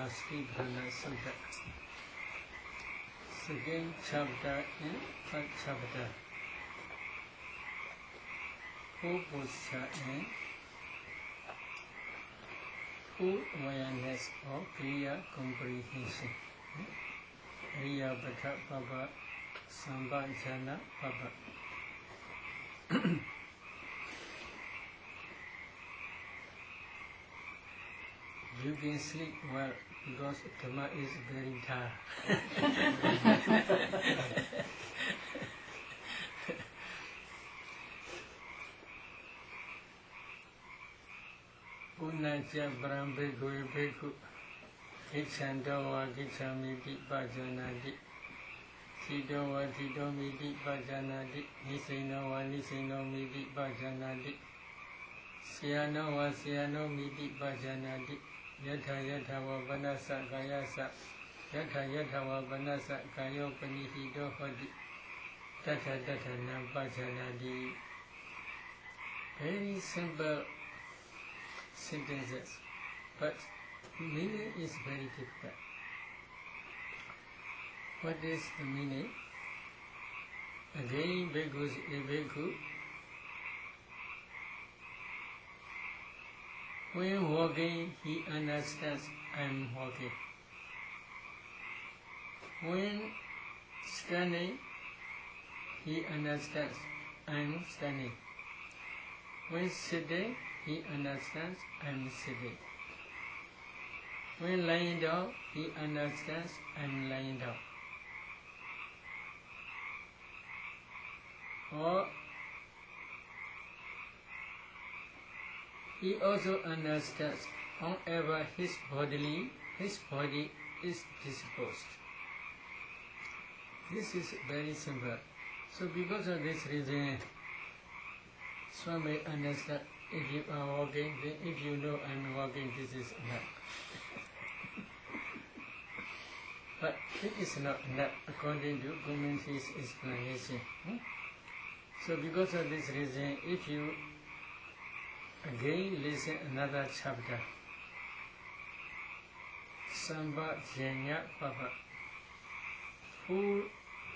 Mahasribhana Sutta. Second chapter and third chapter. Full posture and full awareness of clear comprehension. Riyabhata Baba Sambhajana Baba. You can sleep well because Dhamma is very tired. Unaja Brahmbekhu Bhekhu Kichandawa Kichamiti Bhajanadi Tidowa Tidomiti Bhajanadi Nisinawa Nisinomiti Bhajanadi Sianowa Sianomiti Bhajanadi Yatha Yathawa Vanasa Kayasa Yatha Yathawa Vanasa Kayo Panihido Hodi Tata Tatana Bhajanadi. Very simple sentences, but meaning is very difficult. What is the meaning? Again, bhikkhus a bhikkhu. When walking, he understands I am walking. When standing, he understands I am standing. When sitting, he understands I am sitting. When lying down, he understands I am lying down. Or he also understands however his body is disposed. This is very simple. So because of this reason, Swami understand if you are walking, then if you know I am walking, this is enough. But it is not enough according to Gomin's explanation. So because of this reason, if you again listen another chapter, Sambhajana Baba, full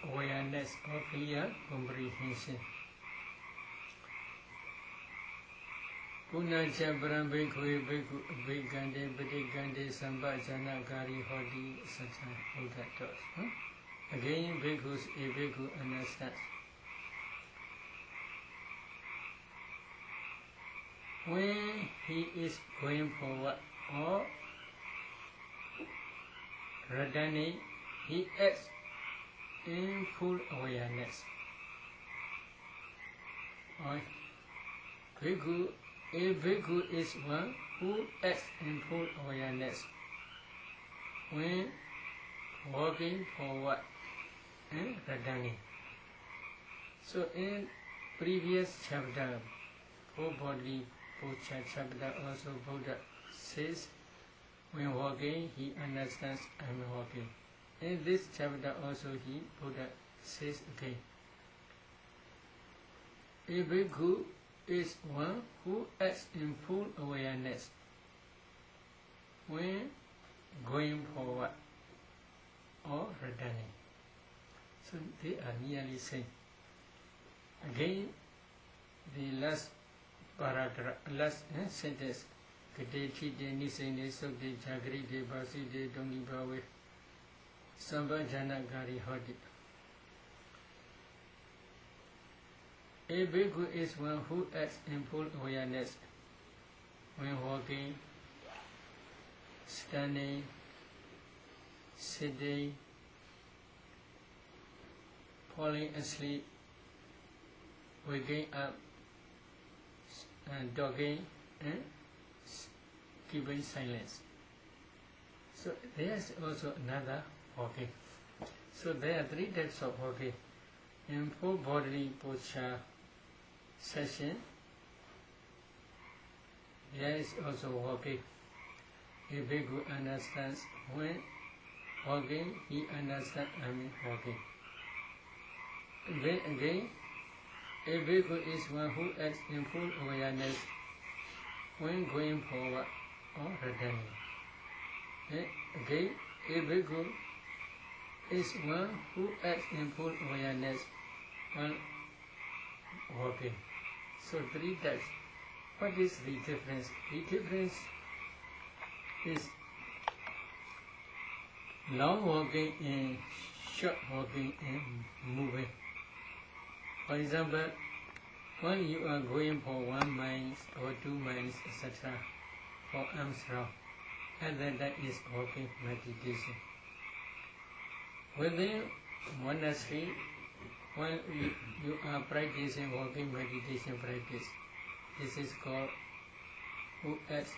awareness or clear comprehension. Punaja Brahmbekhu Bhekhu Bhekande Bhekande Sambhajana Gari Hodi Sacha Buddha taught. Again bhikkhus a bhikkhu understands. When he is going forward or returning, he acts in full awareness. Or bhikkhu, a bhikkhu is one who acts in full awareness when walking forward and returning. So in previous chapter, full body posture chapter, also Buddha says when walking he understands I am walking. In this chapter also Buddha says again, a bhikkhu is one who acts in full awareness when going forward or returning. So they are nearly same. Again, the last paragraph, last sentence, Kadeti de Nisene Sokde Jagri de Basi de Domibawe Sambhajana Gari Hodi. A bhikkhu is one who acts in full awareness when walking, standing, sitting, falling asleep, waking up, dogging, and keeping silence. So there is also another walking. So there are three types of walking. In full bodily posture session, there is also walking. A bhikkhu understands when walking, he understands I am walking. Then again, a bhikkhu is one who acts in full awareness when going forward or returning. Again, a bhikkhu is one who acts in full awareness while walking. So three types. What is the difference? The difference is long walking and short walking and moving. For example, when you are going for 1 mile or 2 miles, etc., for arms round, and then that is walking meditation. Within monastery, when you are practicing walking meditation practice, this is called who acts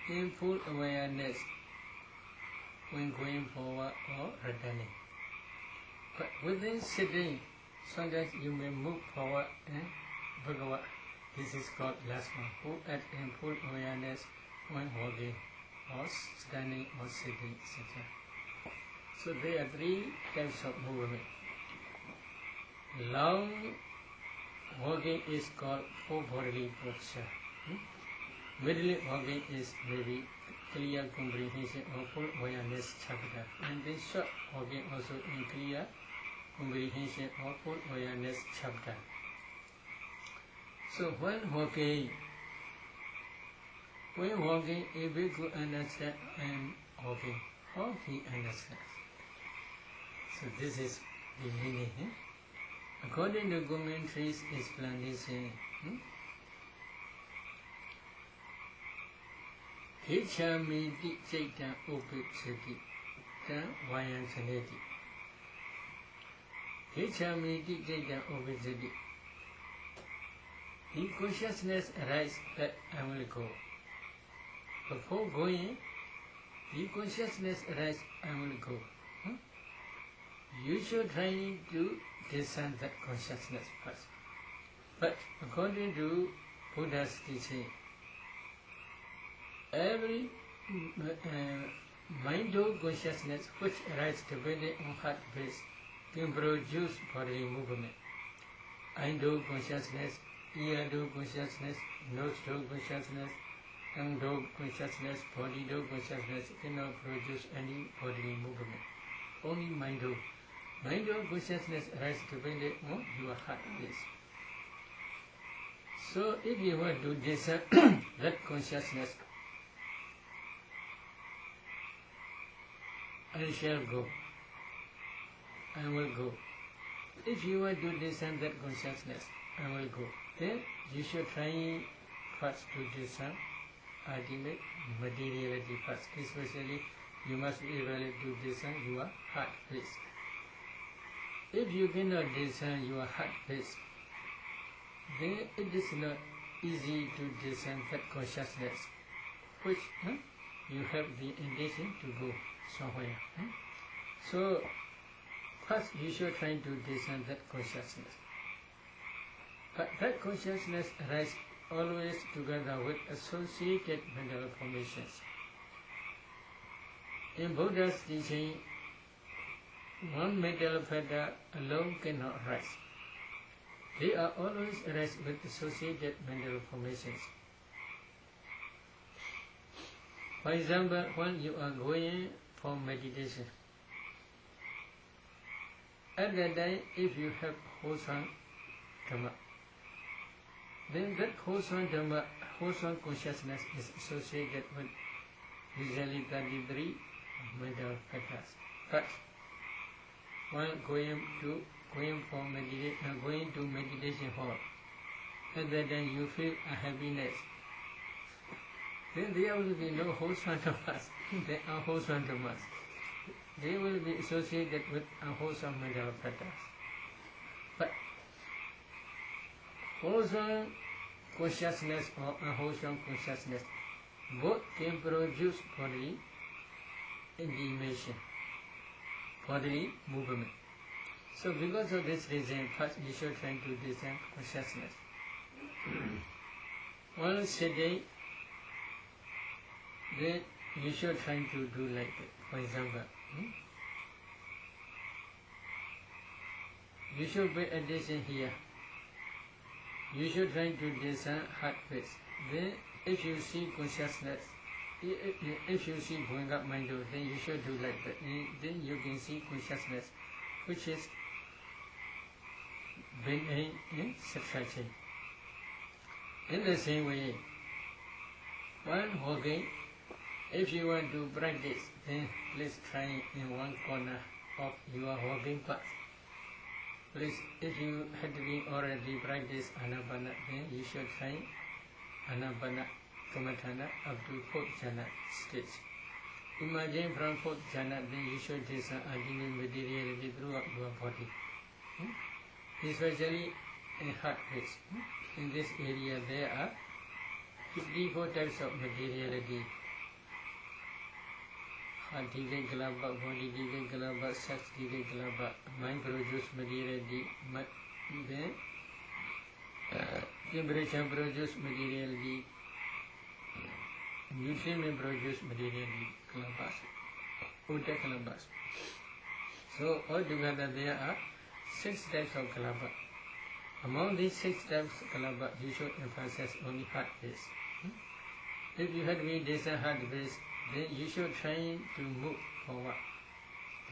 in full awareness when going forward or returning. But within sitting, sometimes you may move forward and backward. This is called last one, who acts in full awareness when walking or standing or sitting, etc. So there are three types of movement. Long walking is called full bodily posture. Middle walking is maybe clear comprehension or full awareness chapter. And then short walking also in clear comprehension or full awareness chapter. So when walking, a bhikkhu understands I am walking. How he understands? So this is the meaning. According to commentaries explanation, Hechamiti Chaitan Upitsati Tan Vayansaneti. Hechamiti Chaitan Upitsati. The consciousness arises that I will go. Before going, the consciousness arises I will go. You should try to discern that consciousness first. But according to Buddha's teaching, every mind-of consciousness which arises depending on heart base can produce bodily movement. Eye-do consciousness, ear-do consciousness, nose-do consciousness, tongue-do consciousness, body-do consciousness cannot produce any bodily movement. Only mind-do. Mind-of consciousness arises depending on your heart base. So if you want to discern that consciousness, I shall go. I will go. If you want to discern that consciousness, I will go. Then you should try first to discern ultimate materiality first. Especially, you must be able to discern your heart base. If you cannot discern your heart base, then it is not easy to discern that consciousness, which you have the intention to go somewhere. So, first you should try to discern that consciousness. But that consciousness arises always together with associated mental formations. In Buddha's teaching, one mental factor alone cannot rise. They are always arise with associated mental formations. For example, when you are going for meditation, at that time, if you have wholesome Dhamma, then that wholesome Dhamma, wholesome consciousness is associated with usually 33 mental factors. But while going to meditation hall, at that time you feel a happiness. Then there will be no wholesome dhammas. They are wholesome dhammas. They will be associated with unwholesome mental factors. But wholesome consciousness or unwholesome consciousness both can produce bodily intimation, bodily movement. So because of this reason, first you should try to discern consciousness. While sitting, then you should try to do like that. For example, you should pay attention here. You should try to discern heart base. Then if you see consciousness if you see going up mind, then you should do like that. Then you can see consciousness, which is being in subtraction. In the same way, while walking, if you want to practice, then please try in one corner of your walking path. Please, if you had been already practice Anapana, then you should try Anapana Kamatana up to 4th jhana stage. Imagine from 4th jhana, then you should discern ultimate materiality throughout your body. Especially in heart race. In this area, there are 54 types of materiality. Heart decay kalapa, body decay kalapa, sex decay kalapa, mind produce materiality, then temperature produce materiality, nutrient produce materiality, kalapas, uta kalapas. So altogether there are 6 types of kalapa. Among these 6 types of kalapa, you should emphasize only heart base. If you had been descend heart base, then you should try to move forward,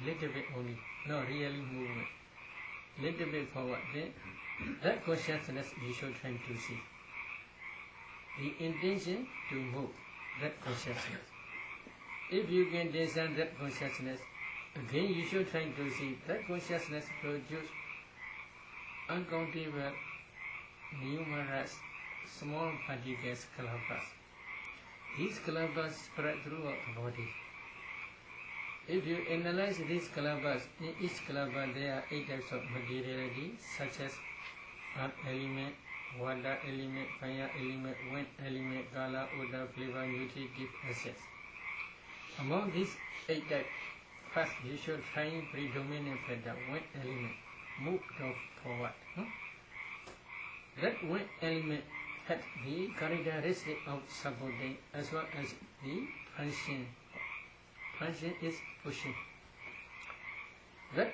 little bit only, not really movement, little bit forward. Then that consciousness you should try to see. The intention to move, that consciousness. If you can descend that consciousness, again you should try to see that consciousness produce uncountable, numerous, small particles, kalapas. These kalapas spread throughout the body. If you analyze these kalapas, in each kalapa there are 8 types of materiality, such as earth element, water element, fire element, wind element, color, odor, flavor, nutritive acids. Among these 8 types, first you should find predominant factor, wind element, move forward. That wind element had the characteristic of supporting as well as the function. Function is pushing. That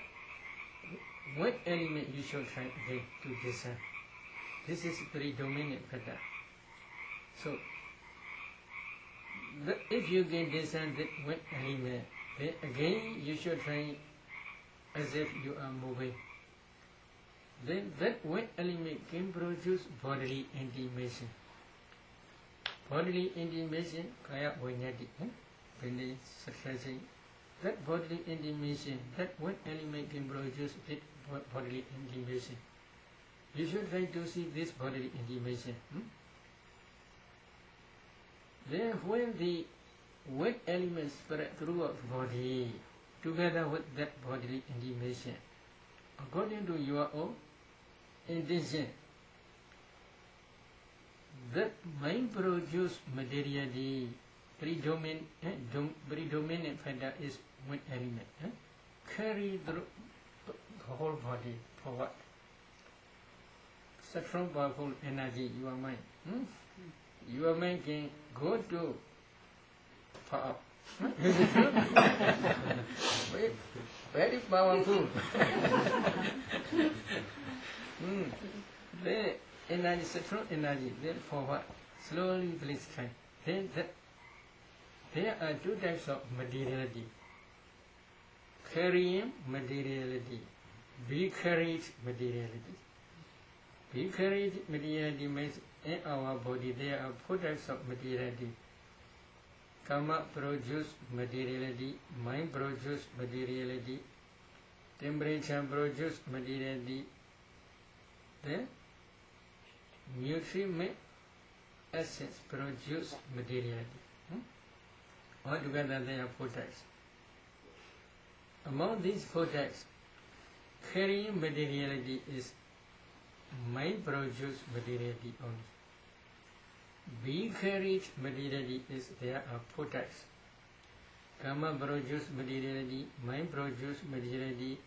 wind element you should try again to discern. This is predominant factor. So, if you can discern that wind element, then again you should try as if you are moving. Then that wind element can produce bodily intimation. Bodily intimation, kaya vanyati, when suppressing that bodily intimation, that wind element can produce it bodily intimation. You should try to see this bodily intimation. Then when the wind element spread throughout the body, together with that bodily intimation, according to your own intention, that mind produced materiality, predominant factor is wind element. Carry through the whole body forward. Such strong powerful energy, your mind. Your mind can go to far up. Very powerful. The energy, strong energy, then forward, slowly please try. Then there are 2 types of materiality. Carrying materiality, be carried materiality. Be carried materiality means in our body there are 4 types of materiality. Karma produce materiality, mind produce materiality, temperature produce materiality, then nutrient essence produce materiality. Altogether there are 4 types. Among these 4 types, carrying materiality is mind produce materiality only. Being carried materiality is there are 4 types. Karma produce materiality, mind produce materiality,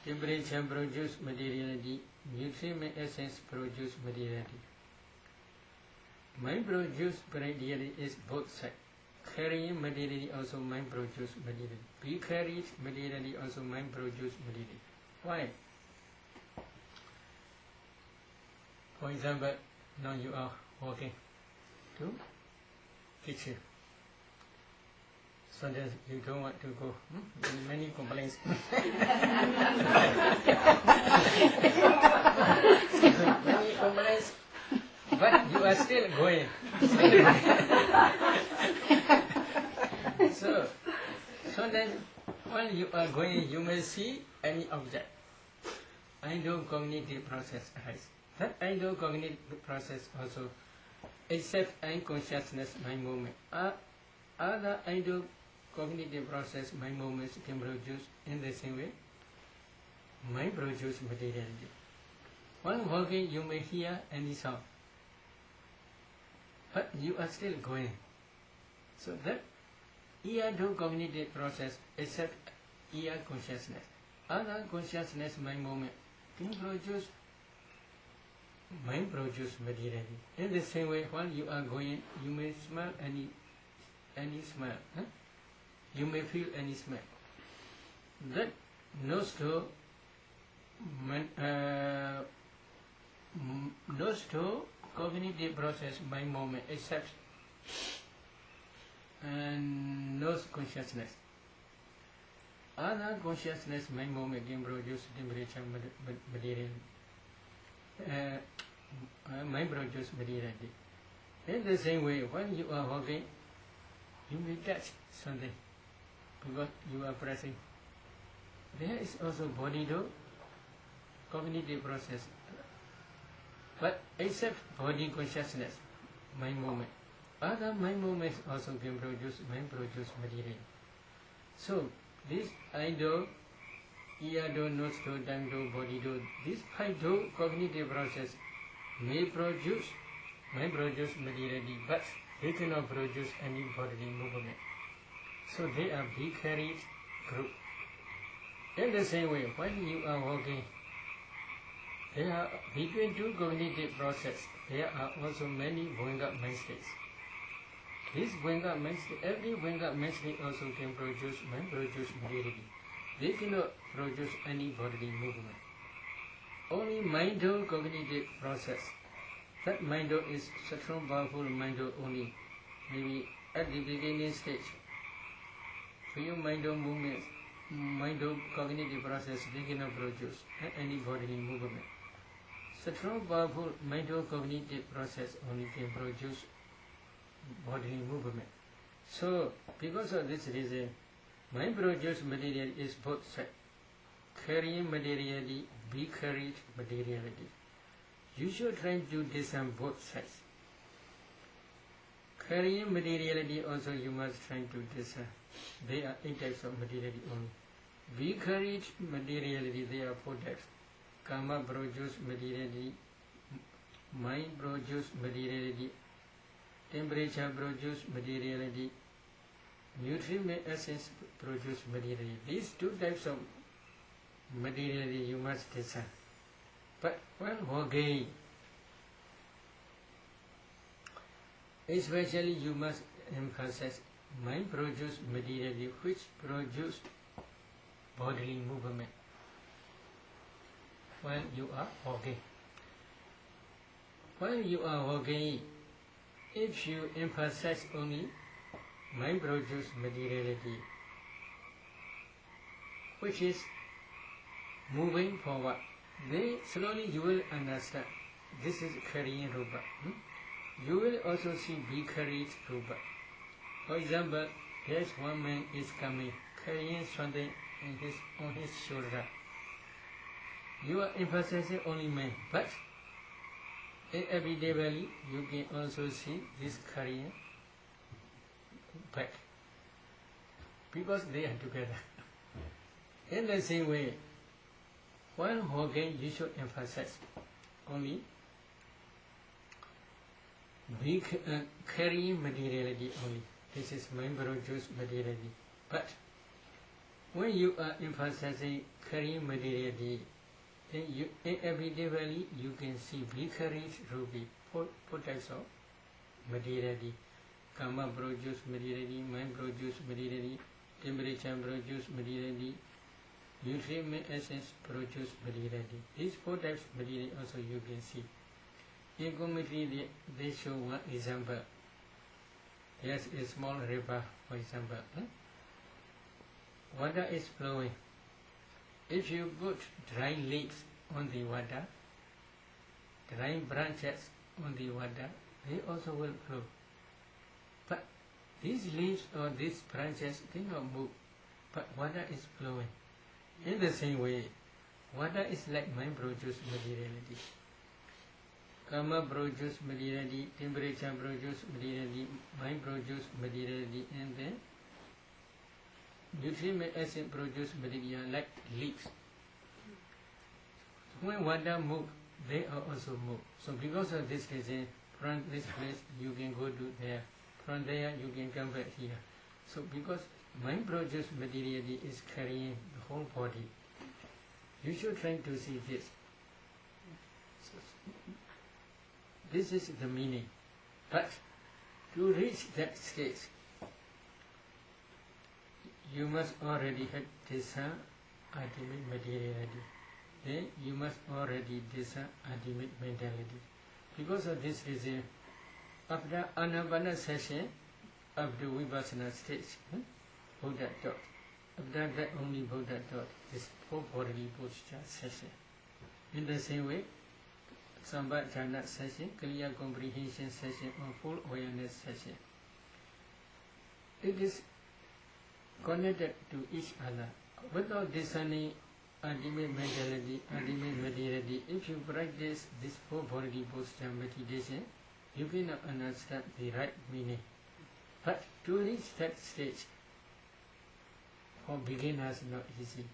temperature produce materiality, nutrient essence produce materiality. Mind produce materiality is both sides. Carrying materiality also mind produce materiality. Be carried materiality also mind produce materiality. Why? For example, now you are walking to kitchen. so that you don't want to go. Many complaints. Many complaints, but you are still going. So then, while you are going, you may see any object. Endocognitive process arise. That endocognitive process also, except unconsciousness, mind movement. Other endocognitive process, mind movements can produce in the same way. Mind produce materiality. While walking, you may hear any sound, but you are still going. So that endocognitive process, except ear consciousness. Other consciousness, mind movement, can produce mind produce materiality. In the same way, while you are going, you may smell any smell. You may feel any smell. That nose to cognitive process, mind movement, except and nose consciousness. Other consciousness, mind movement can produce temperature material. Mind produce materiality. In the same way, when you are walking, you may touch something because you are pressing. There is also body to cognitive process, but except body consciousness, mind movement. Other mind movements also can produce mind produce material. So this eye do, ear do, nose do, tongue do, body do, these 5 do cognitive process may produce materiality, but they cannot produce any bodily movement. So they are vicarious group. In the same way, when you are walking, there are between 2 cognitive process, there are also many Goenka mind states. This Goenka mind state, every Goenka mind state also can produce mind produce materiality. They cannot produce any bodily movement. Only mind-do cognitive process. That mind-do is strong, powerful mind-do only. Maybe at the beginning stage, few mind-do movements, mind-do cognitive process, they cannot produce any bodily movement. Strong, powerful mind-do cognitive process only can produce bodily movement. So, because of this reason, mind produced material is both sides. Carrying materiality, be carried materiality. You should try to discern both sides. Carrying materiality also you must try to discern. There are 8 types of materiality only. Be carried materiality, there are 4 types. Karma produce materiality, mind produce materiality, temperature produce materiality, nutrient essence produce materiality. These 2 types of materiality you must discern. But when walking, especially you must emphasize mind produce materiality which produce bodily movement when you are walking. When you are walking, if you emphasize only mind produce materiality, which is moving forward, then slowly you will understand this is carrying rupa. You will also see vicarious rupa. For example, there's one man is coming, carrying something on his shoulder. You are emphasizing only man, but in everyday valley, you can also see this carrying back, because they are together. In the same way, while walking, you should emphasize only carrying materiality only. This is mind produced materiality. But when you are emphasizing carrying materiality, then you, in everyday valley, you can see vicarious rupi, 4 types of materiality. Karma produce materiality, mind produce materiality, temperature produce materiality, nutrient essence produce materiality. These 4 types of materiality also you can see. In geometry, they show one example. There's a small river, for example. water is flowing. If you put dry leaves on the water, dry branches on the water, they also will flow. But these leaves or these branches cannot move, but water is flowing. In the same way, water is like mind produce materiality. Karma produce materiality, temperature produce materiality, mind produce materiality, and then nutrient acid produce material like leaves. When water moves, they are also move. So because of this reason, from this place you can go to there, from there you can come back here. So because mind produce materiality is carrying the whole body, you should try to see this. So, this is the meaning. But to reach that stage, you must already have discern ultimate materiality. Then you must already discern ultimate mentality. Because of this reason, after Anapana session, after Vipassana stage, Buddha taught. After that only Buddha taught this full bodily posture session. In the same way, Sambhajana session, clear comprehension session, or full awareness session. It is connected to each other. Without discerning ultimate mentality, ultimate materiality, if you practice this full bodily posture meditation, you cannot understand the right meaning. But to reach that stage, for beginners not easy.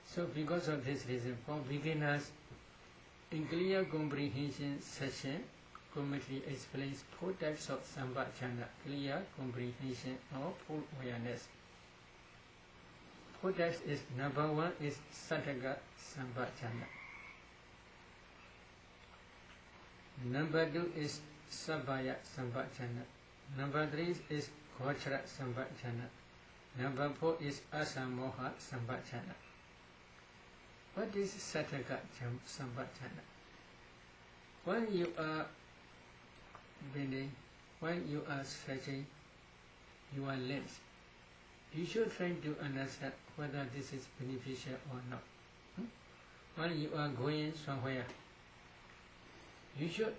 So because of this reason, for beginners, in clear comprehension session, commentary explains 4 types of Sambhajana, clear comprehension or full awareness. 4 types is, number 1 is Sattaka Sambhajana. Number 2 is Sabbaya Sambhajana. Number 3 is Gochara Sambhajana. Number 4 is Asamoha Sambhajana. What is Sattaka Sambhajana? When you are bending, when you are stretching your legs, you should try to understand whether this is beneficial or not. When you are going somewhere, you should,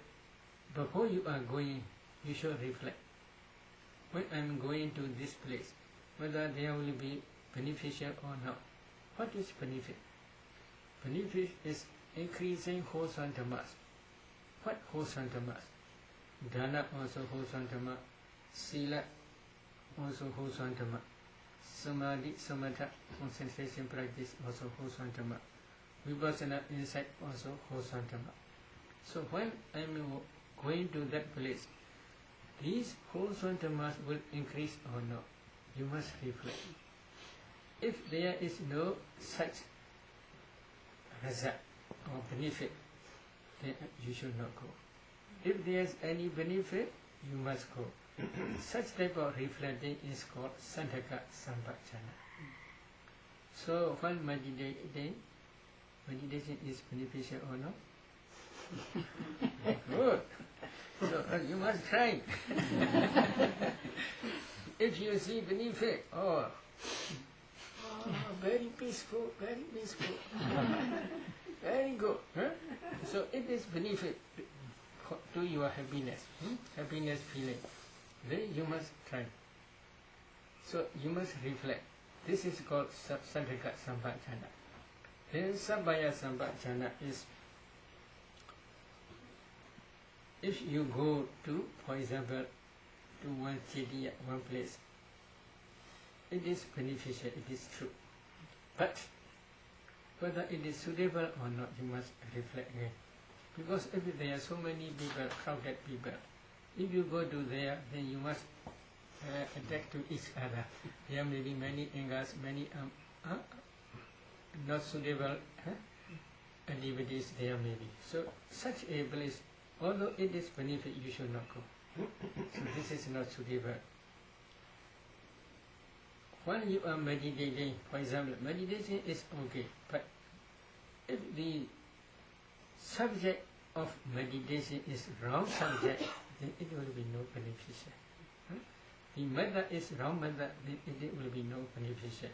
before you are going, you should reflect. When I am going to this place, whether there will be beneficial or not. What is benefit? Benefit is increasing wholesome dhammas. What wholesome dhammas? Dana also wholesome dhamma. Sila also wholesome dhamma. Samadhi, samatha, concentration practice also wholesome dhamma. Vipassana insight also wholesome dhamma. So when I am going to that place, these wholesome dhammas will increase or not. You must reflect. If there is no such result or benefit, then you should not go. If there is any benefit, you must go. Such type of reflecting is called Sattaka Sambhajana. So when meditation is beneficial or not? Good. So you must try. If you see benefit, very peaceful, very good. Huh? So it is benefit to your happiness, happiness feeling. Then you must try. So you must reflect. This is called Sattaka Sambhajana. Then Sabbaya Sambhajana is, if you go to, for example, to one city, one place, it is beneficial, it is true. But whether it is suitable or not, you must reflect again. Because if there are so many people, crowded people, if you go to there, then you must attack to each other. There may be many angers, many not suitable activities there may be. So such a place, although it is benefit, you should not go. So this is not suitable. When you are meditating, for example, meditation is okay, but if the subject of meditation is wrong subject, then it will be no beneficial. The method is wrong method, then it will be no beneficial.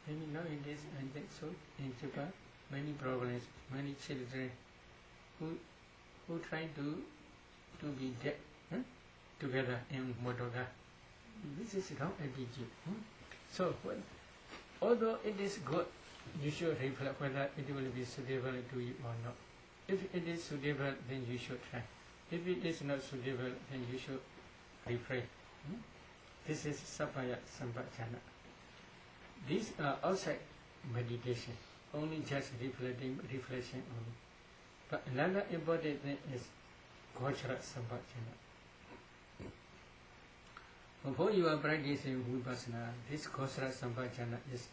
Maybe nowadays I think so in Japan, many problems, many children who try to be together in motoga. This is wrong attitude. So although it is good, you should reflect whether it will be suitable to you or not. If it is suitable, then you should try. If it is not suitable, then you should refrain. This is Sapaya Sambhajana. These are outside meditation, only just reflection only. But another important thing is Gochara Sambhajana. Before you are practicing Vipassana, this Gochara Sambhajana is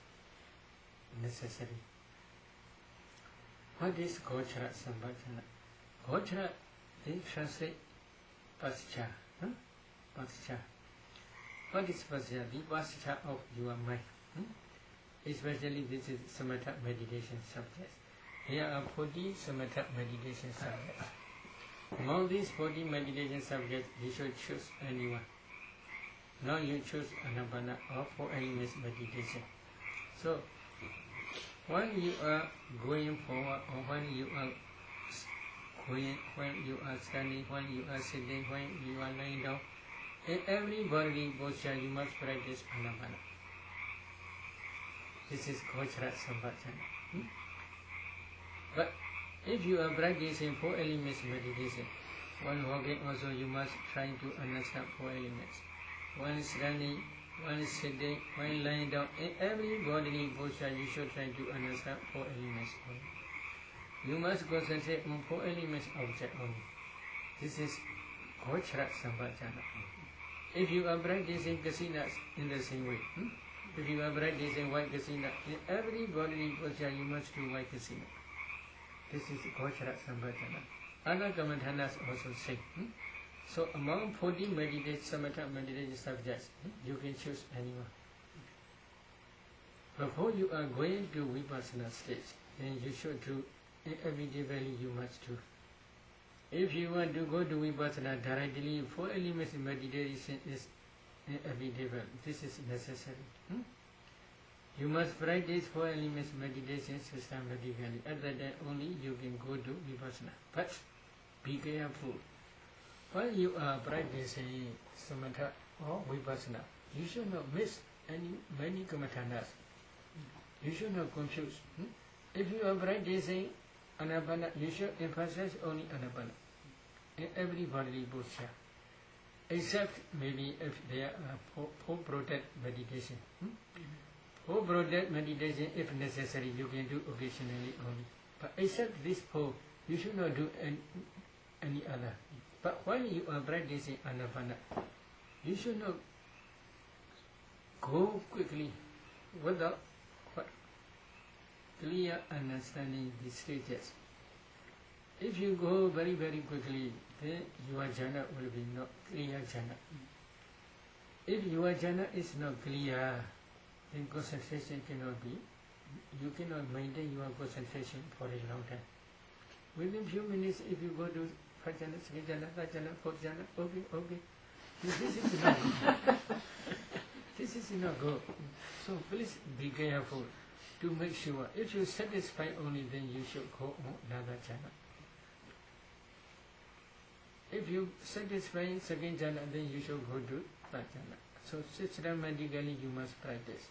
necessary. What is Gochara Sambhajana? Gochara, they translate pascha. Pascha. What is pascha? The pascha of your mind. Especially this is Samatha meditation subjects. Here are 40 Samatha meditation subjects. Among these 40 meditation subjects, you should choose anyone. Now you choose Anapana or 4 elements meditation. So, when you are going forward or when you are going, when you are standing, when you are sitting, when you are lying down, in every bodily posture you must practice Anapana. This is Gochara Sambhajana. But if you are practicing 4 elements meditation, while walking also you must try to understand 4 elements. When standing, when sitting, when lying down, in every bodily posture you should try to understand 4 elements only. You must concentrate on 4 elements object only. This is Gochara Sambhajana. If you are practicing Kasinas in the same way, if you are practicing white Kasina, in every bodily posture you must do white Kasina. This is Gochara Sambhajana. Other Kamathanas also say. So among 40 Samatha meditation subjects, you can choose anyone. Before you are going to Vipassana stage, then you should do everyday value you must do. If you want to go to Vipassana directly, 4 elements meditation is everyday value. This is necessary. You must practice 4 elements meditation systematically. At that time only you can go to Vipassana. But be careful. While you are practicing Samatha or Vipassana, you should not miss many Kamathanas. You should not confuse. If you are practicing Anapana, you should emphasize only Anapana in every bodily posture. Except maybe if there are 4 protect meditation. 4 protect meditation, if necessary, you can do occasionally only. But except this 4, you should not do any other. But when you are practicing Anapana, you should not go quickly without clear understanding the stages. If you go very, very quickly, then your jhana will be not clear jhana. If your jhana is not clear, then concentration cannot be. You cannot maintain your concentration for a long time. Within few minutes, if you go to 5 jhana, 6 jhana, 5 jhana, 4 jhana, okay. This is not good. This is not good. So please be careful to make sure. If you satisfy only, then you should go on another jhana. If you satisfy 2nd jhana, then you should go to 3rd jhana. So systematically you must practice.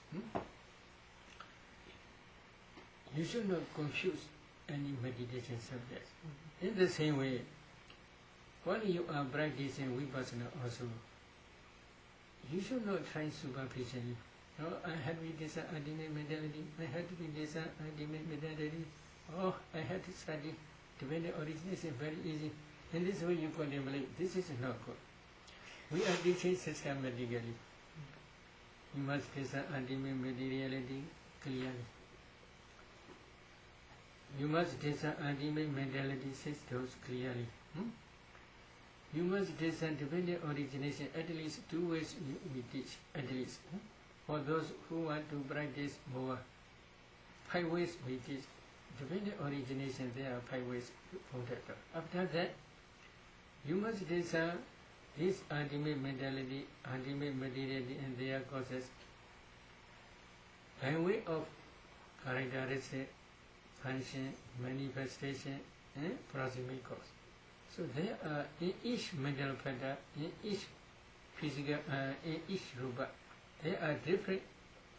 You should not confuse any meditation subjects. In the same way, when you are practicing Vipassana also, you should not try superficially. Oh, I had to be this ultimate mentality, I had to be this ultimate mentality, oh, I had to study dependent origination very easy. In this way you contemplate, this is not good. We are teaching systematically. You must discern ultimate materiality clearly. You must discern ultimate mentality systems clearly. You must discern dependent origination, at least 2 ways we teach, at least. For those who want to practice more, 5 ways we teach. Dependent origination, there are 5 ways for that. After that, you must discern this ultimate mentality, ultimate materiality and their causes by way of characteristic, function, manifestation, and proximate cause. So there are in each mental factor, in each physical, in each rupa, there are different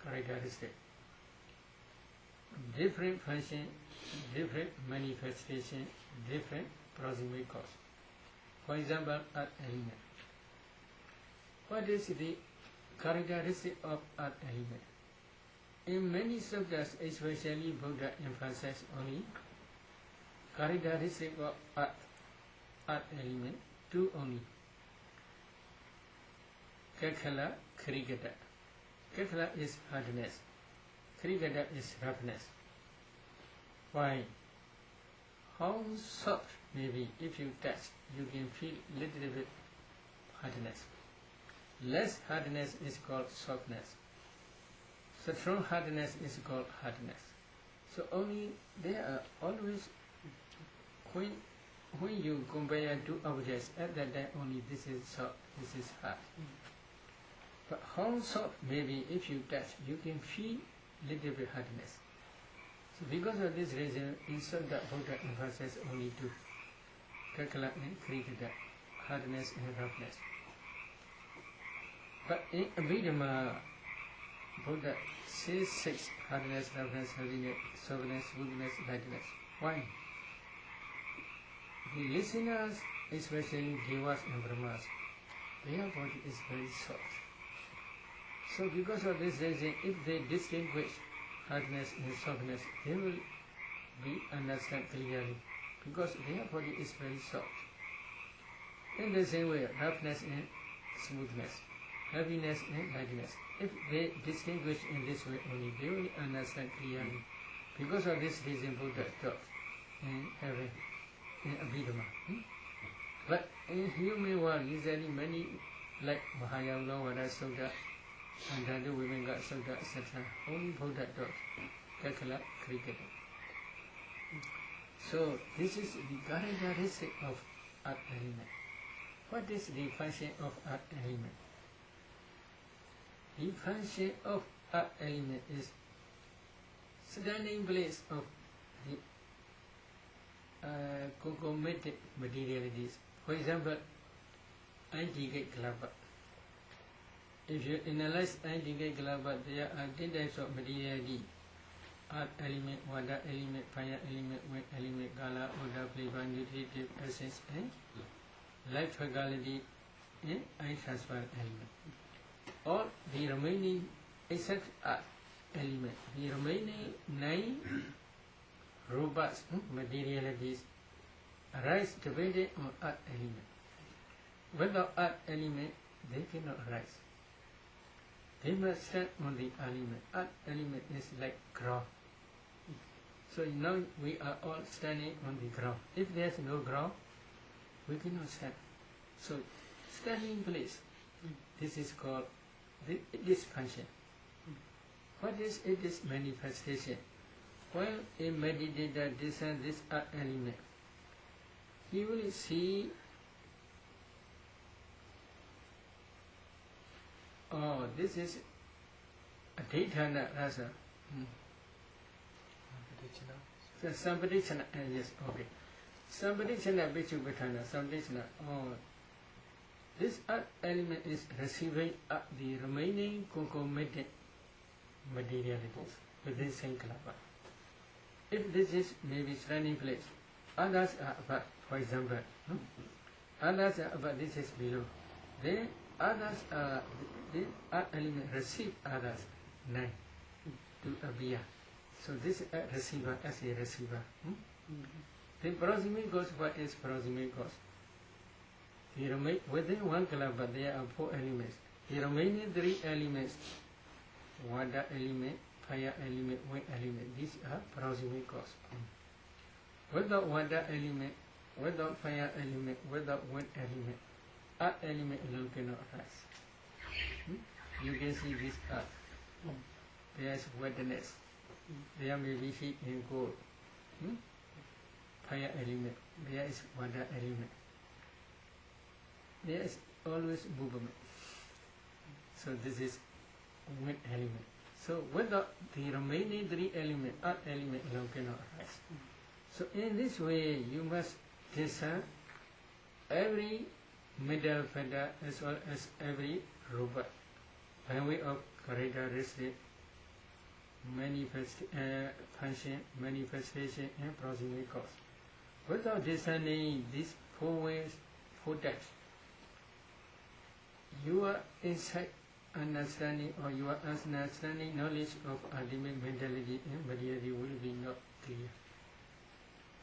characteristics, different function, different manifestation, different proximate cause. For example, earth element. What is the characteristic of earth element? In many sutras, especially Buddha emphasizes only characteristic of earth element, two only. Kakhala, Krigata. Kakhala is hardness. Krigata is roughness. Why? How soft maybe if you touch, you can feel little bit hardness. Less hardness is called softness. Strong hardness is called hardness. So only there are always when you compare two objects at that time only this is soft, this is hard. But how soft maybe if you touch, you can feel little bit hardness. So because of this reason, instead that Buddha emphasizes only two, Kakala and Krigata, hardness and roughness. But in Abhidhamma, Buddha says six: hardness, roughness, heaviness, softness, smoothness, lightness. Why? The listeners, especially Devas and Brahmas, their body is very soft. So because of this reason, if they distinguish hardness and softness, they will be understood clearly because their body is very soft. In the same way, roughness and smoothness, heaviness and lightness, if they distinguish in this way only, they will understand clearly. Because of this reason, Buddha taught in heaven, in Abhidhamma. But in human world, usually many, like Mahayana, Vada Sutta, and Dhandu Viveka Sutta, etc., only Buddha taught Kakala, Krigata. So this is the characteristic of earth element. What is the function of earth element? The function of earth element is standing place of the concomitant materialities. For example, anti-gate kalapa. If you analyze anti-gate kalapa, there are 10 types of materiality: earth element, water element, fire element, wind element, kala, odor, flavor, nutritive essence, and life faculty, and ion transfer element. All the remaining, except earth element, the remaining 9 robust materialities arise dependent on earth element. Without earth element, they cannot arise. They must stand on the element. Earth element is like ground. So now we are all standing on the ground. If there is no ground, we cannot stand. So standing place, this is called this function. What is it? Is manifestation. When a meditator discerns this earth element, he will see, oh, this is a Adhitthana rasa. So Sampadichana, yes, okay. Sampadichana Vichupatana, Sampadichana, oh, this earth element is receiving the remaining concomitant materialities within Sankalapa. If this is maybe standing place, others are above, for example, others are above, this is below. Then others are, the earth element receive others 9 to appear. So this receiver as a receiver. The proximate cause, what is proximate cause? Within one kalapa there are 4 elements. The remaining 3 elements, water element, fire element, wind element, these are proximate cause. Without water element, without fire element, without wind element, earth element alone cannot arise. You can see this earth. There is wetness. There may be heat and cold. Fire element. There is water element. There is always movement. So this is wind element. So without the remaining three elements, earth element alone cannot arise. So in this way, you must discern every middle feather as well as every rupa by way of characteristic, function, manifestation, and proximate cause. Without discerning these four ways, four types, your insight, understanding, or your understanding knowledge of ultimate mentality and materiality will be not clear.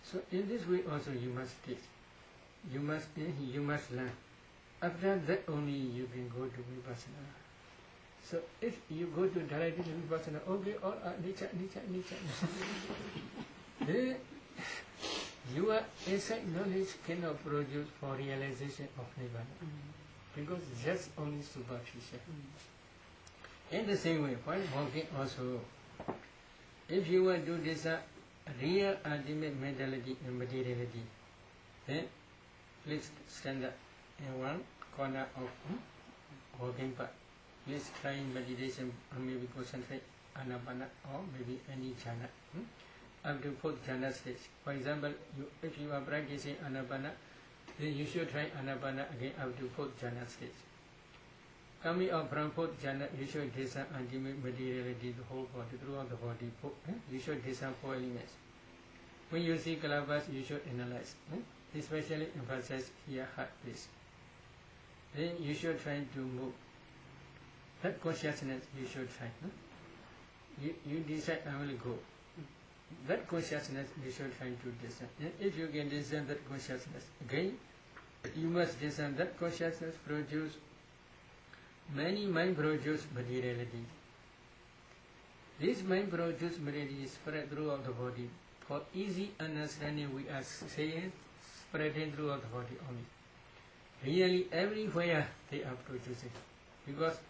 So in this way also you must teach. You must learn. After that only you can go to Vipassana. So if you go to directly to Vipassana, okay, all are nature. Then your insight knowledge cannot produce for realization of Nibbana. Because it's just only superficial. In the same way, while walking also, if you want to discern real ultimate mentality and materiality, then please stand up in one corner of walking path. Please try meditation or maybe concentrate anapana or maybe any jhana. Up to fourth jhana stage. For example, if you are practicing anapana, then you should try anapana again up to fourth jhana stage. Coming out from fourth jhana, you should discern ultimate materiality, the whole body, throughout the body. You should discern four elements. When you see kalabas, you should analyze. Especially emphasize here heart place. Then you should try to move. That consciousness you should try. You decide I will go. That consciousness you should try to discern. And if you can discern that consciousness, again, you must discern that consciousness produce many mind produce materiality. This mind produce materiality is spread throughout the body. For easy understanding, we are saying spreading throughout the body only. Really, everywhere they are producing, because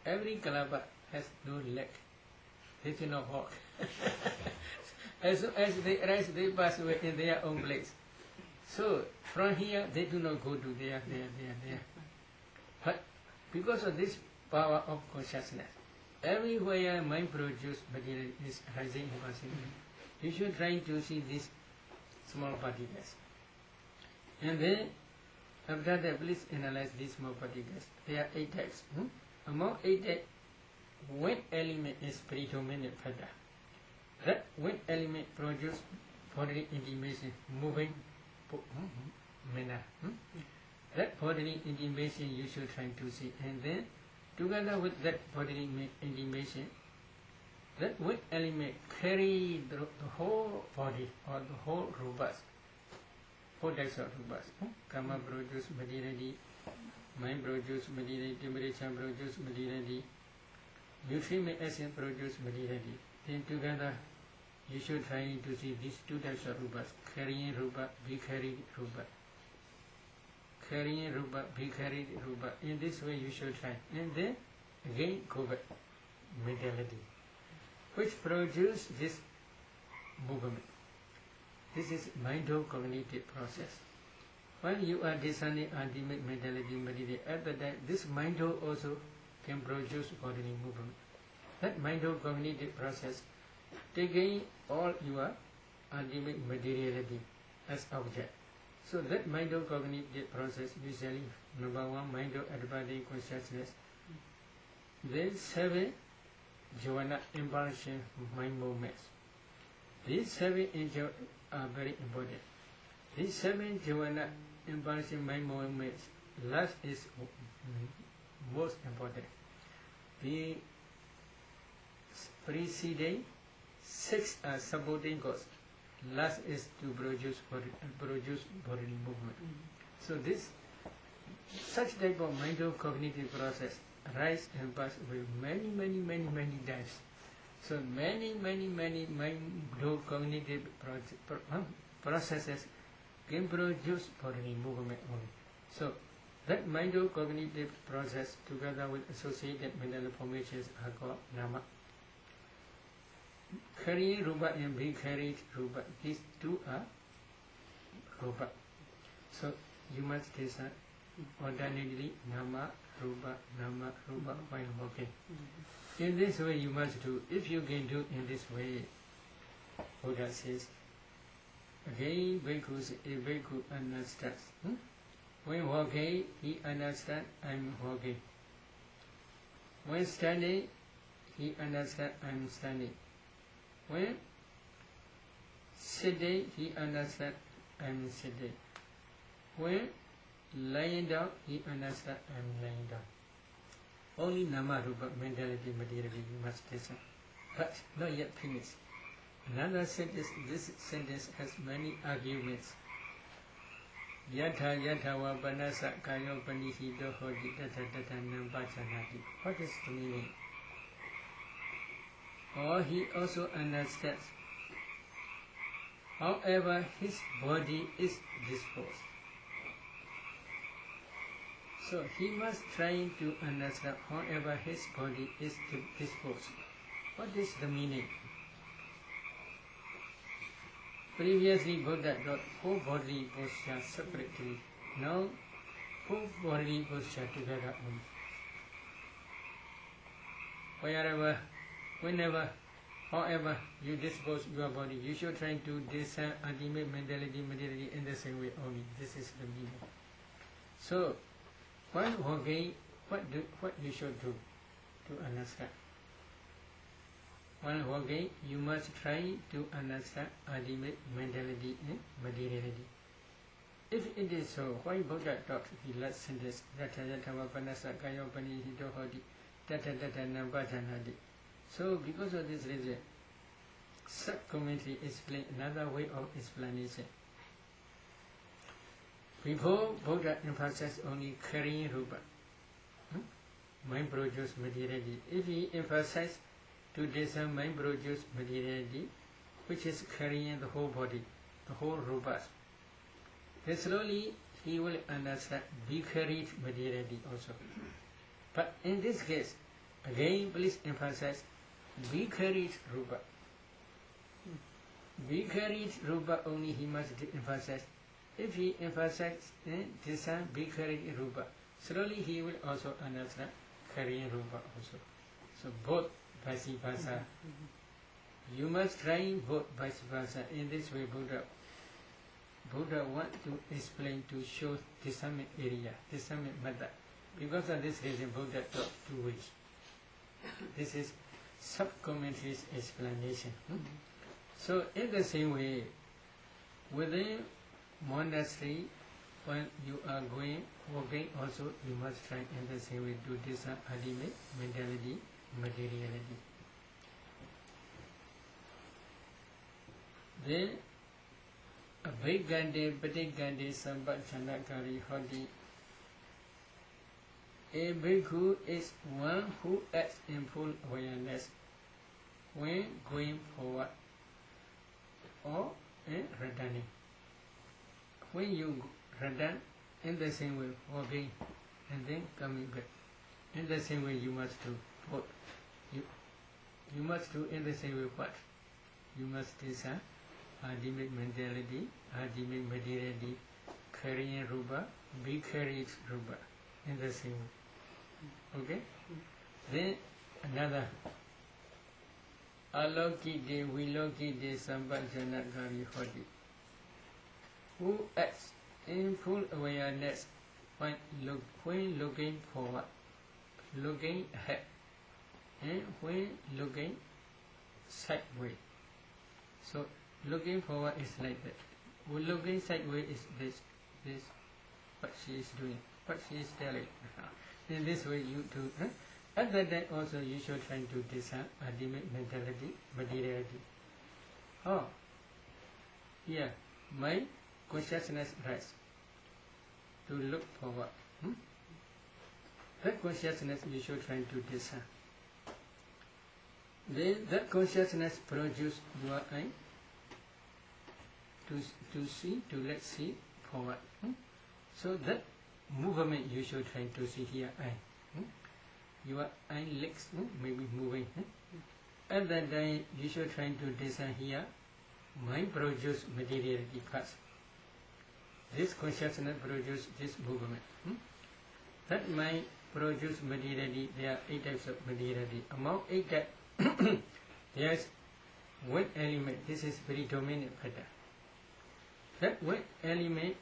every kalapa has no leg. They cannot walk. As soon as they rise, they pass away in their own place. So from here, they do not go to there. But because of this power of consciousness, everywhere mind produced material is rising and passing. You should try to see these small particles. And then, after that, please analyze these small particles. There are 8 types. Among 8 types, wind element is predominant factor. That wind element produces bodily intimation, moving manner. That bodily intimation you should try to see. And then, together with that bodily intimation, that wind element carry the whole body or the whole rupas. 4 types of rupas. Kama produce materiality, mind produce materiality, temperature produce materiality, nutriment essence produce materiality. Then together, you should try to see these 2 types of rupas: carrying rupa, be carried rupa. Carrying rupa, be carried rupa. In this way, you should try. And then again, go back. Mentality, which produce this movement. This is mind-cognitive process. When you are discerning ultimate mentality material, at the time, this mind also can produce bodily movement. That mind-cognitive process taking all your ultimate materiality as object. So that mind-cognitive process usually, number 1, mind-adaptive consciousness. Then 7, jhana impulsion mind movements. These 7 are very important. These 7 jhana impulsion mind movements, last is most important. The preceding 6 are supporting cause. Last is to produce bodily movement. So this such type of mind-cognitive process rise and pass with many times. So many mind-cognitive processes can produce bodily movement only. So that mind-cognitive process together with associated mental formations are called nama. Carrying rupa and being carried rupa, these 2 are rupa. So you must decide alternately nama, rupa, while walking. In this way you must do. If you can do in this way, Buddha says, again bhikkhus, a bhikkhu understands. When walking, he understands I'm walking. When standing, he understands I'm standing. When sitting, he understands I'm sitting. When lying down, he understands I'm lying down. Only nama, rupa, mentality, materiality you must listen. But not yet finished. Another sentence, this sentence has many arguments. Yatha yatha wa panasa kayo panihito hoti tata nampachanati. What is the meaning? Or he also understands. However, his body is disposed. So he must try to understand however his body is disposed. What is the meaning? Previously Buddha taught four bodily postures separately. Now four bodily postures together only. Wherever, whenever, however you dispose your body, you should try to discern ultimate mentality, materiality in the same way only. This is the meaning. So, while walking, what you should do to understand? While walking, you must try to understand ultimate mentality and materiality. If it is so, why Buddha taught the last sentence, Yatha yatha va panasa kayo panihito hoti tata nampachanati. So, because of this reason, sub-commentary explain another way of explanation. Before Buddha emphasized only carrying rupa, mind produce materiality. If he emphasized to discern mind produce materiality, which is carrying the whole body, the whole rupas, then slowly he will understand vicariate materiality also. But in this case, again please emphasize vicariate rupa. Vicariate rupa only he must emphasize. If he emphasizes discern vicariate rupa, slowly he will also understand carrying rupa also. So both vice versa. You must try both vice versa. In this way Buddha wants to explain, to show discernment area, discernment method. Because of this reason Buddha taught two ways. This is sub-commentary's explanation. So in the same way, within monastery, when you are going, walking also, you must try in the same way to discern ultimate mentality, materiality. Then, Abhigande Patigande Sambhachanakari Hoti. A bhikkhu is one who acts in full awareness when going forward or returning. When you return, in the same way walking and then coming back, in the same way you must do both. You must do in the same way what? You must discern ultimate mentality, ultimate materiality, carrying rupa, vicariate rupa, in the same way. Okay? Then another. Alokite vilokite sambhachanakari hoti. Who acts in full awareness when looking forward, looking ahead, and when looking sideways. So looking forward is like that. When looking sideways is this, what she is doing, what she is telling. In this way you do. At that time also you should try to discern ultimate mentality, materiality. Oh, here, my consciousness rise to look forward. That consciousness you should try to discern. Then that consciousness produce your eye to see, to let see forward. So that movement you should try to see here eye. Your eye legs may be moving. At that time you should try to discern here mind produce materiality first. this consciousness produces this movement. That mind produce materiality. There are 8 types of materiality. Among 8 types, there is wet element. This is predominant factor. That wet element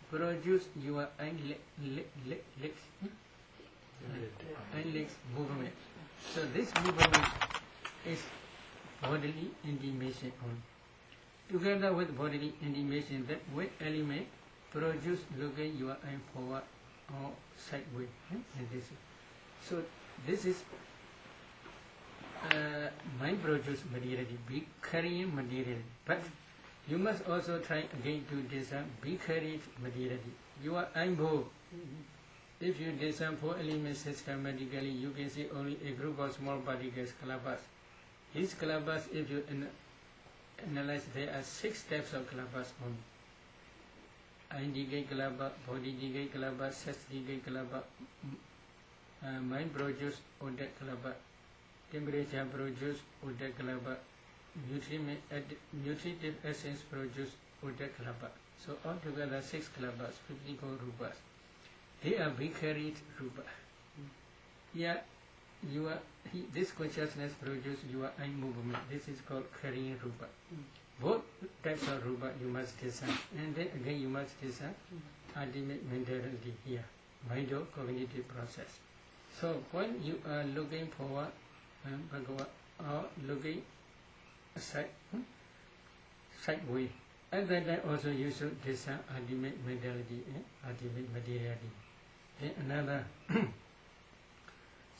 produce your legs movement. So this movement is bodily intimation only. Together with bodily intimation, that wet element produce looking your eye forward or sideways. And this. So this is mind produce materiality, be carrying materiality. But you must also try again to discern be carried materiality. Your eyeball. If you discern 4 elements systematically, you can see only a group of small particles, clusters. These clusters, if you analyze, there are 6 types of clusters only. Eye decay cluster, body decay cluster, sex decay cluster, mind produce odor cluster, temperature produce odor cluster, nutritive essence produce odor cluster. So altogether 6 clusters, 54 rupas. They are vicariate rupa. Here, this consciousness produces your eye movement. This is called carrying rupa. Both types of rupa you must discern. And then again you must discern ultimate mentality here, mind cognitive process. So when you are looking forward, or looking sideways, at that time also you should discern ultimate mentality and ultimate materiality. Then another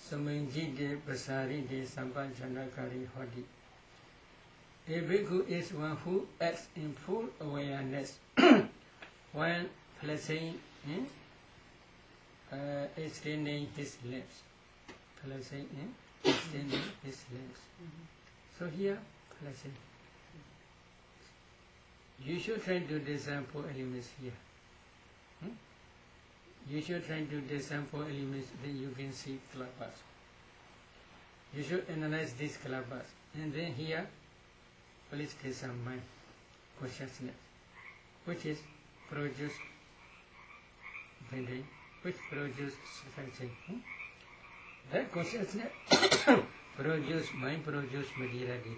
Samanji de Basari de Sampajanakari Hodi. A bhikkhu is one who acts in full awareness while placing extending his limbs. Placing extending his limbs. So here, placing. You should try to discern 4 elements here. You should try to discern 4 elements, then you can see clusters. You should analyze these clusters. And then here, please discern mind, consciousness, which is produce bending, which produce stretching. That consciousness produce mind, produce materiality.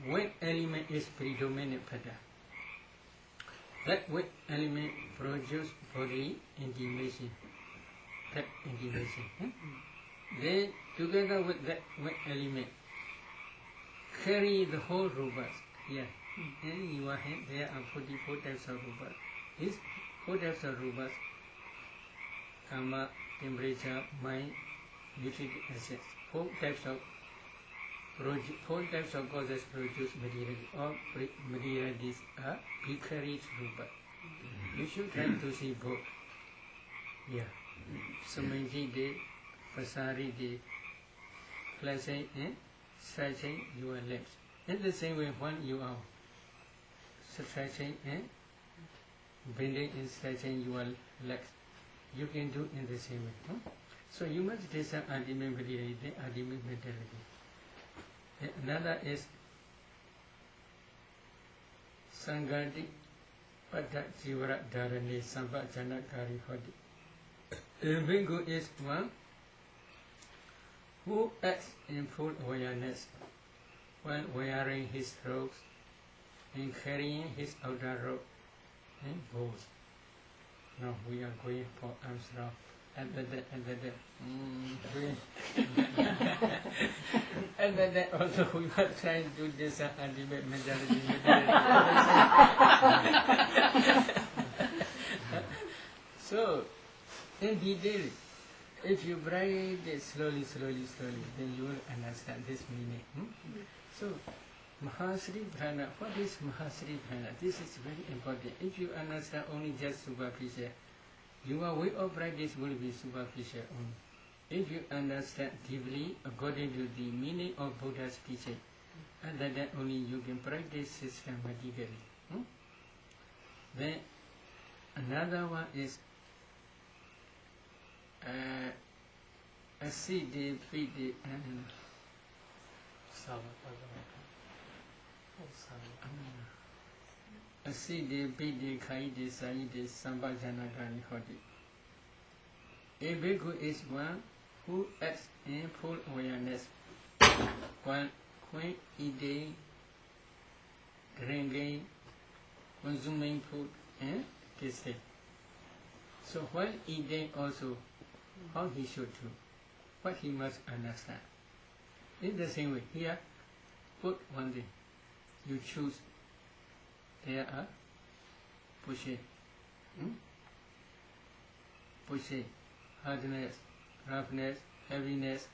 Wet element is predominant factor. That wet element produce bodily intimation. That intimation. Then together with that wet element, carry the whole rupas here. In your hand there are 44 types of rupas. These 4 types of rupas, karma, temperature, mind, nutritive essence. 4 types of causes produce materiality. All materialities are vicariate rupa. You should try to see both. Yeah. Samanji de, Pasari de, placing and stretching your limbs. In the same way, when you are stretching and bending and stretching your legs, you can do in the same way. So you must discern ultimate materiality, ultimate mentality. Another is Sangati Pada Jivara Dharani Sampajanakari Hodi. A bhikkhu is one who acts in full awareness while wearing his robes and carrying his outer robe and bows. Now we are going for arms round. And then also we are trying to discern ultimate mentality. So, in detail, if you write it slowly, then you will understand this meaning. So, Mahasri Prana, what is Mahasri Prana? This is very important. If you understand only just superficial, your way of practice will be superficial only. If you understand deeply according to the meaning of Buddha's teaching, and then only you can practice systematically. Then another one is Asidi Pidi and Aside Bidi Kaide Saide Sambajanagani Hodi. A bhikkhu is one who acts in full awareness when eating, drinking, consuming food and tasting. So while eating also, how he should do, what he must understand. In the same way, here, put one thing, you choose, there are pushy, pushy, hardness, roughness, heaviness,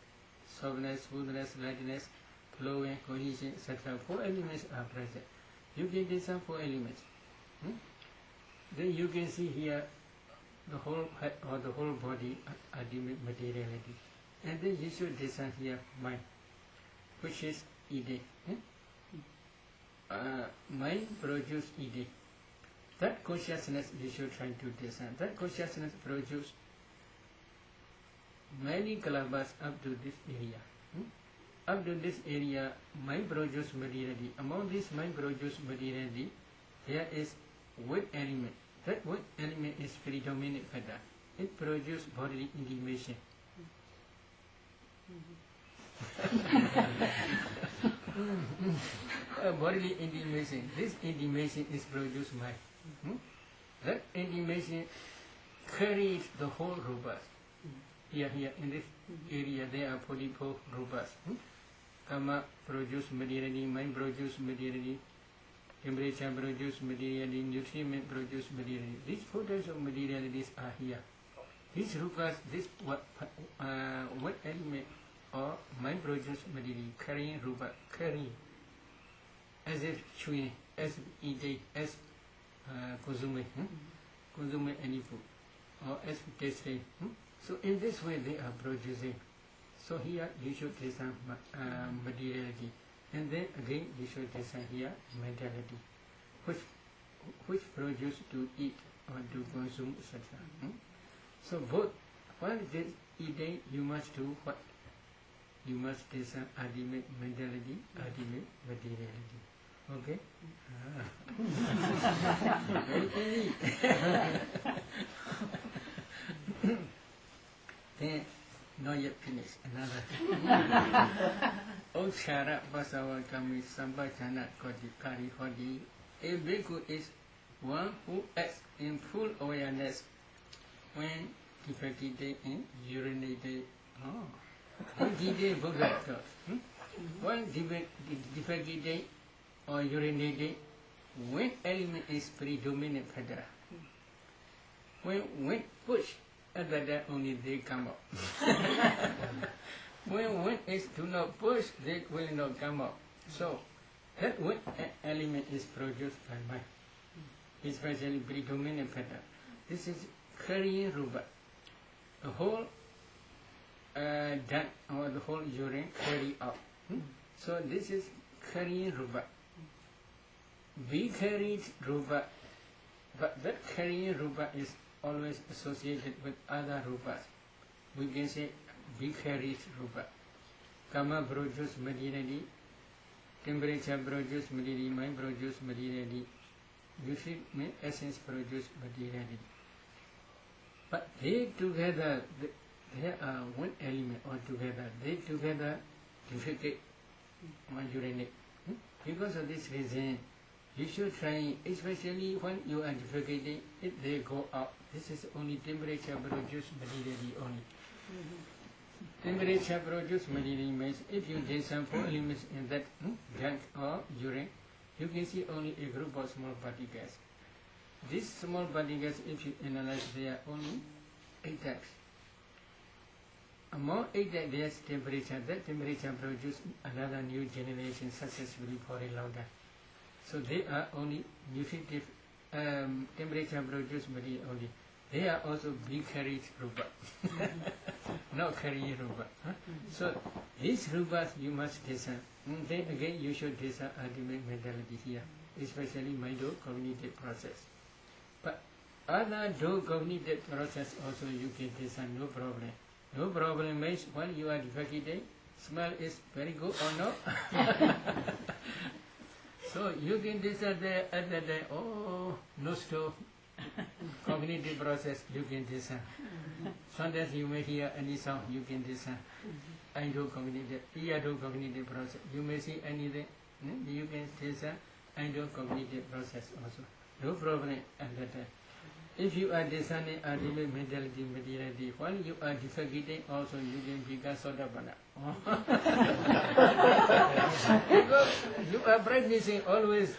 softness, smoothness, lightness, flowing, cohesion, etc. 4 elements are present. You can design 4 elements. Then you can see here the whole head or the whole body, ultimate materiality. And then you should design here mind, which is ide. Mind produce ide. That consciousness you should try to design. That consciousness produce many kalabas up to this area. Up to this area, mind produce materiality. Among this mind produce materiality, there is weight element. That weight element is predominant factor. It produces bodily intimation. Bodily intimation. This intimation is produced by. That intimation carries the whole rupas. Here in this area there are 44 rupas. Kama produce materiality, mind produce materiality, temperature produce materiality, nutriment produce materiality. These 4 types of materialities are here. These rupas, this what element or mind produce materiality, carrying rupa, carrying as if chewing, as eating, as consuming any food, or as tasting. So in this way they are producing. So here you should design materiality, and then again you should design here mentality, which produce to eat or to consume, etc. So both while eating you must do what? You must design ultimate mentality, ultimate materiality. Okay? Very easy. Then not yet finished. Another. Okshara Basava Kami Sambhajana Kari Hodi. A bhikkhu is one who acts in full awareness when defecated and urinated. When defecated or urinated, when element is predominant factor. When pushed, at that only they come up. When is do not push, they will not come up. So that when element is produced by mind, especially predominant factor. This is carrying rupa. The whole dung or the whole urine carry out. So this is carrying rupa. We carried rupa, but that carrying rupa is always associated with other rupas. We can say we carried rupa. Kama produce materiality, temperature produce materiality, mind produce materiality, nutrient essence produce materiality. But they together, they are one element altogether. They together defecate or urinate. Because of this reason, you should try, especially when you are defecating, if they go out. This is only temperature produce materiality only. Temperature produce materiality means if you design 4 elements in that gunk or urine, you can see only a group of small particles. These small particles, if you analyze, they are only 8 types. Among 8 types, there is temperature. That temperature produces another new generation successfully for a long time. So they are only nutritive temperature produce material only. They are also being carried rupa, not carrying rupa. So these rupas you must design. Then again you should design ultimate mentality here, especially mind-cognitive process. But other cognitive process also you can design, no problem. No problem means when you are defecating, smell is very good or not. So you can decide there at that day, oh, no stove, cognitive process, you can decide. Sometimes you may hear any sound, you can decide. I do cognitive, ear do cognitive process. You may see anything, you can decide. I do cognitive process also. No problem at that time. If you are discerning ultimate mentality, materiality, while you are disagreeing also, you can become Sotapanna. Because you are practicing always.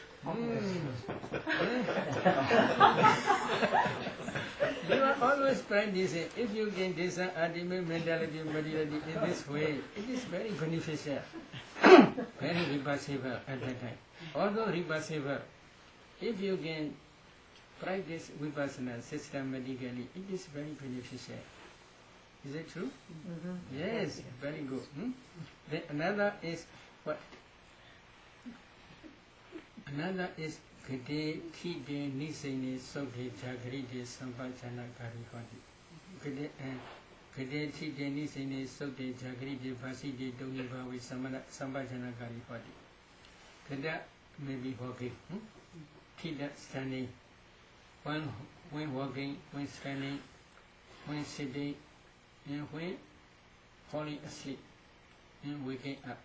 You are always practicing. If you can discern ultimate mentality, materiality in this way, it is very beneficial, very reversible at that time. Although reversible, if you can practice vipassana systematically, it is very beneficial. Is it true? Yes, very good. Then another is what? Another is Gade Kide Nisene Soke Jagride Sambhajana Karihati. Gade Kide Nisene Soke Jagride Baside Donibawi Sambhajana Karihati. Gada may be walking. Kida standing. When walking, when standing, when sitting, and when falling asleep, and waking up.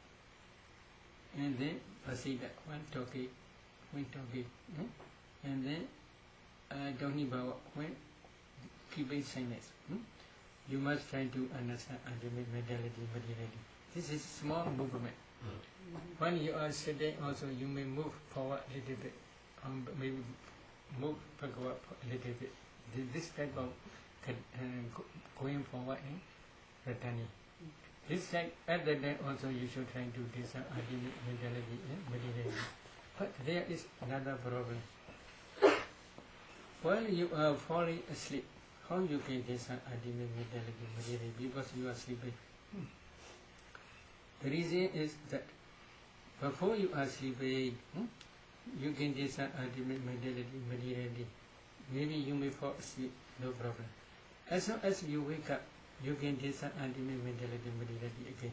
And then Pasida, when talking, and then Donibawa, when keeping silence. You must try to understand ultimate mentality, materiality. This is small movement. When you are sitting also, you may move forward a little bit, maybe move backward a little bit. This type of going forward and returning. This type, at the time also you should try to discern ultimate mentality and materiality. But there is another problem. While you are falling asleep, how you can discern ultimate mentality, materiality? Because you are sleeping. The reason is that before you are sleeping, you can discern ultimate mentality, materiality. Maybe you may fall asleep, no problem. As soon as you wake up, you can discern ultimate mentality, materiality again.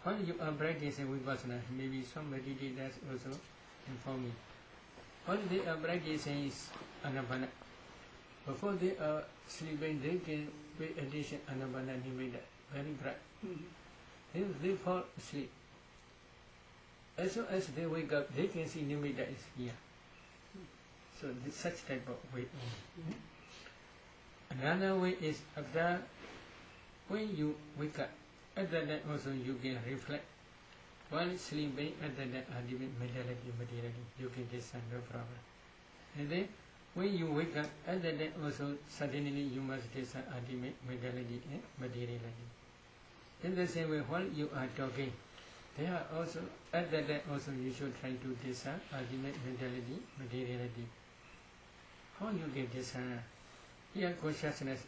While you are practicing vipassana, maybe somebody did that also inform me. While they are practicing anapana, before they are sleeping, they can pay attention anapana nimitta, very bright. If they fall asleep, as soon as they wake up, they can see nimitta is here. So this such type of way. Another way is after when you wake up, at that time also you can reflect. While sleeping, at that time ultimate mentality, materiality, you can discern no problem. And then when you wake up, at that time also suddenly you must discern ultimate mentality and materiality. In the same way, while you are talking, they are also, at that time also you should try to discern ultimate mentality, materiality. How you can discern? Here consciousness,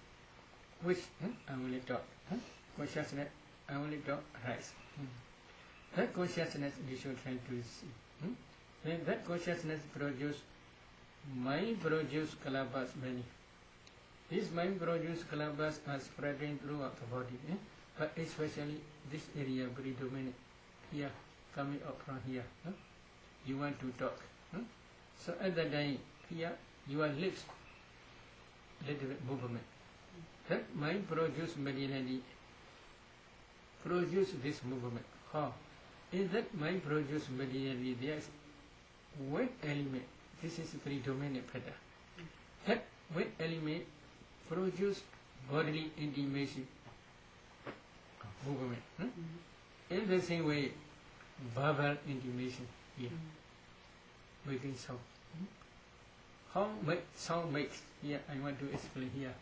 which I only talk. Consciousness, I only talk, rise. That consciousness you should try to see. Then that consciousness produce, mind produce kalabas many. These mind produce kalabas are spreading throughout the body. But especially this area predominant. Here, coming up from here. You want to talk. So at that time, here, your lips, little bit movement. That mind produce materiality, produce this movement. How? In that mind produce materiality, there is weight element. This is predominant pattern. That weight element produce bodily intimacy, movement. In the same way, verbal intimation here, making sound. How sound makes? Here, I want to explain here.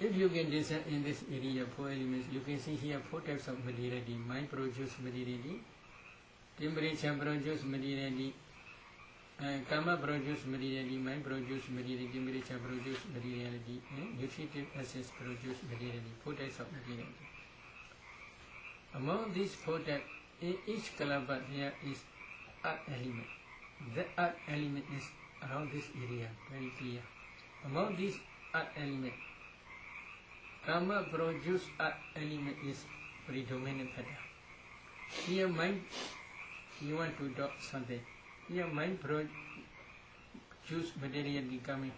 If you can discern in this area 4 elements, you can see here 4 types of materiality. Mind produce materiality, temperature produce materiality, karma produce materiality, mind produce materiality, temperature produce materiality, and nutritive assets produce materiality. 4 types of materiality. Among these 4 types, in each kalapa there is earth element. The earth element is around this area, very clear. Among these earth element, karma produce earth element is predominant pattern. Here mind you want to adopt something. Your mind produce material becoming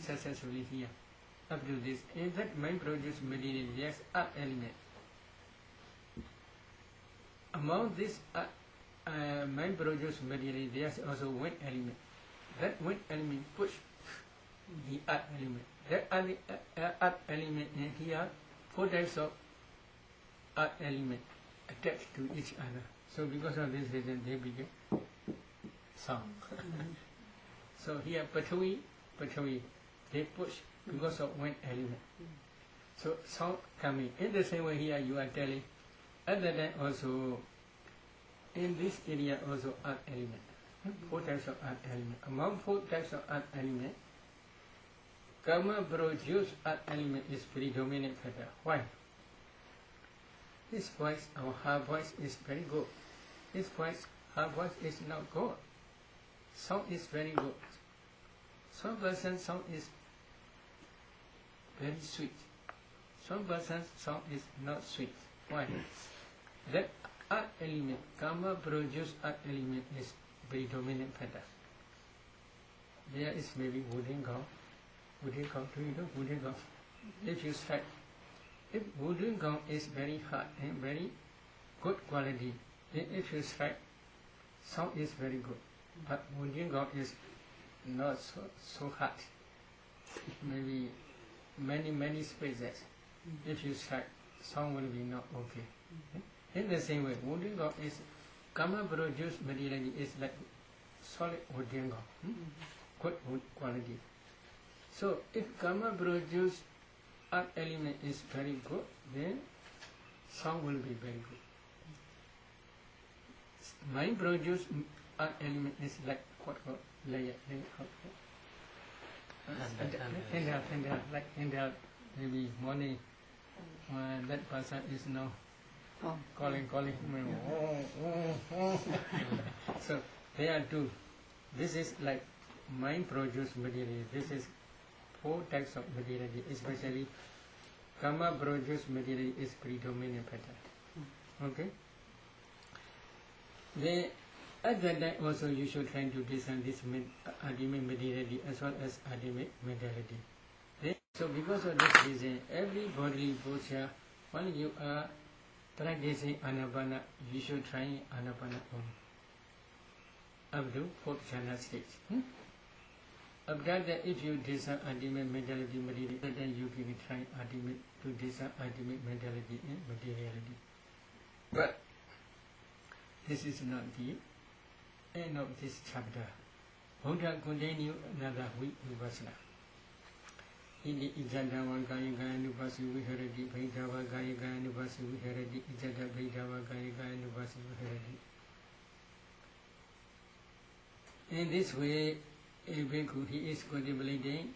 successfully here. Up to this, in that mind produce material, there's art element. Among this mind produce material, there's also wind element. That wind element push the art element. That art element in here, 4 types of art element attached to each other. So because of this reason, they became sound. So here, Pathavi, they push because of wind element. So sound coming. In the same way here, you are telling, other than also, in this area also art element. 4 types of art element. Among 4 types of art element, karma produce art element is predominant factor. Why? His voice, or her voice is very good. His voice, her voice is not good. Sound is very good. Some person's sound is very sweet. Some person's sound is not sweet. Why? That art element, karma produce art element is predominant factor. There is maybe wooden gong. Wooden gong, do you know wooden gong? If you strike, if wooden gong is very hard and very good quality, then if you strike, sound is very good. But wooden gong is not so hard. Maybe many spaces. If you strike, sound will be not okay. In the same way, wooden gong is karma produced materially is like solid wooden gong, good wood quality. So if karma produce art element is very good, then sound will be very good. Mind produce art element is like what layer, like in the maybe morning when that person is now calling me. So they are 2. This is like mind produce material. This is 4 types of material, especially karma produce material is predominant pattern. Okay? Then at that time also you should try to discern this ultimate materiality as well as ultimate mentality. Then, so because of this reason, every bodily posture, when you are practicing Anapana, you should try Anapana up to 4th jhana stage. After that, if you discern ultimate mentality, then you can try ultimate to discern ultimate mentality and materiality. But this is not the end of this chapter. Buddha continue another week vipassana. Indi ijadava gaya gaya nupasi viharati, vaidava gaya gaya nupasi viharati, ijada vaidava gaya gaya nupasi viharati. In this way, a bhikkhu, he is contemplating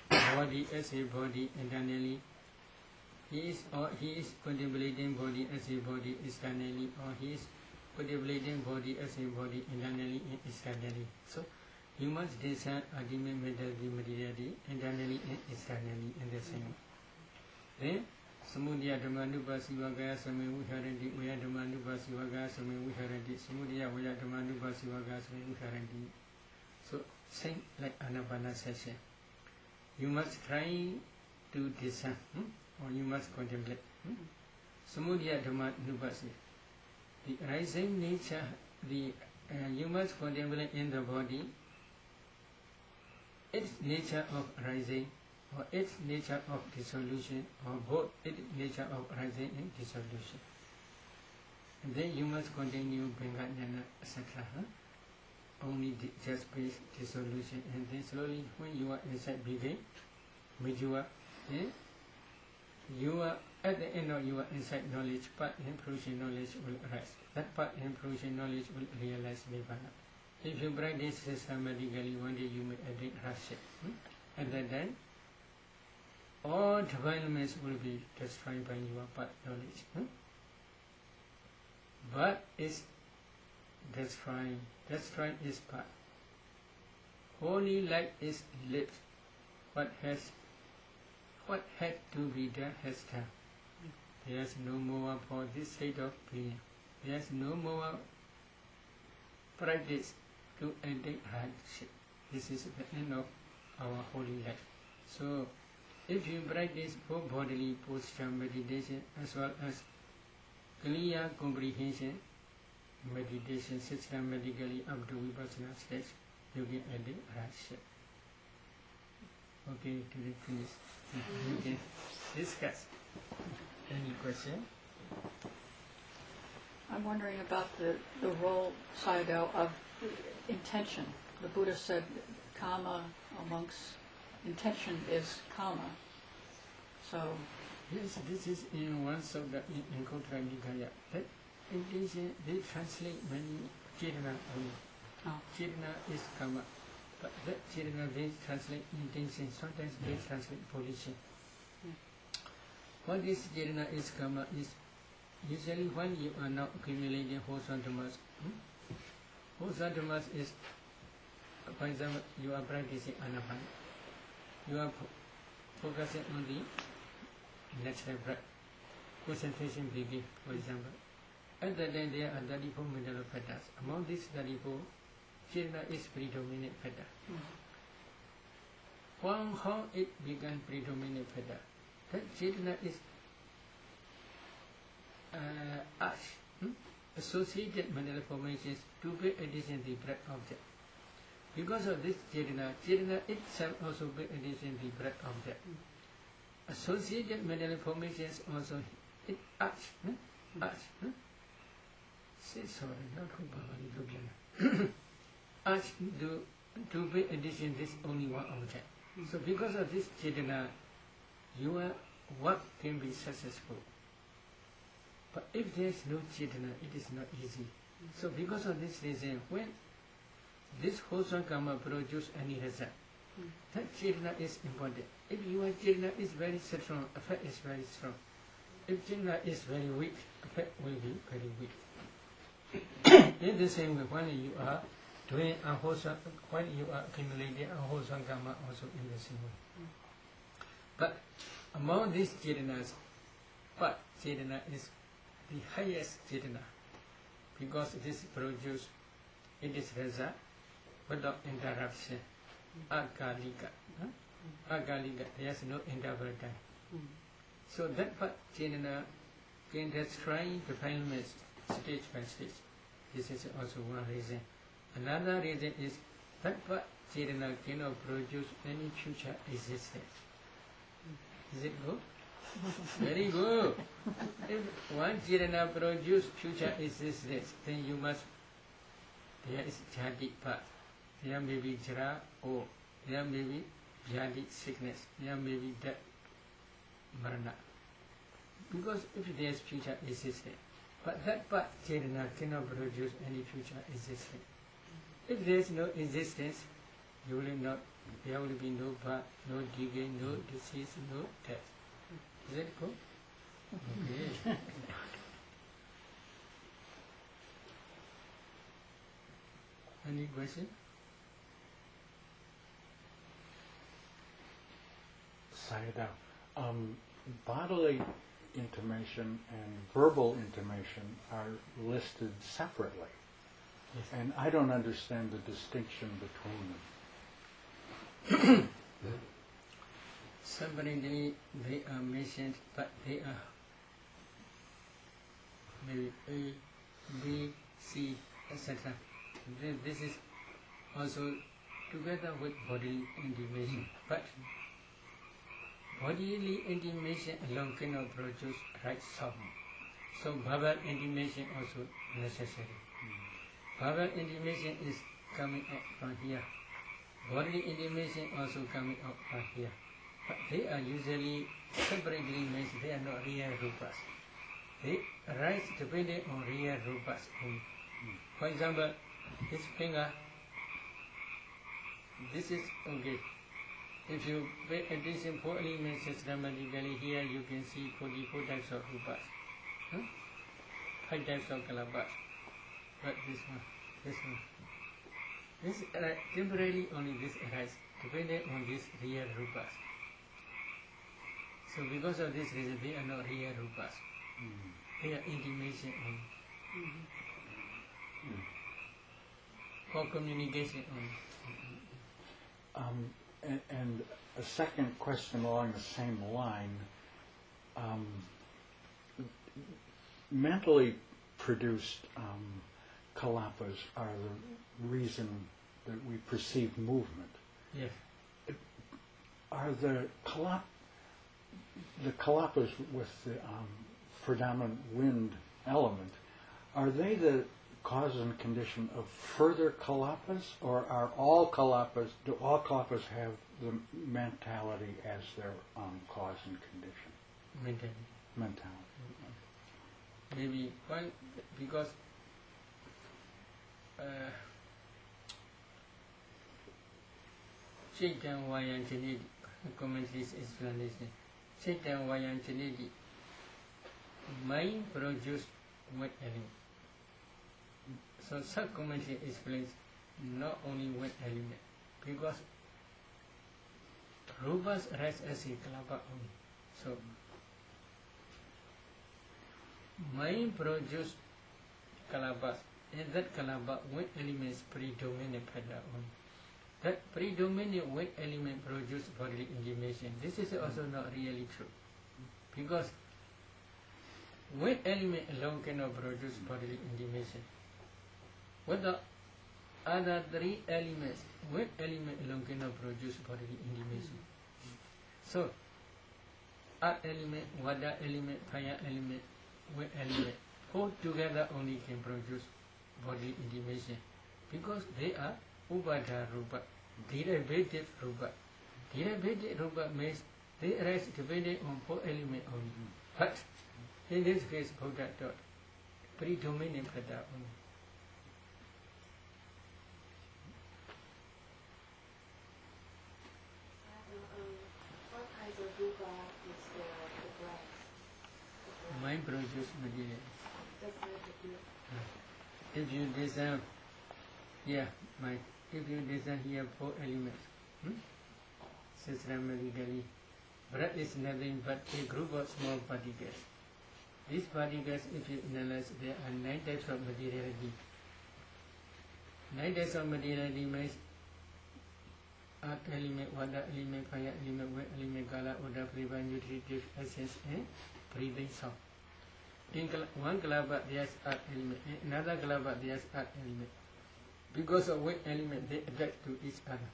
body as a body internally. He is contemplating body as a body externally, or he is contemplating body as a body internally and externally. So you must discern ultimate mentality, materiality, internally and externally in the same. Then samudaya dhammanupasivagaya same viharanti, vaya dhammanupasivagaya same viharanti, samudaya vaya dhammanupasivagaya same viharanti. So same like Anapana session. You must try to discern, or you must contemplate. Samudaya dhammanupasivagaya. The rising nature, you must contemplate in the body its nature of rising, or its nature of dissolution, or both its nature of rising and dissolution. And then you must continue Bhangajnana, etc. Only just base dissolution, and then slowly when you are inside begin, Mijua, you are at the end of your insight knowledge, part and fruition knowledge will arise. That part and fruition knowledge will realize Nibbana. If you practice systematically, one day you may attain Rasa. At that time, all defilements will be destroyed by your part knowledge. But is destroying. Destroying is part. Holy light is lit. What had to be done has done. There is no more for this state of being. There is no more practice to attain hardship. This is the end of our holy life. So, if you practice both bodily posture meditation as well as clear comprehension meditation systematically up to vipassana stage, you can attain hardship. Okay, to the finish. You can discuss. Any question? I'm wondering about the role, Sayadaw, of intention. The Buddha said karma amongst intention is karma. So yes, this is in one sutta in Anguttara Nikaya. That intention, they translate many Chirana only. Chirana is karma. But that Chirana, they translate intention. Sometimes they translate volition. What is Chirana is karma is usually when you are now accumulating wholesome dhammas. Wholesome dhammas is, for example, you are practicing anapana. You are focusing on the natural breath. Concentration begins, for example. At that time there are 34 mental factors. Among these 34, Chirana is predominant factor. How it began predominant factor? That Chirana is associated mental formations to be addition to the breath object. Because of this Chirana itself also be addition to the breath object. Associated mental formations also it say sorry, not to be addition this only one object. So because of this Chirana, your work can be successful. But if there is no Chirana, it is not easy. So because of this reason, when this wholesome karma produce any result, that Chirana is important. If your Chirana is very strong, effect is very strong. If Chirana is very weak, effect will be very weak. In the same way, when you are doing unwholesome, when you are accumulating unwholesome karma, also in the same way. But among these Chiranas, what Chirana is the highest Chirana, because this produce, it is result without interruption. Akalika. Akalika, there is no interval time. So that part Chirana can destroy defilements stage by stage. This is also one reason. Another reason is that part Chirana cannot produce any future existence. Is it good? Very good. If one Chirana produce future existence, then you must, there is jhati part. There may be jara or there may be jhati sickness, there may be death, marana. Because if there is future existence, but that part Chirana cannot produce any future existence. If there is no existence, you will not, there will be no birth, no decay, no disease, no death. Is that good? Okay. Any question? Sayadaw, bodily intimation and verbal intimation are listed separately. Yes. And I don't understand the distinction between them. Separately they are mentioned, but they are maybe A, B, C, etc. This is also together with bodily intimation. But bodily intimation alone cannot produce right sound. So verbal intimation also necessary. Verbal intimation is coming out from here. Bodily intimation also coming out from here. But they are usually separately mentioned. They are not real rupas. They arise depending on real rupas only. For example, this finger, this is okay. If you pay attention 4 elements systematically, here you can see 44 types of rupas. 5 types of kalapas. But this one. This temporarily only this arises, depending on this real rupas. So because of this reason, they are not real rupas. They are intimation only. for communication only. And a second question along the same line. Mentally produced kalapas are the reason that we perceive movement. Yes. Are the kalapas with the predominant wind element, are they the cause and condition of further kalapas, or are all kalapas, do all kalapas have the mentality as their cause and condition? Mentality. Maybe why? Because Chaitan Vayan Chanedi, commentaries explanation. Chaitan Vayan Chanedi, mind produced wet element. So such commentary explains not only wet element, because rupas arise as a kalapa only. So mind produced kalapas, and that kalapa wet elements predominant pada only. That predominant wet element produces bodily intimation. This is also not really true, because wet element alone cannot produce bodily intimation. What the other three elements, wet element alone cannot produce bodily intimation. So, earth element, water element, fire element, wet element, all together only can produce bodily intimation, because they are Upada Rupa, derivative Rupa. Derivative Rupa means they arise depending on four elements only. But in this case, Buddha taught predominant Pada only. What kind of Rupa is the brain? Mind produces material. Just like the If you design here, if you design here four elements, systematically, breath is nothing but a group of small particles. These particles, if you analyze, there are 9 types of materiality. 9 types of materiality means earth element, water element, fire element, wet element, kala, odor, flavor, nutritive essence, and breathing sound. In one kalapa there's earth element, in another kalapa there's earth element. Because of wet element, they attach to each other.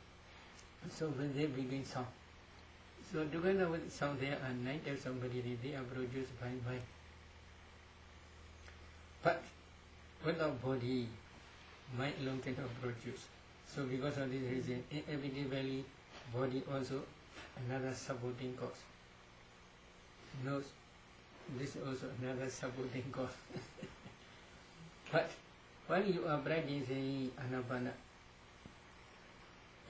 So when they begin sound. So together with sound, there are 9 types of material. They are produced by mind. But without body, mind alone cannot produce. So because of this reason, inevitably, body also another supporting cause. Nose, this is also another supporting cause. But while you are practicing Anapana,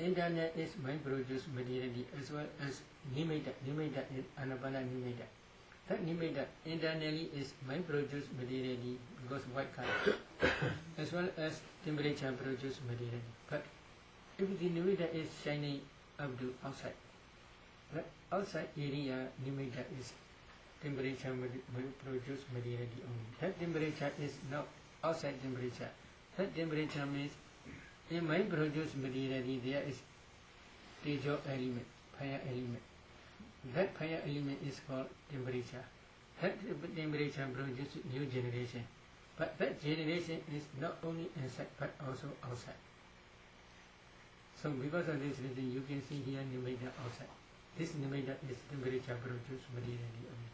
internal is mind produced materiality as well as Nimitta. Nimitta is Anapana Nimitta. That Nimitta internally is mind produced materiality because white color, as well as temperature produced materiality. But if the Nimitta is shining up to outside, that outside area Nimitta is temperature produced materiality only. That temperature is not outside temperature. That temperature means in mind produced materiality there is Tejo element, fire element. That fire element is called temperature. That temperature produces new generation. But that generation is not only inside but also outside. So because of this reason you can see here Nimitta outside. This Nimitta is temperature produced materiality only.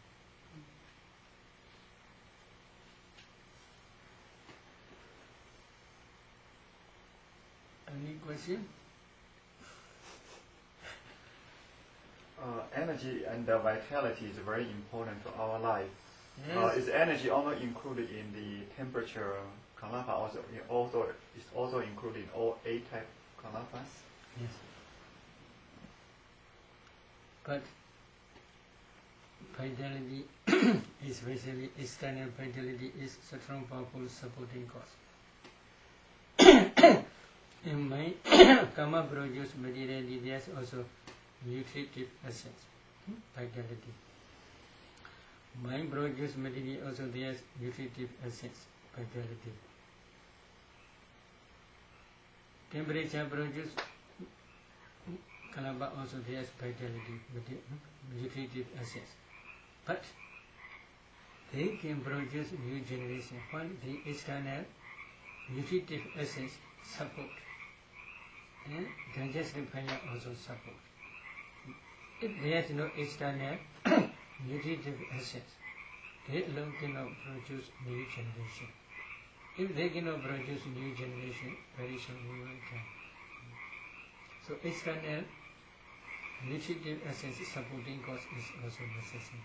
Any question? Energy and vitality is very important to our life. Yes. Is energy also included in the temperature kalapa? Is also included in all 8 type kalapas? Yes. But vitality, especially external vitality, is a strong, powerful supporting cause. In mind, karma produce materiality, there's also nutritive essence, vitality. Mind produce materiality, also there's nutritive essence, vitality. temperature produce kalapa also there's vitality, nutritive assets. But they can produce new generation when the external nutritive assets support and digestive fire also support. If there is no external nutritive assets, they alone cannot produce new generation. If they cannot produce new generation, very soon we will die. So external nutritive assets supporting cause is also necessary.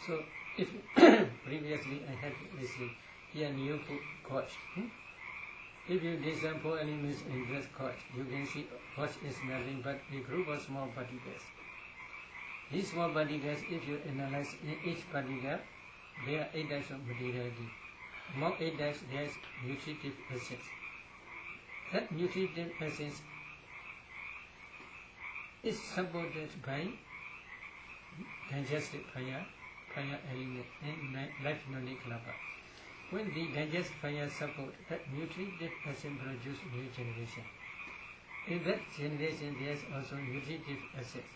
So if previously I had received here new food cause. If you design for elements in this cause, you can see cause is nothing but a group of small particles. These small particles, if you analyze in each particle, there are 8 types of materiality. Among 8 types, there is nutritive assets. That nutritive essence is supported by digestive fire element and life-nonic kalapa. When the digestive fire support, that nutritive essence produce new generation. In that generation, there is also nutritive assets.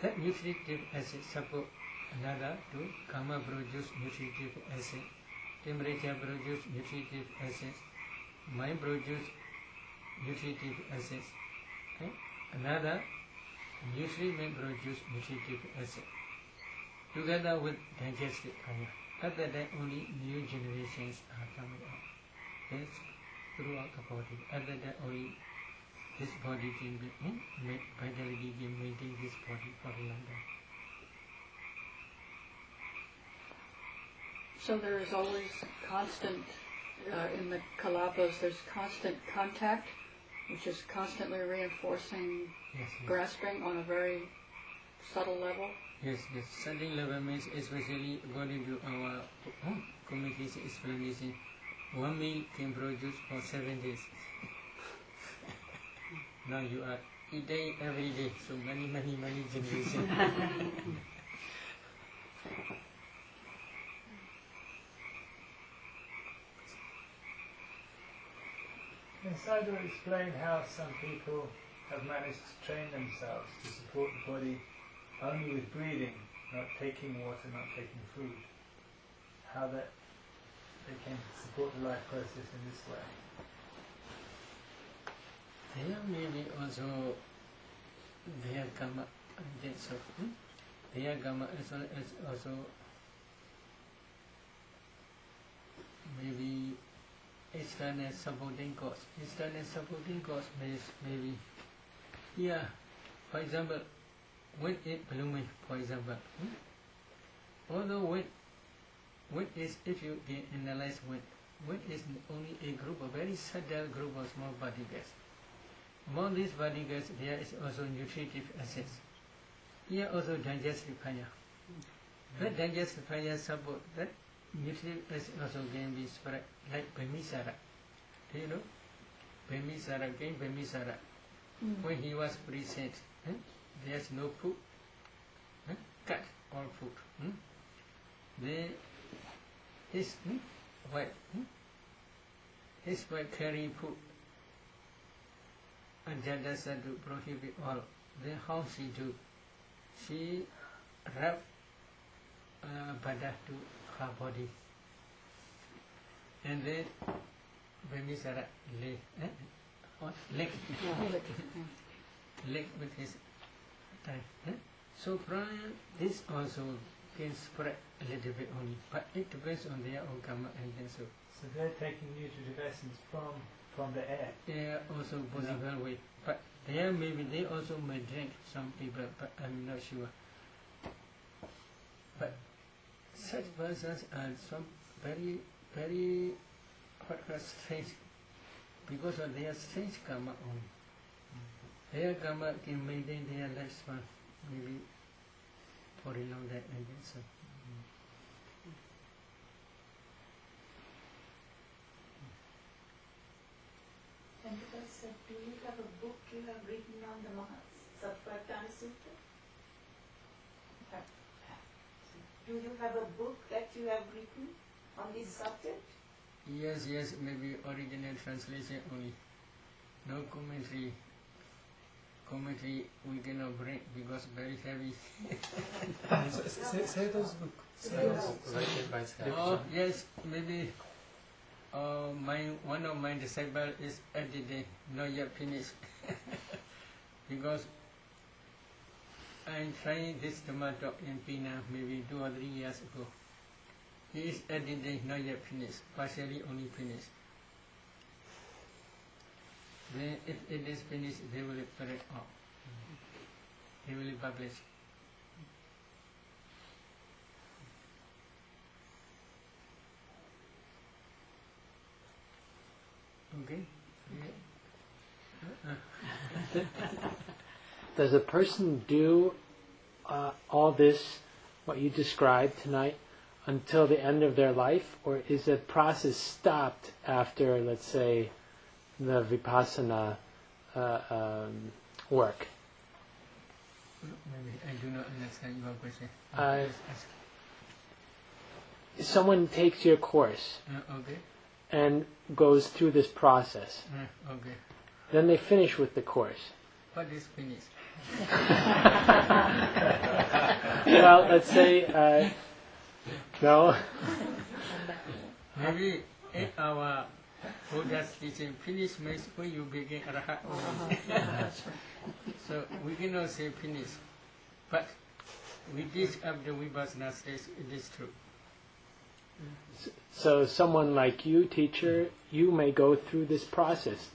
That nutritive assets support another to karma produce nutritive assets, temperature produce nutritive assets, mind produce nutritive assets, another nutrient produce nutritive assets. Together with digestive fire, after that only new generations are coming out. That's throughout the body. After that only this body can be vitality can maintain this body for a long time. So there is always constant, in the kalapas, there's constant contact, which is constantly reinforcing Yes, yes. grasping on a very subtle level. Yes, yes. Certain level means, especially according to our communication explanation, 1 meal can produce for 7 days. Now you are eating every day, so many generations. Can Sayadaw explain how some people have managed to train themselves to support the body only with breathing, not taking water, not taking food? How that they can support the life process in this way? There may be also their karma, so their karma as well as also maybe external supporting cause. External supporting cause means maybe here, for example, wind is blooming, for example. Although wind is, if you can analyze wind is only a group, a very subtle group of small particles. Among these particles, there is also nutritive assets. Here also digestive fire. That digestive fire support, that nutritive assets also can be spread like Bhimisara. Do you know? Bhimisara, King Bhimisara. When he was present, there's no food. Cut all food. Then his wife carry food. And Jada said to prohibit all. Then how she do? She wrap Bada to her body. And then Bhimisara leg with his time. So from this also can spread a little bit only, but it depends on their own karma and then so. So they're taking nutritive essence from the air. They are also possible way, but there maybe they also may drink, some people, but I'm not sure. But such persons are some very strange, because of their strange karma only. Their karma can maintain their lifespan maybe for a long time and then so. And because do you have a book you have written on the Sattvattana Sutta? Do you have a book that you have written on this subject? Yes, maybe original translation only. No commentary. Commentary we cannot bring because very heavy. Say those books. Written by Oh yes, maybe. One of my disciples is edited, not yet finished. Because I'm trying this Dhamma talk in Pina maybe 2 or 3 years ago. He is edited, not yet finished, partially only finished. Then if it is finished, they will put it out. They will publish. Okay? Does a person do all this, what you described tonight, until the end of their life, or is the process stopped after, let's say, the vipassana work? Maybe I do not understand your question. Someone takes your course Okay. and goes through this process. Okay. Then they finish with the course. What is finished? Well, let's say, no. Maybe in our Buddha's teaching, finish means when you begin Arahat only. So we cannot say finish. But we teach after Vipassana stage, it is true. So someone like you, teacher, you may go through this process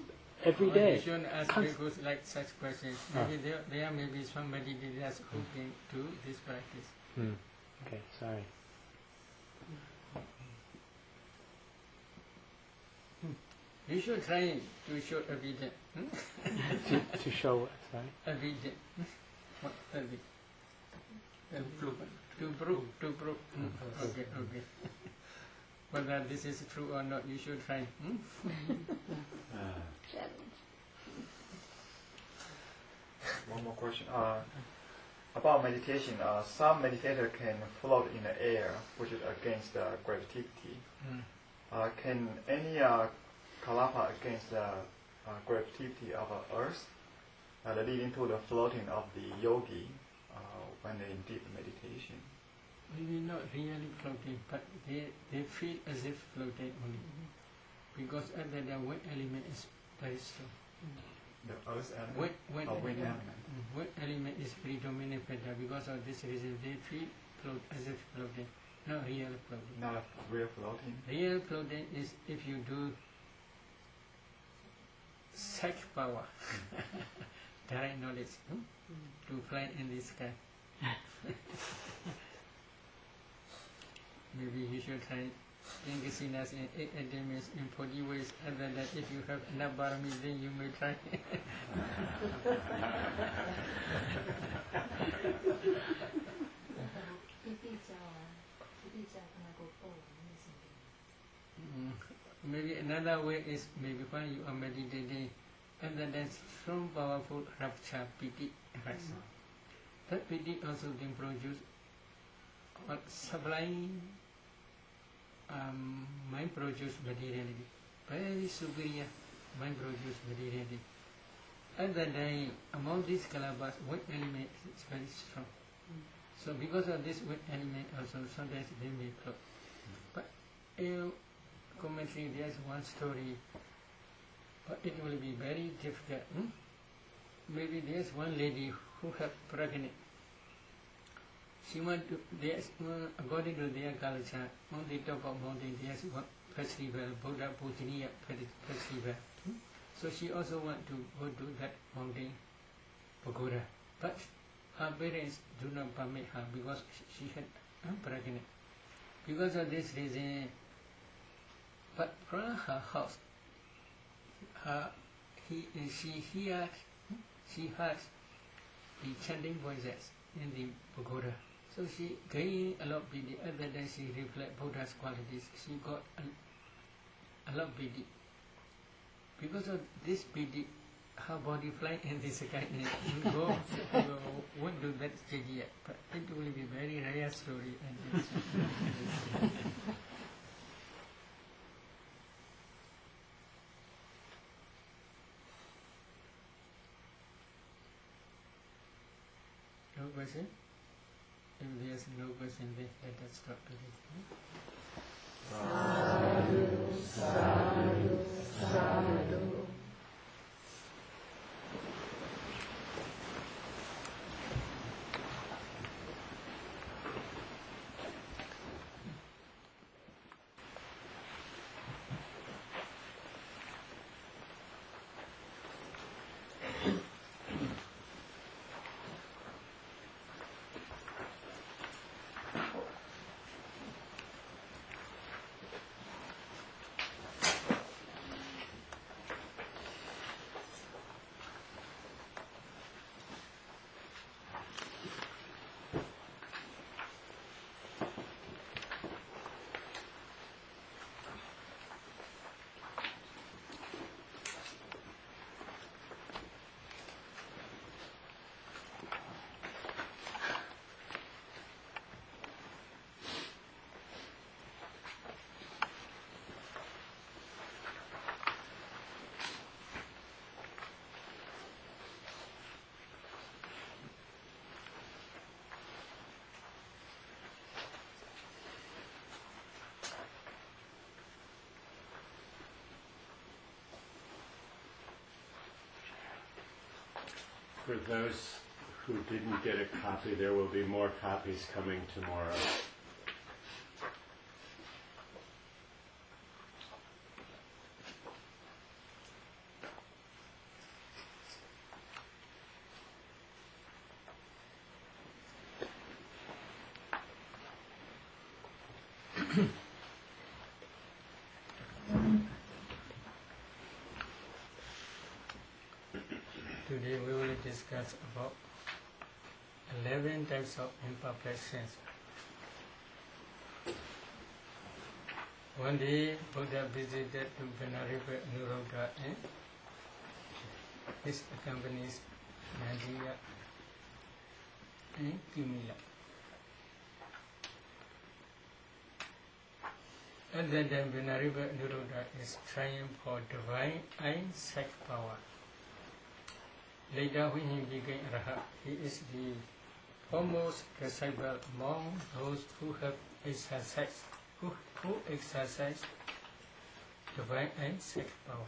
every You day. shouldn't ask because like such questions. Maybe there may be somebody that has who can do this practice. Okay, sorry. You should try to show evidence. To show what, sorry? Evidence. What evidence? To prove. Okay. Whether this is true or not, you should try. One more question. About meditation, some meditator can float in the air, which is against the gravity. Can any kalapa against the gravity of Earth, leading to the floating of the yogi when they in deep meditation? Maybe not really floating, but they feel as if floating only. Because other than weight element is very strong. The Earth element? Weight Wind element. element. Weight element is predominant factor. Because of this reason, they feel float as if floating, not real floating. Not real floating? Real floating is if you do psych power, direct knowledge, to fly in the sky. Maybe you should try engaging us in 8 elements in 40 ways, other than if you have enough barami, then you may try. Maybe another way is maybe when you are meditating, and then there's strong, powerful rapture, piti, arise. That piti also can produce sublime mind produce materiality, very superior mind produce materiality. And then among these kalabas, weight element is very strong. So because of this weight element also sometimes they may float. But in commentary there's one story, but it will be very difficult. Maybe there's one lady who had pregnant. She went to, according to their culture, on the top of mountain there's one festival, Buddha Pujaniya festival. So she also went to go to that mountain, Pagoda. But her parents do not permit her because she had pregnant. Because of this reason, but from her house, she heard the chanting voices in the pagoda. So she gained a lot of pity. Other than she reflect Buddha's qualities, she got a lot of pity. Because of this pity, her body fly in the sky and go won't do that stage yet. But it will be very rare story. And question? If there's no question, then let us stop today. For those who didn't get a copy, there will be more copies coming tomorrow. Today we will discuss about 11 types of imperfections. One day Buddha visited to Venerable Anuruddha and his accompanies Nadia and Kimila. At that time Venerable Anuruddha is trying for divine insight power. Later, when he became Arhat, he is the foremost disciple among those who have exercised, who exercise divine insight power.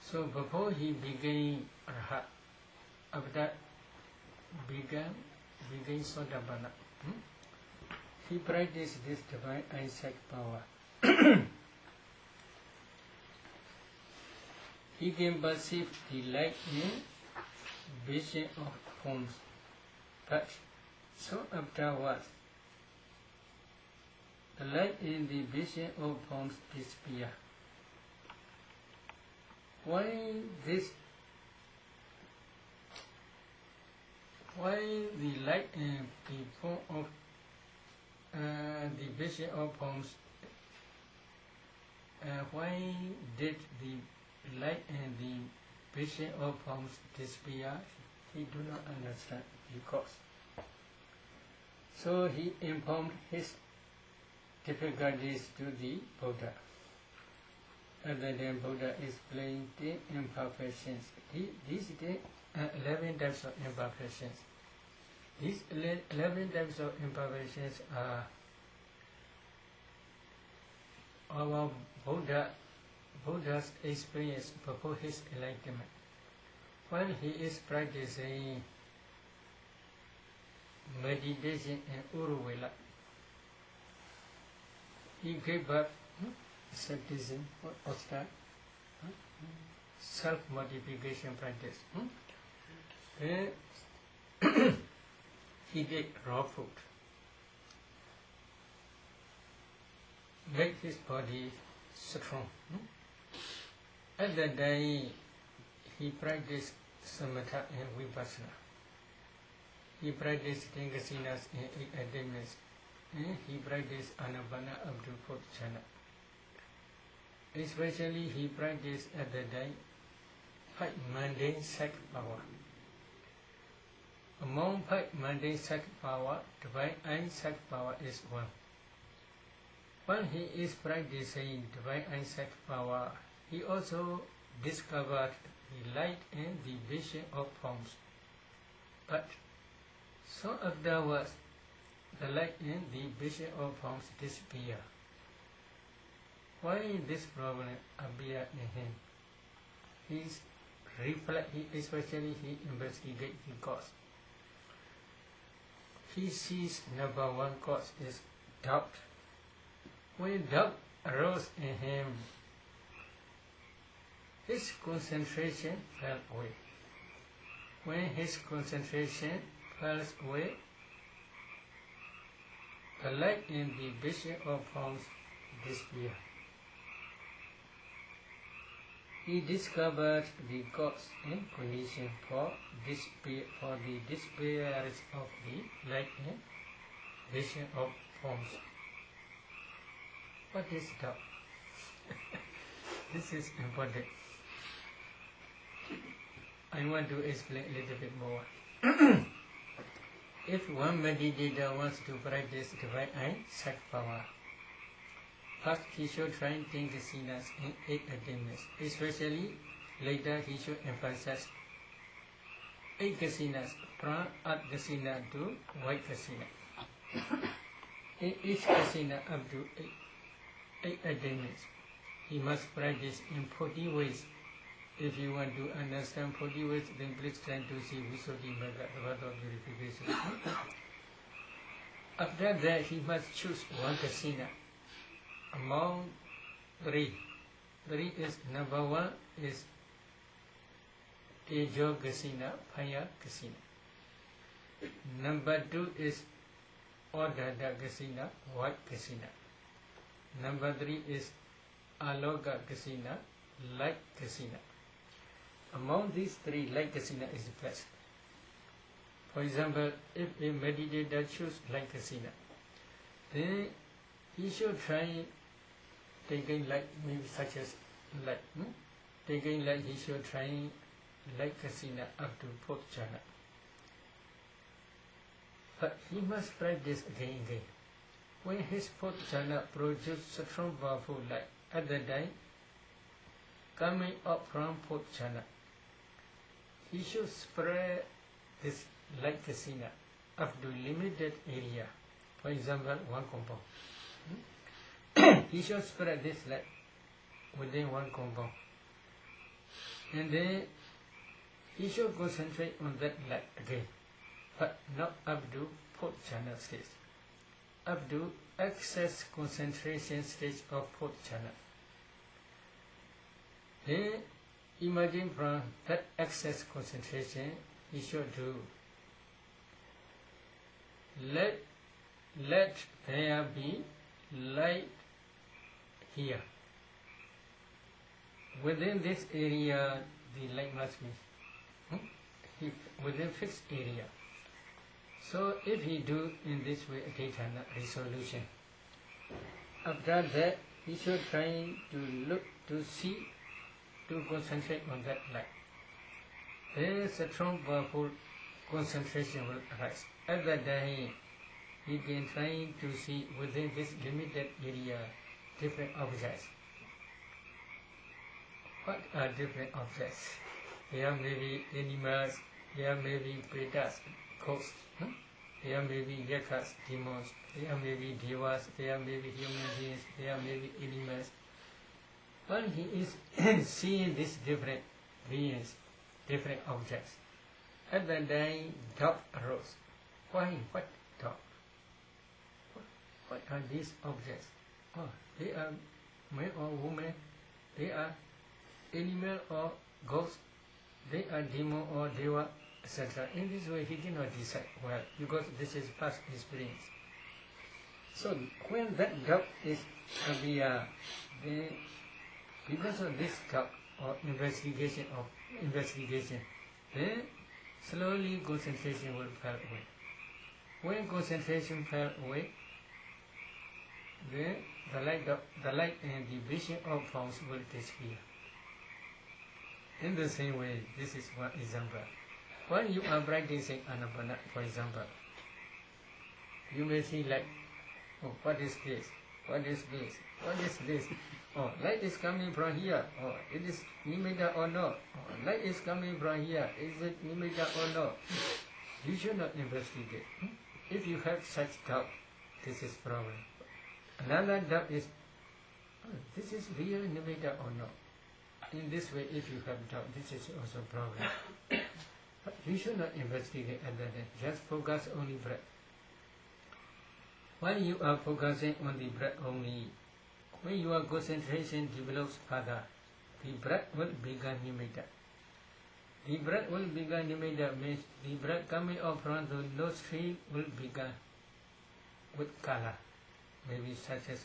So before he became Arhat, after began Sotapanna, he practiced this divine insight power. He can perceive the light in vision of forms, but so afterwards, the light in the vision of forms disappears. Why the light in the form of the vision of forms? Why did the light and the vision of forms disappear? He do not understand because. So he informed his difficulties to the Buddha. At that time Buddha explained the imperfections. These 11 types of imperfections. These 11 types of imperfections are our Buddha's experience before his enlightenment. While he is practicing meditation in Uruvela, he gave up asceticism, what's that? Self-modification practice. Then he did raw food, make his body strong. At that day, he practiced samatha and vipassana. He practiced Tingasinas and Adamas. And he practiced Anapana up to 4th jhana. Especially he practiced at that time 5 mundane psychic power. Among 5 mundane psychic power, divine insight power is one. While he is practicing divine insight power, he also discovered the light and the vision of forms. But so afterwards, the light in the vision of forms disappear. Why this problem appear in him? He especially he investigates the cause. He sees number one cause is doubt. When doubt arose in him, his concentration fell away. When his concentration falls away, the light in the vision of forms disappear. He discovered the cause and condition for the disappearance of the light in vision of forms. What is doubt? This is important. I want to explain a little bit more. If one meditator wants to practice divine eye sight power, first he should try 10 kasinas and 8 attainments. Especially later he should emphasize 8 kasinas from Art Kasina to White Kasina. In each kasina up to 8 attainments. He must practice in 40 ways. If you want to understand 40 ways, then please try to see Visuddhi Magga, the path of purification. After that, he must choose one kasina among 3. 3 is number 1 is Tejo Kasina, Fire Kasina. Number 2 is Odada Kasina, White Kasina. Number 3 is Aloka Kasina, Light Kasina. Among these 3, Light Kasina is the best. For example, if a meditator chooses Light Kasina, then he should try taking light, maybe such as light. Taking light, he should try Light Kasina up to 4th jhana. But he must practice again and again. When his 4th jhana produces strong powerful light, at the time, coming up from 4th jhana, he should spread this light kasina up to limited area. For example, 1 compound. He should spread this light within 1 compound. And then he should concentrate on that light again, but not up to 4th jhana stage. Up to excess concentration stage of 4th jhana. Then emerging from that excess concentration, he should do let there be light here. Within this area, the light must be within fixed area. So if he do in this way Adhitthana resolution, after that he should try to look, to see, to concentrate on that light. There is a strong powerful concentration will arise. At that time, he can try to see within this limited area different objects. What are different objects? There may be animals, there may be pretas, ghosts, there may be yakas, demons, there may be devas, there may be human beings, there may be animals. When he is seeing these different beings, different objects, at that time doubt arose. Why? What doubt? What are these objects? Oh, they are man or woman, they are animal or ghost, they are demon or deva, etc. In this way he cannot decide well, because this is past experience. So when that doubt is appear, then because of this doubt or investigation, then slowly concentration will fall away. When concentration fell away, then the light and the vision of forms will disappear. In the same way, this is one example. When you are practicing Anapana, for example, you may see light. Oh, what is this? What is this? What is this? Oh, light is coming from here. Oh, it is nimitta or not? Oh, light is coming from here. Is it nimitta or not? you should not investigate. If you have such doubt, this is problem. Another doubt is, this is real nimitta or not. In this way, if you have doubt, this is also problem. But you should not investigate other than just focus on the breath. While you are focusing on the breath only, when your concentration develops further, the breath will become nimitta. The breath will become nimitta means the breath coming up from the nostril will become with color, maybe such as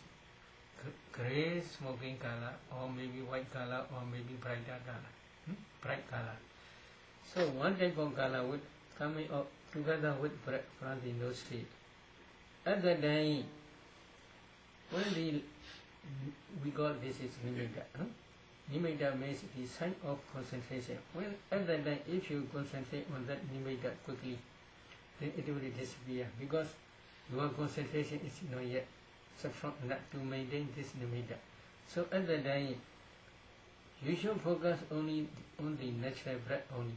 gray smoking color, or maybe white color, or maybe brighter color, bright color. So one type of color would coming up together with breath from the nostril. At the time, when we got this is nimitta. Nimitta means the sign of concentration. When at that time, if you concentrate on that nimitta quickly, then it will disappear because your concentration is not yet sufficient enough to maintain this nimitta. So at that time, you should focus only on the natural breath only.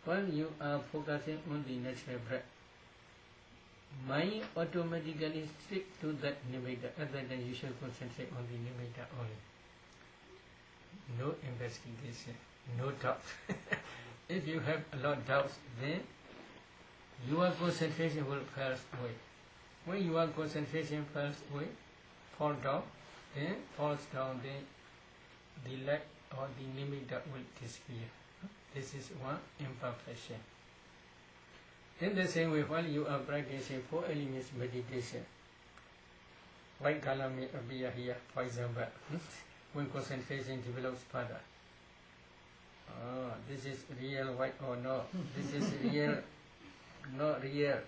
While you are focusing on the natural breath, mind automatically stick to that nimitta. At that time, you should concentrate on the nimitta only. No investigation, no doubt. If you have a lot of doubts, then your concentration will fall away. When your concentration falls away, falls down, then the lack or the nimitta will disappear. This is one imperfection. In the same way, while you are practicing 4 elements meditation, white color may appear here, for example, when concentration develops further. This is real white or not? This is real, not real.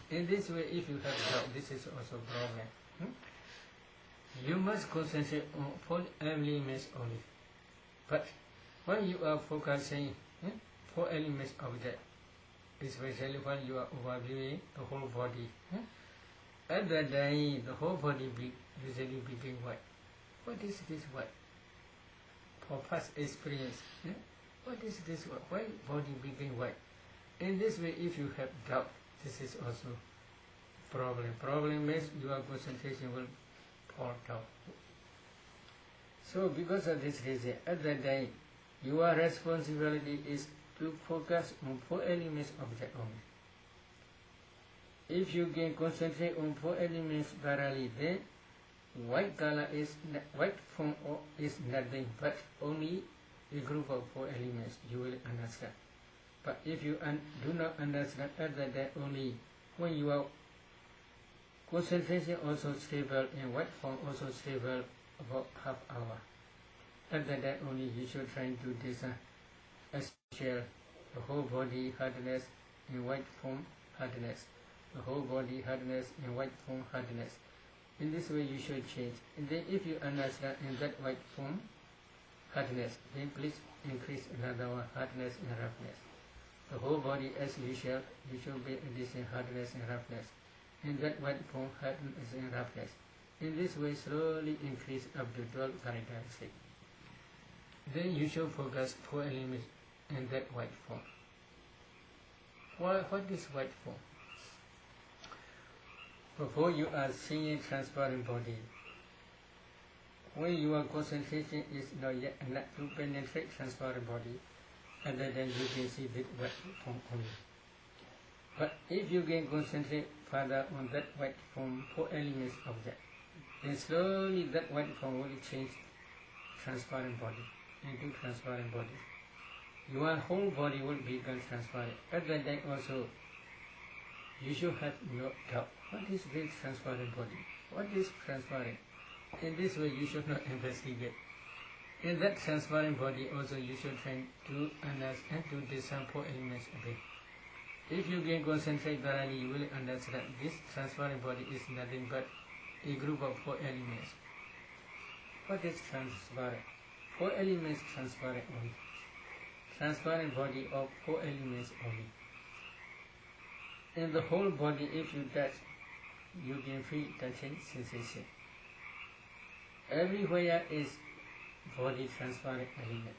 In this way, if you have doubt, this is also a problem. You must concentrate on 4 elements only. But when you are focusing 4 elements object, especially when you are overviewing the whole body, at that time the whole body usually became white. What is this white? For past experience, what is this white? Why body became white? In this way, if you have doubt, this is also problem. Problem means your concentration will fall down. So because of this reason, at that time, your responsibility is to focus on 4 elements object only. If you can concentrate on 4 elements thoroughly, then white color is white form is nothing but only a group of 4 elements. You will understand. But if you do not understand at that time only, when your concentration also stable and white form also stable about half hour, at that time only you should try to design share the whole body hardness in white form hardness, the whole body hardness in white form hardness. In this way you should change. And then if you understand in that white form hardness, then please increase another one, hardness and roughness. The whole body as usual, you should be addition hardness and roughness. In that white form hardness and roughness. In this way slowly increase up to 12 characteristics. Then you should focus 4 elements in that white form. What is white form? Before you are seeing transparent body, when your concentration is not yet enough to penetrate transparent body, other than you can see that white form only. But if you can concentrate further on that white form 4 elements object, then slowly that white form will change transparent body into transparent body. Your whole body will become transparent. At that time also, you should have no doubt. What is this transparent body? What is transparent? In this way, you should not investigate. In that transparent body also, you should try to understand and to discern 4 elements a bit. If you can concentrate thoroughly, you will understand this transparent body is nothing but a group of 4 elements. What is transparent? 4 elements transparent only. Transparent body of 4 elements only. In the whole body, if you touch, you can feel touching sensation. Everywhere is body transparent element.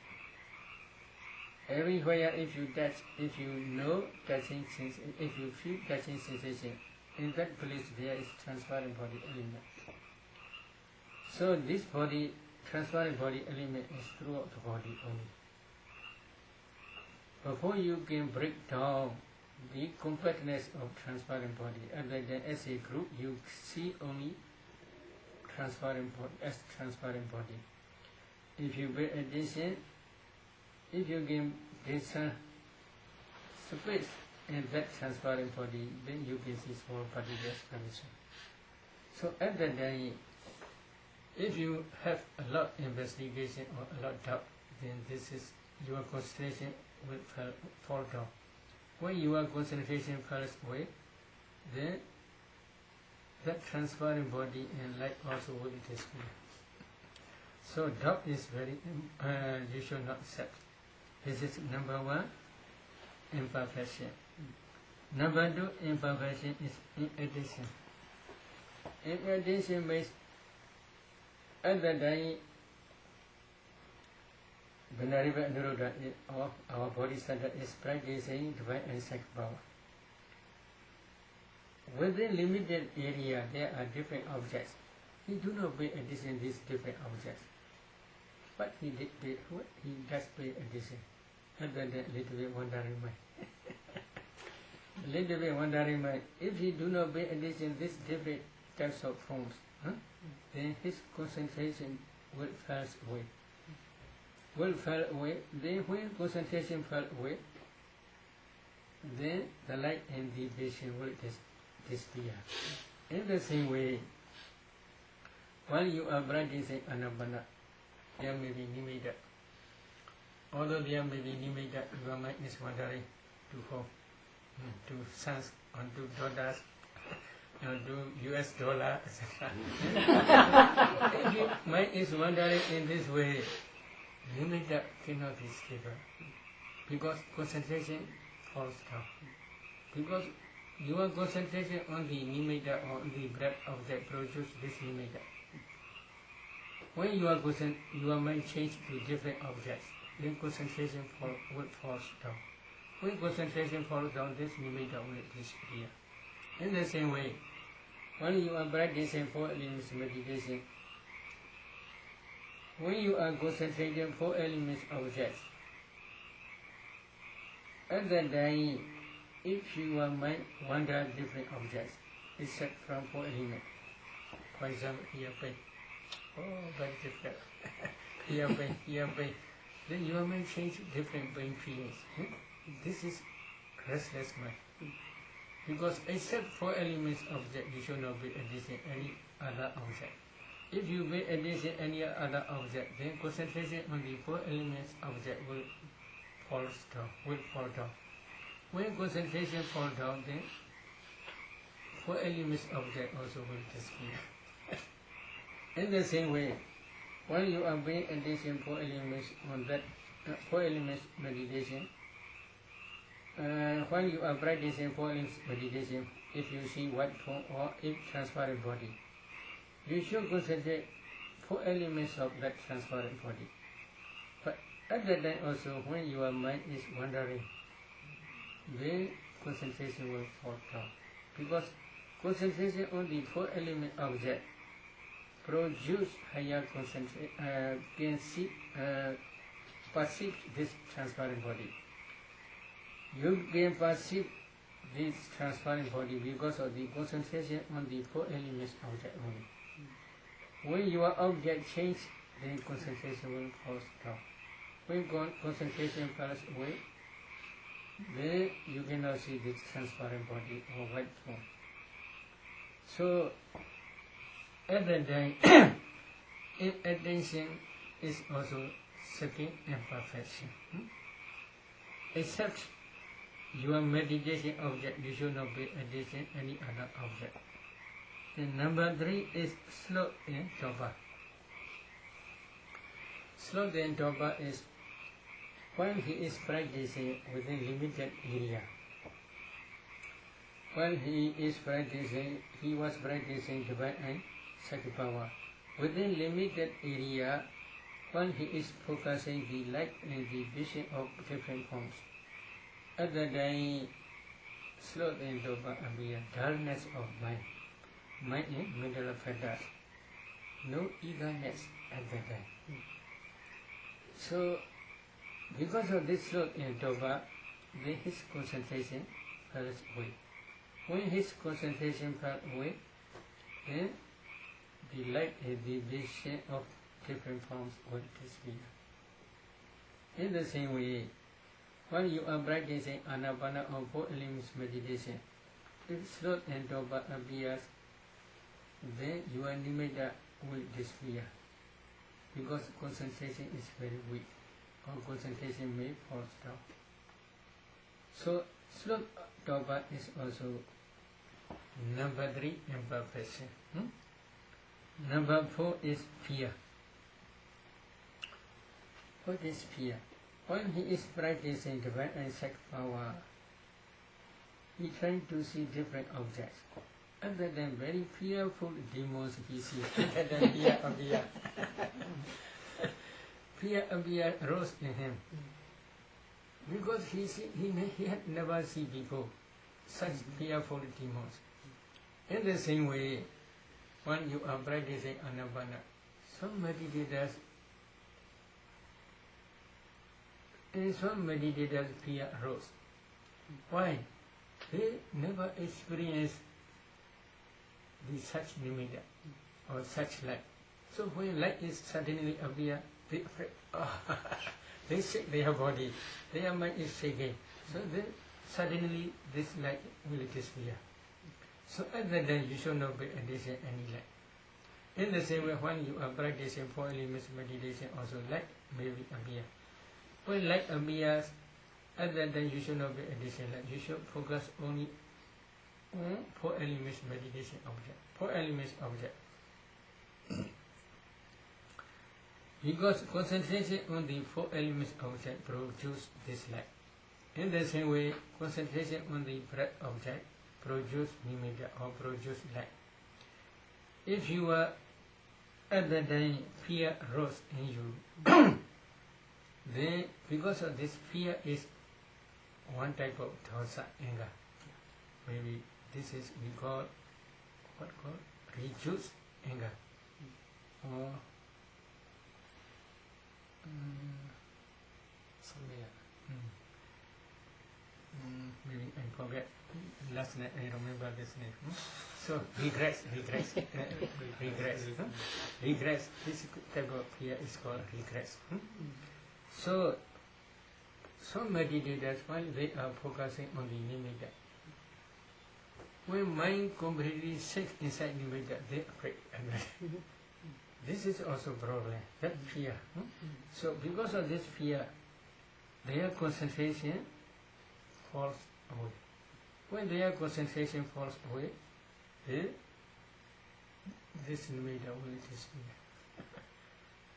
Everywhere, if you touch, if you know touching sensation, if you feel touching sensation, in that place there is transparent body element. So this body, transparent body element is throughout the body only. Before you can break down the compactness of transparent body, other than as a group, you see only transparent body as transparent body. If you pay attention, if you can discern space in that transparent body, then you can see small particles condition. So at that time, if you have a lot investigation or a lot doubt, then this is your concentration will fall down. When your concentration falls away, then that transparent body and light also will disappear. So doubt is very, you should not accept. This is number one, imperfection. Number two, imperfection is inaddition. Inaddition means at the day, Venerable Anuruddha of our Bodhisattva is practicing divine and sacred power. Within limited area, there are different objects. He do not pay attention to these different objects. But he does pay attention. Other than little bit wandering mind. Little bit wandering mind. If he do not pay attention to these different types of forms, then his concentration will fall away. Then when concentration falls away, then the light and the vision will disappear. In the same way, while you are practicing Anapana, there may be nimitta. Although there may be nimitta, your mind is wandering to home, to sons, onto daughters, to US dollar, etc. If your mind is wandering in this way, nimitta cannot be stable, because concentration falls down. Because your concentration on the nimitta or on the breath object produces this nimitta. When your mind changes to different objects, then concentration will fall down. When concentration falls down, this nimitta will disappear. In the same way, when you are practicing 4 elements meditation, when you are concentrating 4 elements objects, at that time, if your mind wanders different objects, except from 4 elements, for example, here pain, very difficult, here pain, then your mind changes different pain feelings. This is restless mind. Because except 4 elements object, you should not be attention any other object. If you pay attention any other object, then concentration on the 4 elements object will fall down. When concentration falls down, then 4 elements object also will disappear. In the same way, while you are paying attention 4 elements on that 4 elements meditation, while you are practicing 4 elements meditation, if you see white form or if transparent body, you should concentrate 4 elements of that transparent body. But at that time also, when your mind is wandering, then concentration will fall down. Because concentration on the 4 element object produce higher concentration, can see, perceive this transparent body. You can perceive this transparent body because of the concentration on the 4 elements object only. When your object changes, then concentration will fall down. When concentration falls away, then you cannot see this transparent body or white form. So, at that time, attention is also second imperfection. Except your meditation object, you should not pay attention any other object. And number 3 is sloth and torpor. Sloth and torpor is when he is practicing within limited area. While he was practicing divine and sacred power. Within limited area, when he is focusing the light and the vision of different forms. At the time, sloth and dopa appear, dullness of mind in middle of feathers, no eagerness at the time. So, because of this sloth and dopa, then his concentration falls away. When his concentration falls away, then the light and the vision of different forms will disappear. In the same way, when you are practicing Anapana or 4 elements meditation, if sloth and dopa appears, then your nimitta will disappear, because concentration is very weak, or concentration may fall down. So, sloth dopa is also number 3 imperfection. Number 4 is fear. What is fear? When he is practicing divine and sex power, he tries to see different objects. Other than very fearful demons he sees, other than fear appear. Fear appear rose in him. Because he had never seen before such fearful demons. In the same way, when you are practicing Anapana, some meditators fear arose. Why? They never experienced such nimitta or such light. So when light is suddenly appear, they afraid. They shake their body, their mind is shaking. So then suddenly this light will disappear. So at that time you should not pay attention any light. In the same way, when you are practicing 4 elements meditation, also light may appear. When light appears, at that time you should not pay attention light. You should focus only on 4 elements meditation object. 4 elements object. Because concentration on the 4 elements object produce this light. In the same way, concentration on the breath object produce nimitta or produce light. If you are at the time fear rose in you, then because of this fear is one type of dosa, anger. Maybe this is we call reduced anger, or maybe I forget last night. I remember this name. So regrets. Regrets. This type of fear is called regrets. So some meditators, while they are focusing on the nimitta, when mind completely sinks inside nimitta, they are afraid. This is also problem, that fear. So because of this fear, their concentration falls away. When their concentration falls away, this nimitta will disappear.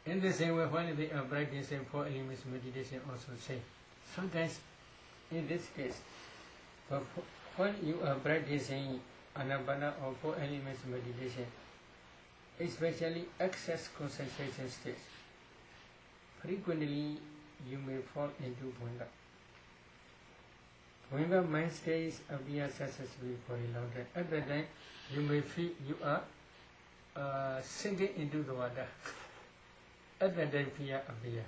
In the same way, when they are practicing 4 elements meditation, also say, sometimes in this case, when you are practicing Anapana or 4 elements meditation, especially excess concentration states, frequently you may fall into bhanga. Whenever mind stays appear successfully for a long time, at that time you may feel you are sinking into the water. At that time fear appear.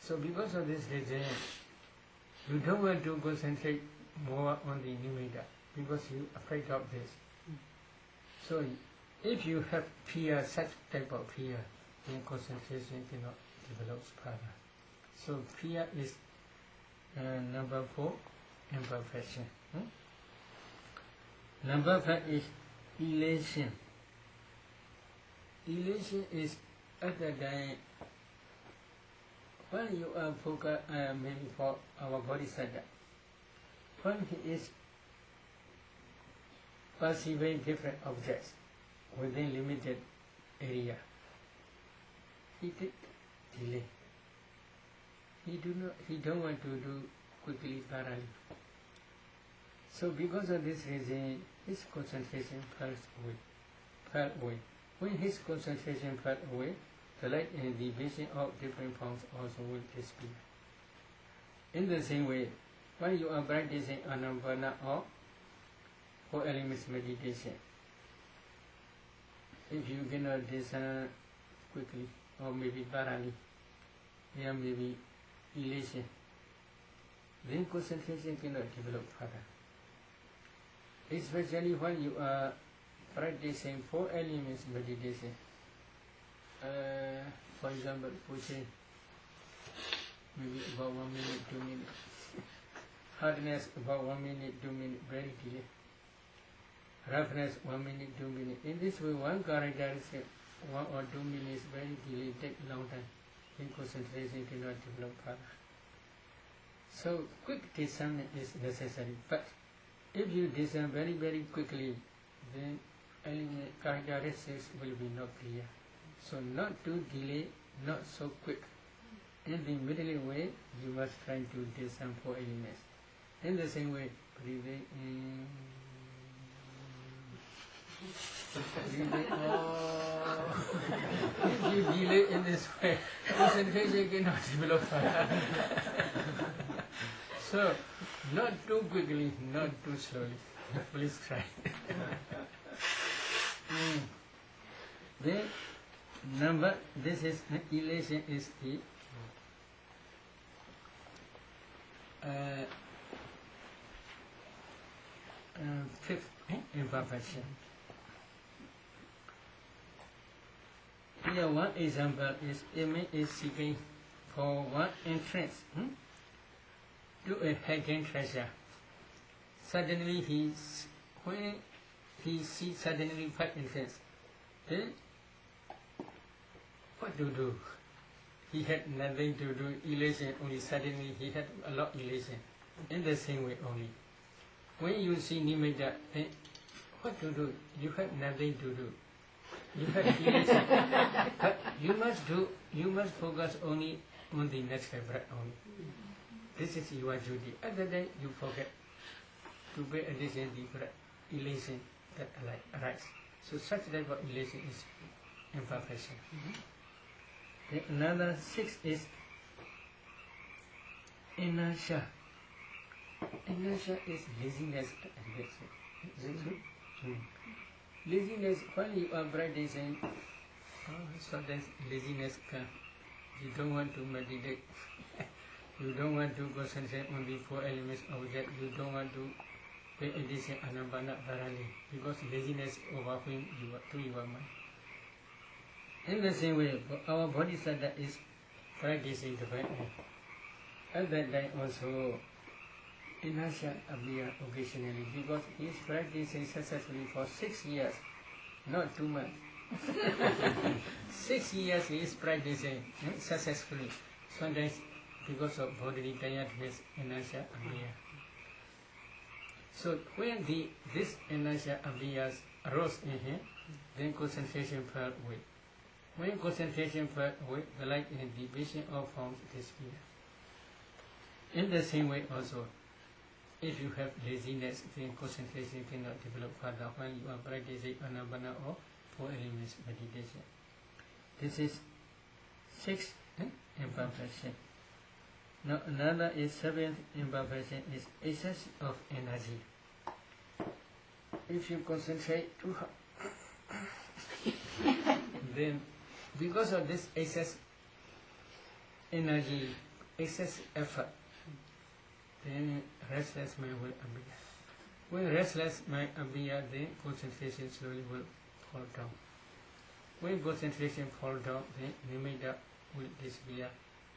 So because of this reason, you don't want to concentrate more on the nimitta because you are afraid of this. So if you have fear, such type of fear, then concentration cannot develop further. So fear is number 4, imperfection. Number 5 is elation. Elation is at the time when you are focused, maybe for our bodhisattva, when he is perceiving different objects within limited area, he did delay. He don't want to do quickly, thoroughly. So because of this reason, his concentration fell away. When his concentration fell away, the light and the vision of different forms also will disappear. In the same way, when you are practicing Anapana or 4 elements meditation, if you cannot discern quickly or maybe thoroughly, there may be elation, then concentration cannot develop further. Especially when you are practicing 4 elements meditation. For example, pushing maybe about 1 minute, 2 minutes. Hardness about 1 minute, 2 minutes, very delay. Roughness 1 minute, 2 minutes. In this way, one characteristic 1 or 2 minutes very delay, take long time. Then concentration cannot develop further. So quick discernment is necessary. But if you discern very, very quickly, then characteristics will be not clear. So not too delay, not so quick. In the middle way, you must try to discern 4 elements. In the same way, breathing in, breathing out. If you delay in this way, concentration cannot develop further. So, not too quickly, not too slowly. Please try. The this is elation is the fifth imperfection. Here one example is Amy is seeking for one entrance to a hidden treasure. Suddenly when he sees suddenly 5 entrance, then what to do? He had nothing to do, elation only, suddenly he had a lot of elation. In the same way only. When you see nimitta, then what to do? You have nothing to do. You have elation. But you must focus only on the next breath only. This is your duty. Other than you forget to pay attention to the breath, elation that arises. So such type of elation is imperfection. Then another 6 is inertia. Inertia is laziness. Is it true? Laziness, when you are practicing, sometimes laziness comes. You don't want to meditate. You don't want to concentrate on the 4 elements object. You don't want to pay attention Anapana thoroughly because laziness overwhelms your mind. In the same way, our bodhisattva is practicing the right way. At that time also, inertia appears occasionally because he is practicing successfully for 6 years, not 2 months. 6 years he is practicing successfully. Sometimes because of bodily tiredness, inertia appears. So when this inertia arose in him, then concentration fell away. When concentration fell away, the light and the vision of forms disappear. In the same way also, if you have laziness, then concentration cannot develop further when you are practicing Anapana or 4 elements meditation. This is 6th imperfection. Now another is 7th imperfection is excess of energy. If you concentrate too hard, then because of this excess energy, excess effort, then restless mind will appear. When restless mind appears, then concentration slowly will fall down. When concentration falls down, then nimitta will disappear.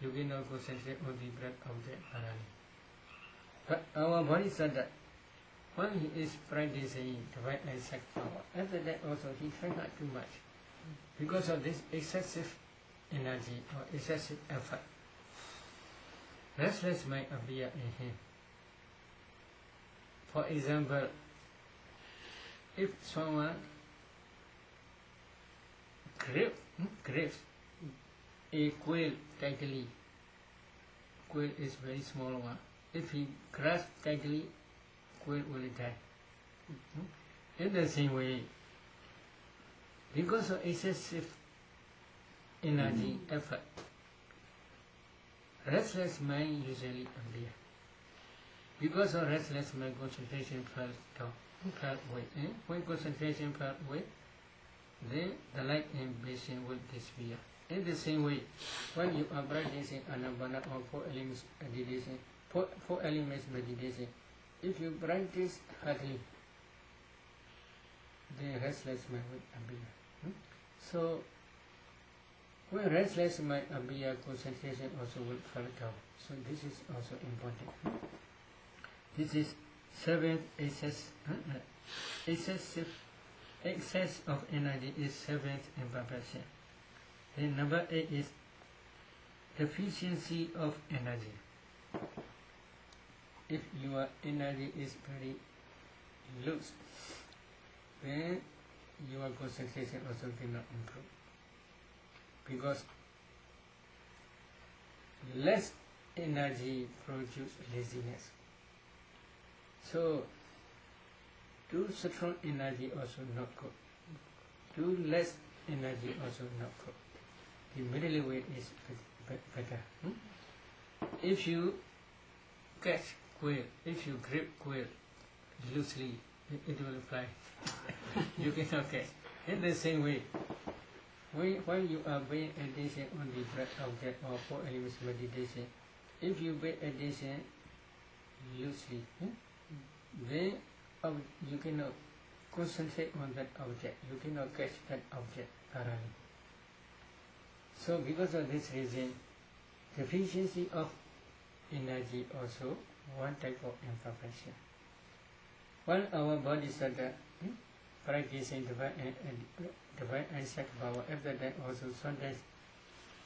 You cannot concentrate on the breath object thoroughly. But our bodhisattva, when he is practicing the right exact power, after that also he tries not too much. Because of this excessive energy or excessive effort, restless might appear in him. For example, if someone grabs a quail tightly, quail is very small one. If he grasps tightly, quail will die. In the same way, because of excessive energy, effort. Restless mind usually appear. Because of restless mind, concentration falls down, fell away. When concentration falls away, then the light ambition will disappear. In the same way, when you are practicing anabana or four elements meditation, four elements meditation, if you practice hardly, the restless mind will appear. So, when restless mind appear, concentration also will fall down. So this is also important. This is seventh excess of energy is seventh imperfection. Then number 8 is deficiency of energy. If your energy is very loose, then your concentration also cannot improve. Because less energy produces laziness. So, too strong energy also not good. Too less energy also not good. The middle way is better. If you catch quail, if you grip quail loosely, it will fly. You cannot catch. In the same way, when you are paying attention on the breath object or four elements meditation, if you pay attention loosely, then you cannot concentrate on that object. You cannot catch that object thoroughly. So because of this reason, deficiency of energy also one type of imperfection. While our body started practicing divine and second power, after that also sometimes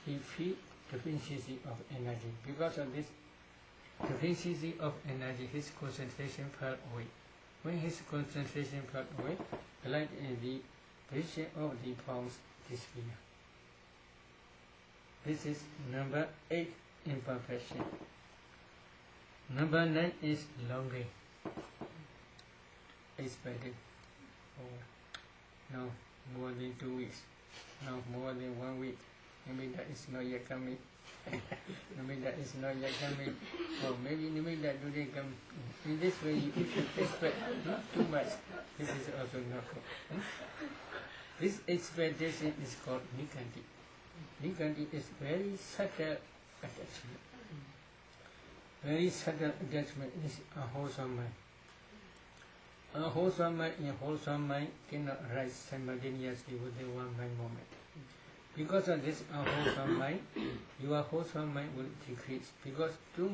he feel deficiency of energy. Because of this deficiency of energy, his concentration fell away. When his concentration fell away, the light and the pressure of the palms disappear. This is number 8 imperfection. Number 9 is longing. Expected. No, more than 2 weeks. No, more than 1 week. Maybe that is not yet coming. Maybe that is not yet coming. Or maybe that today come. In this way, if you expect too much, this is also not good. This expectation is called nikanti. Nikanti is very subtle attachment. Very subtle attachment is a wholesome mind. A wholesome mind in wholesome mind cannot rise simultaneously within one mind moment. Because of this wholesome mind, your wholesome mind will decrease. Because two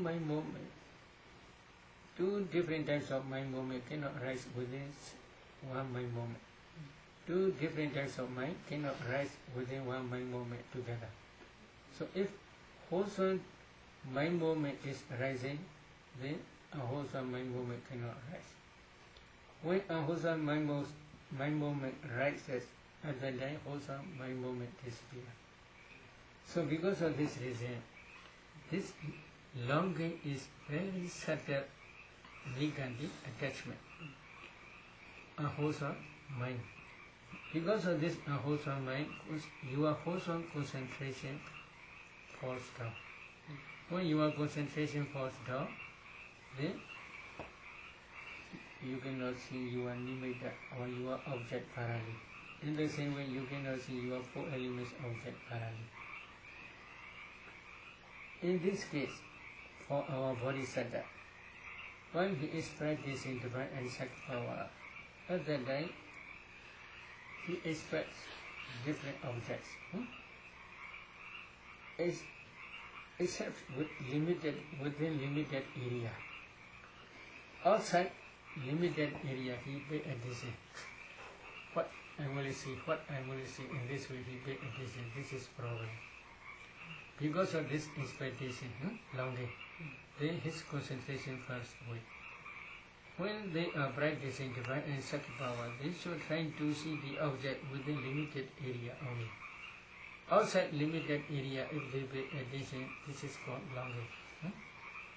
different types of mind moment cannot rise within one mind moment. Two different types of mind cannot rise within one mind moment together. So if wholesome mind moment is rising, then a wholesome mind moment cannot rise. When a wholesome mind moment rises, at that time wholesome mind moment disappears. So because of this reason, this longing is very subtle nikanti attachment. A wholesome mind. Because of this wholesome mind, your wholesome concentration falls down. When your concentration falls down, then you cannot see your nimitta or your object thoroughly. In the same way, you cannot see your four elements object thoroughly. In this case, for our bodhisattva, while he is practicing divine and sacred power, at that time, he expects different objects. Except within limited area. Outside limited area, he pay attention. What I will see, in this way he pay attention. This is problem. Because of this expectation, longing, then his concentration falls away. When they are practicing divine and sacred power, they should try to see the object within limited area only. Outside limited area, if they pay attention, this is called longing.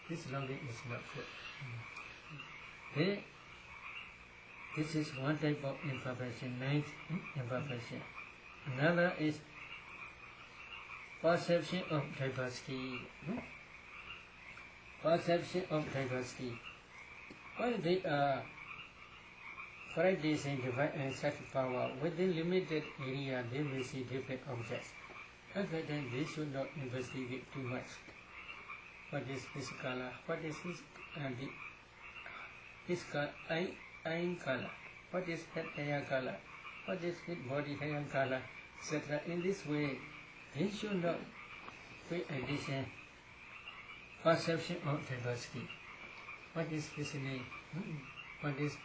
This longing is not good. This is one type of imperfection, ninth imperfection. Another is perception of diversity. Perception of diversity. While they are practicing divine and such power within limited area, they will see different objects. Other than they should not investigate too much. What is his color? What is his eye color? What is head hair color? What is his body hair color? Etc. In this way, they should not pay attention. Perception of diversity. What is his name? What is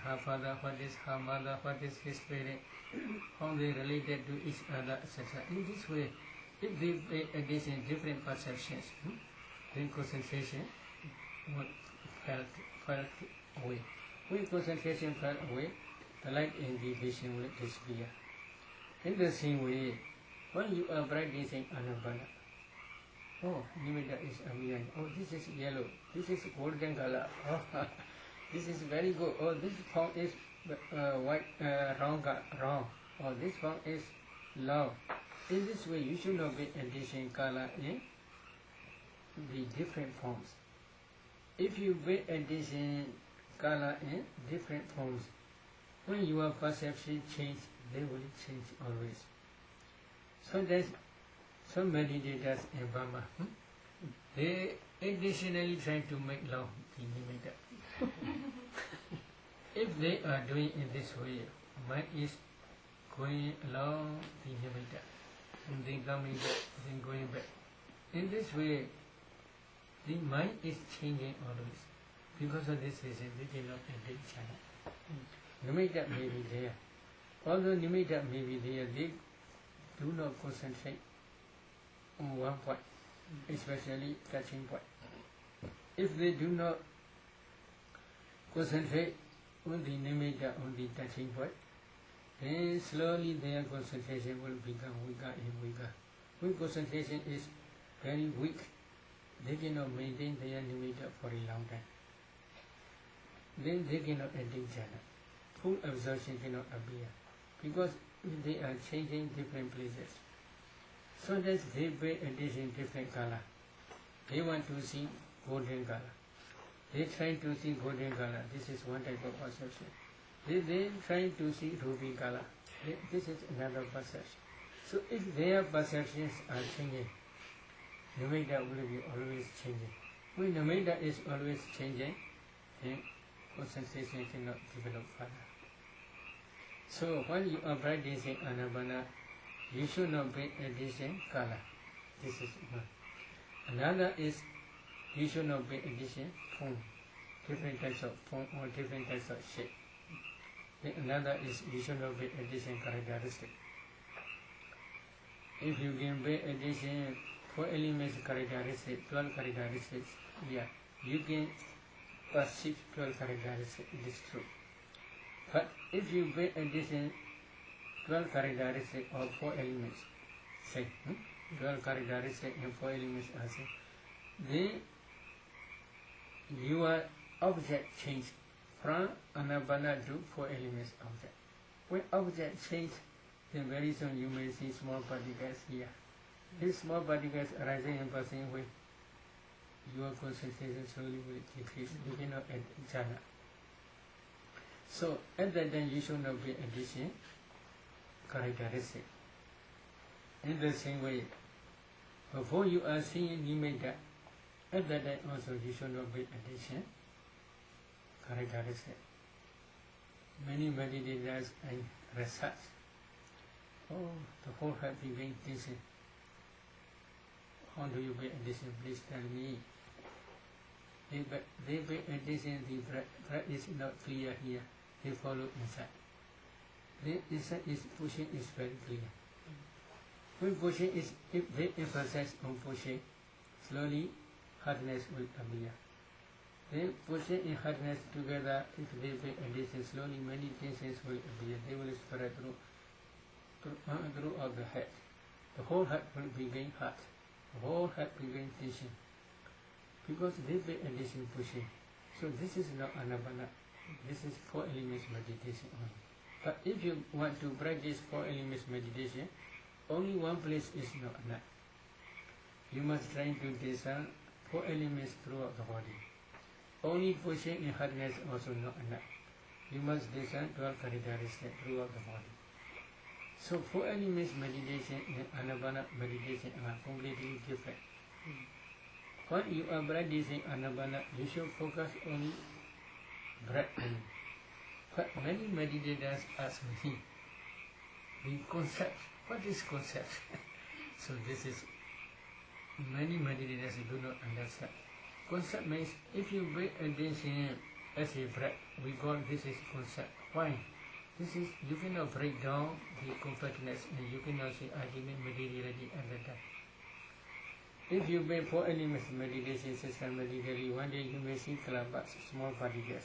her father? What is her mother? What is his parent? How they related to each other, etc. In this way, if they pay attention different perceptions, then concentration will fall away. When concentration fell away, the light in the vision will disappear. In the same way, when you are practicing anabana, oh, nimitta is abhyaya. Oh, this is yellow. This is golden color. Oh, this is very good. Oh, this form is white, wrong. Oh, this form is love. In this way, you should not be attention color in the different forms. If you pay attention color in different forms, when your perception change, they will change always. So there's some meditators in Burma. They additionally try to make love the nimitta. If they are doing in this way, mind is going along the nimitta, and then coming back, then going back. In this way, the mind is changing always. Because of this reason, they cannot enter each other. Nimitta may be there. Although nimitta may be there, they do not concentrate on one point, especially touching point. If they do not concentrate on the nimitta, on the touching point, then slowly their concentration will become weaker and weaker. When concentration is very weak, they cannot maintain their nimitta for a long time. Then they cannot enter jhana. Full absorption cannot appear, because they are changing different places. So that they pay attention different color. They want to see golden color. They try to see golden color. This is one type of perception. They try to see ruby color. This is another perception. So if their perceptions are changing, nimitta will be always changing. When nimitta is always changing, then concentration cannot develop further. So while you are practicing anabana, you should not pay attention color. This is one. Another is you should not pay attention form, different types of form or different types of shape. Then another is you should not pay attention characteristic. If you can pay attention 4 elements characteristics, 12 characteristics, yeah, you can perceive 12 characteristics, it is true. But if you pay attention 12 characteristics or 4 elements, say, 12 characteristics and 4 elements are same, then your object change from anabana to 4 elements object. When object change, then very soon you may see small particles here. These small particles arising and passing away, your concentration slowly will decrease. You cannot add jhana. So at that time you should not be attention characteristic. In the same way, before you are seeing nimitta, at that time also you should not be attention characteristic. Many meditators and research, oh, the whole heart begins tension. How do you pay attention? Please tell me. They pay attention, the breath is not clear here. They follow inside. The inside is pushing is very clear. When pushing is, if they emphasize on pushing, slowly hardness will appear. Then pushing and hardness together, if they pay attention, slowly many tensions will appear. They will spread throughout the head. The whole head will begin hot. The whole head begin tension. Because they pay attention pushing. So this is not anabana. This is 4 elements meditation only. But if you want to practice 4 elements meditation, only one place is not enough. You must try to discern 4 elements throughout the body. Only pushing in hardness also not enough. You must discern 12 characteristics throughout the body. So 4 elements meditation and Anapana meditation are completely different. When you are practicing Anapana, you should focus on breath only. But many meditators ask me, the concept, what is concept? So this is, many meditators do not understand. Concept means if you pay attention as a breath, we call this is concept. Why? This is, you cannot break down the compactness and you cannot see ultimate materiality at the time. If you pay 4 elements meditation systematically, one day you may see clubs, small particles.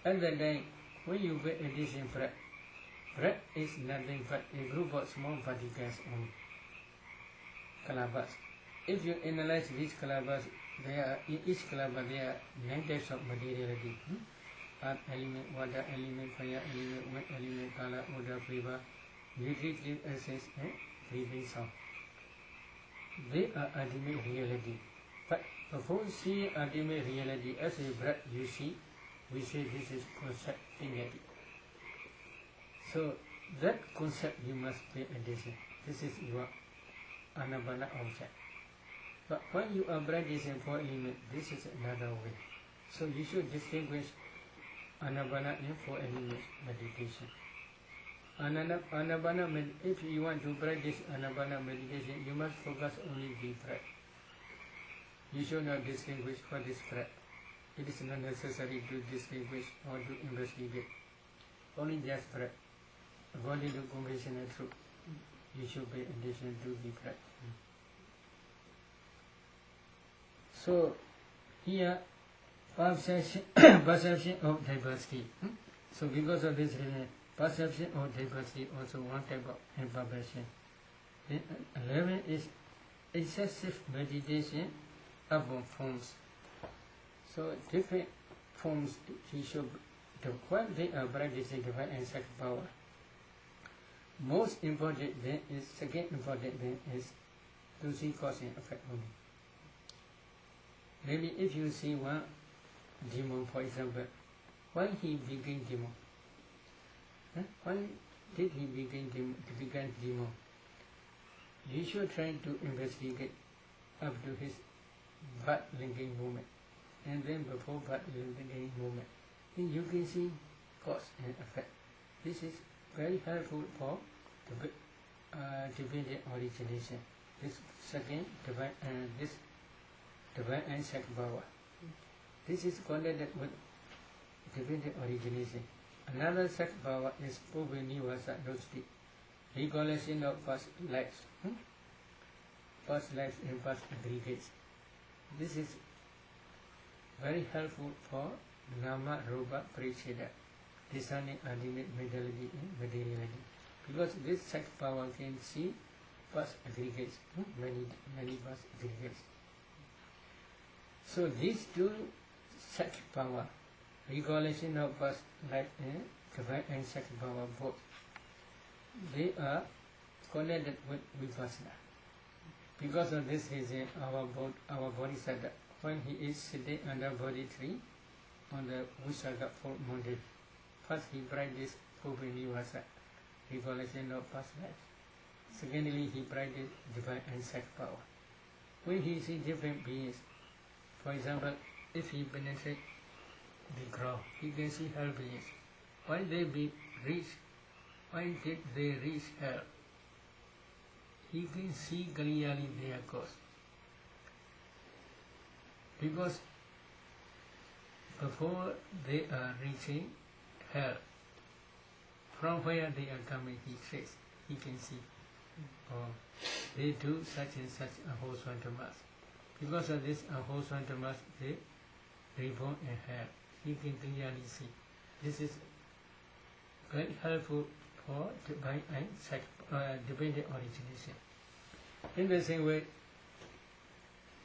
At that time, when you pay attention breath is nothing but a group of small particles only. Clubs. If you analyze these clubs, in each club there are 9 types of materiality. Earth element, water element, fire element, wind element, color, odor, flavor, nutritive essence, and breathing sound. They are ultimate reality. But before seeing ultimate reality as a breath you see, we say this is concept thinking. So that concept you must pay attention. This is your Anapana object. But when you are practicing 4 elements, this is another way. So you should distinguish Anapana and 4 elements meditation. Anapana, if you want to practice Anapana meditation, you must focus only the breath. You should not distinguish what is breath. It is not necessary to distinguish or to investigate. Only just breath. According to conventional truth, you should pay attention to the breath. So here, perception of diversity. So because of this reason, perception of diversity also one type of imperfection. Then 11 is excessive meditation upon forms. So different forms he should, while they are practicing divine and sacred power, most important then is, second important then is to see cause and effect only. Maybe if you see one demon, for example, why he became demon? Why did he become demon? You should try to investigate up to his butt linking movement, and then before butt linking movement, then you can see cause and effect. This is very helpful for divine origination. This second divine and sacred power. This is connected with divine origination. Another sacred power is Puviniwasa Dosti, recollection of past lives. Past lives and past aggregates. This is very helpful for Nama Rupa Paricheda, discerning ultimate mentality and materiality. Because this sacred power can see past aggregates, many past aggregates. So these two sacred power, recollection of past life and divine and sacred power both, they are connected with vipassana. Because of this reason, our bodhisattva, when he is sitting under Bodhi tree on the Vishaka Fort Mountain, first he practiced Puviniwasa, recollection of past life. Secondly, he practiced divine and sacred power. When he sees different beings, for example, if he penetrates the ground, he can see hell beings. Why did they reach hell? He can see clearly their cause. Because before they are reaching hell, from where they are coming, he says, he can see. Or they do such and such a whole swantamas. Because of this whole swantamas, they reborn in hell. He can clearly see. This is very helpful for divine and dependent origination. In the same way,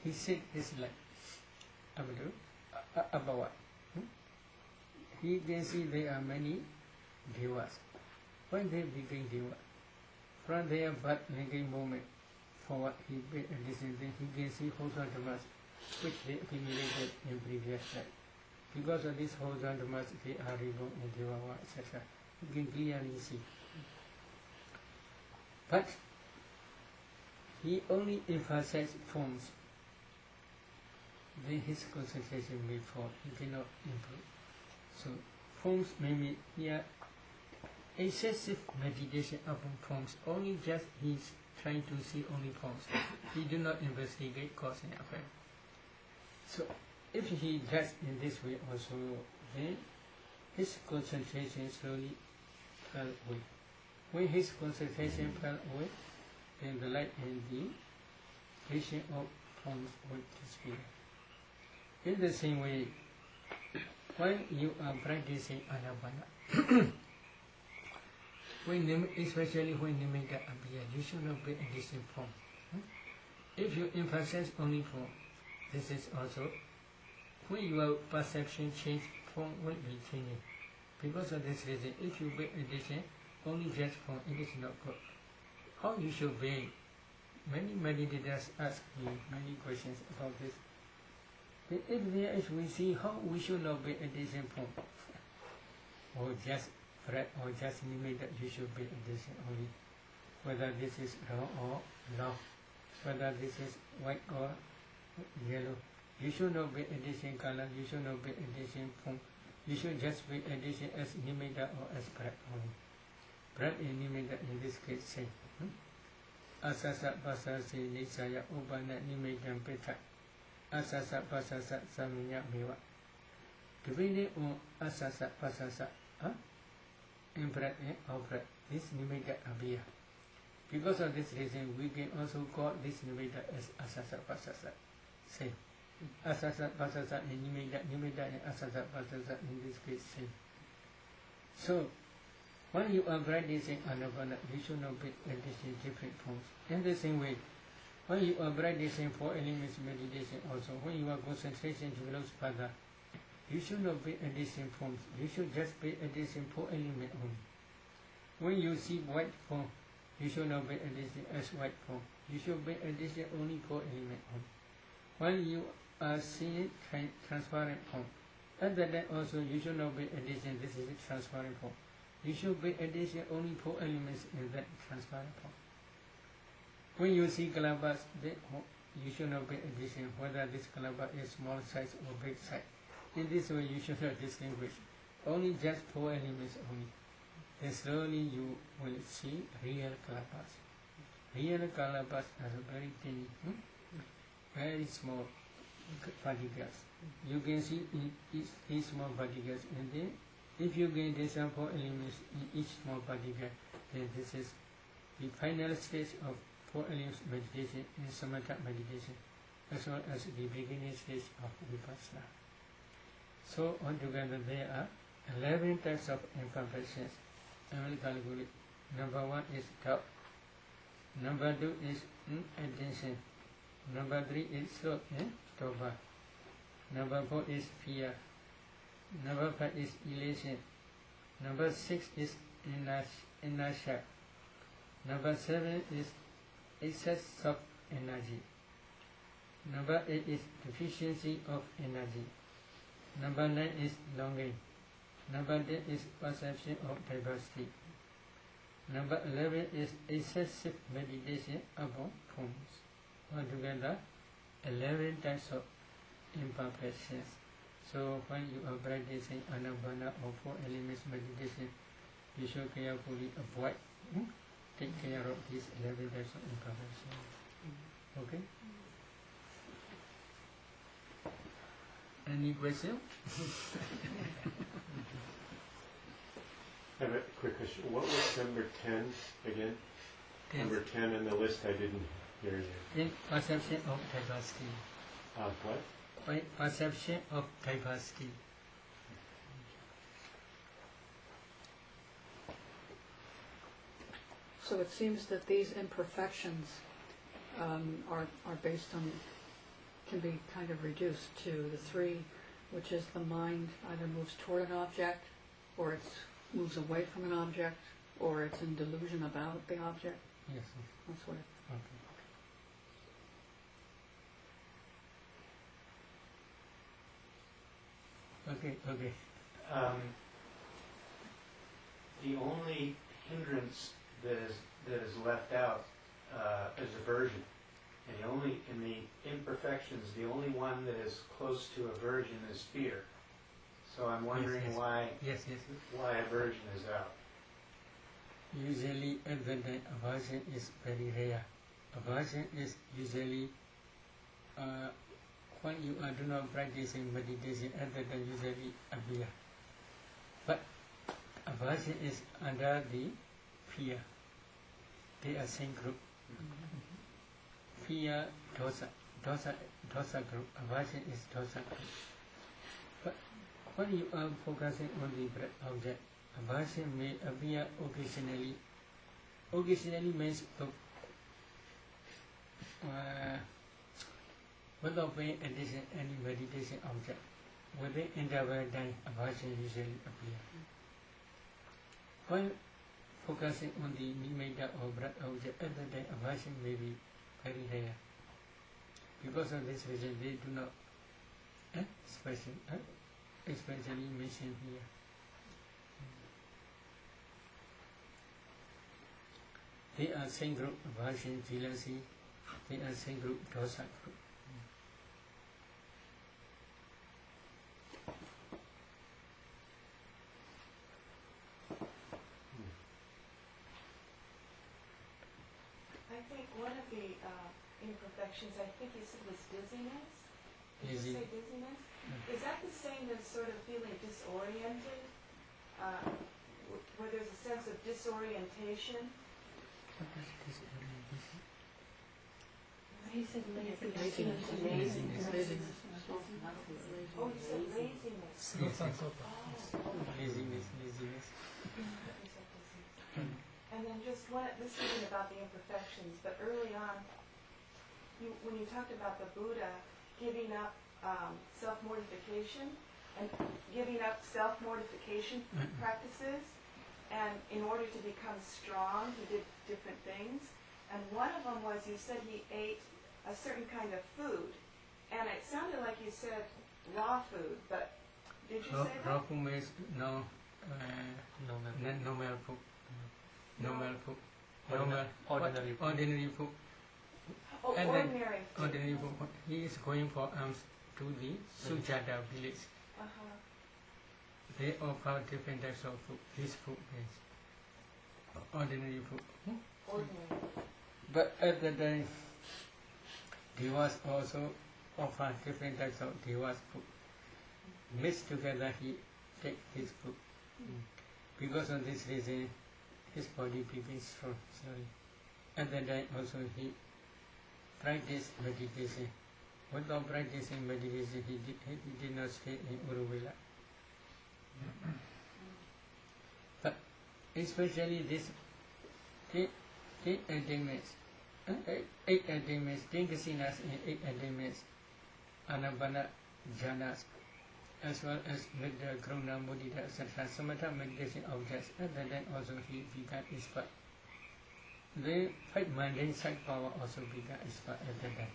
he said his life. Abhava. He can see there are many devas. When they became deva, From there, but again moment forward, he paid addition, then he can see horizontal mass which they accumulated in previous life. Because of this horizontal mass, they are reborn in Devava, etc. You can clearly see. But he only emphasized forms. Then his concentration may fall. He cannot improve. So forms may be here. Excessive meditation upon forms. Only just he's trying to see only forms. He do not investigate cause and effect. So if he does in this way also, then his concentration slowly fell away. When his concentration fell away, then the light and the vision of forms will disappear. In the same way, when you are practicing anapana, especially when nimitta appear, you should not be a distinct form. If you emphasize only form, this is also when your perception change, form will be changing. Because of this reason, if you pay attention only just form, it is not good. How you should be? Many meditators ask me many questions about this. But if there is, we see how we should not be attention form, or just breath, or just limit that you should be attention only. Whether this is wrong or wrong, whether this is white or yellow. You should not be addition color, you should not be addition form, you should just be addition as nimitta or as breath only. Breath and nimitta in this case same. Asasa pasasa nisaya upana nimittam pita. Asasa pasasa saminya mewa. Depending on asasa pasasa, in breath and out breath, this nimitta appear. Because of this reason, we can also call this nimitta as asasa pasasa. Same. Asasa pasasa and nimitta and asasa pasasa in this case same. So, when you are practicing anapana, you should not be practicing different forms. In the same way, when you are practicing 4 elements meditation also, when your concentration develops further, you should not be practicing forms. You should just be practicing 4 elements only. When you see white form, you should not be practicing as white form. You should be practicing only 4 elements only. When you are seeing transparent form, at that time also you should not be practicing this is a transparent form. You should be addition only 4 elements in that transparent form. When you see kalabas, you should not be addition whether this kalaba is small size or big size. In this way you should not distinguish. Only just 4 elements only. Then slowly you will see real kalabas. Real kalabas are very tiny, very small particles. You can see these small particles, and then if you gain these 4 elements in each small particle, then this is the final stage of 4 elements meditation in samatha meditation, as well as the beginning stage of vipassana. So altogether there are 11 types of imperfections. I will calculate. Number 1 is doubt. Number 2 is attention. Number 3 is sloth and toba. Number 4 is fear. Number 5 is elation. Number 6 is inertia. Number 7 is excess of energy. Number 8 is deficiency of energy. Number 9 is longing. Number 10 is perception of diversity. Number 11 is excessive meditation upon forms. Altogether, 11 types of imperfections. So when you are practicing anapana or 4 elements meditation, you should carefully avoid, take care of these 11 types of imperfections. Okay? Any question? I have a quick question. What was number 10 again? Number 10 on the list, I didn't hear you. In perception of diversity. What? By perception of diversity. So it seems that these imperfections are based on, can be kind of reduced to the 3, which is the mind either moves toward an object, or it moves away from an object, or it's in delusion about the object. Yes. That's what it, Okay. Okay. The only hindrance that is left out is aversion. And the only in the imperfections, the only one that is close to aversion is fear. So I'm wondering Yes. why Yes. why aversion is out. Usually, at the time, aversion is very rare. Aversion is usually when you are do not practicing meditation, at the time usually appear. But aversion is under the fear. They are same group. Fear, dosa group. Aversion is dosa group. But when you are focusing on the breath object, aversion may appear occasionally. Occasionally means without paying attention any meditation object. Within interval time, aversion usually appear. When focusing on the nimitta or breath object, at the time aversion may be very rare. Because of this reason, they do not especially mention here. They are same group, aversion, jealousy. They are same group, dosa group. I think one of the imperfections, I think you said was dizziness. Did you say dizziness? Is that the same as sort of feeling disoriented? Where there's a sense of disorientation? What is this orientation? He said laziness. Laziness. Oh, you said laziness. Yes. Laziness. And then just this isn't about the imperfections, but early on, when you talked about the Buddha giving up self-mortification and giving up self-mortification practices, and in order to become strong, he did different things. And one of them was you said he ate a certain kind of food, and it sounded like you said raw food, but did you say Raw that? food means no normal food. Normal food. Ordinary food. Oh, And then ordinary food. food. He is going for alms to the Sujata village. Uh-huh. They offer different types of food. This food is ordinary food. Ordinary. But at the time, devas also offer different types of devas food. Mixed together, he take his food. Because of this reason, his body became strong slowly. At that time also he practiced meditation. Without practicing meditation, he did not stay in Uruvela. But especially this 8 attainments, 8 attainments, 10 kasinas and 8 attainments, Anapana jhanas, as well as Metta, Karuna, Mudita, etc. Samatha meditation objects. At that time also he began expert. The 5 mundane side power also began expert at that time.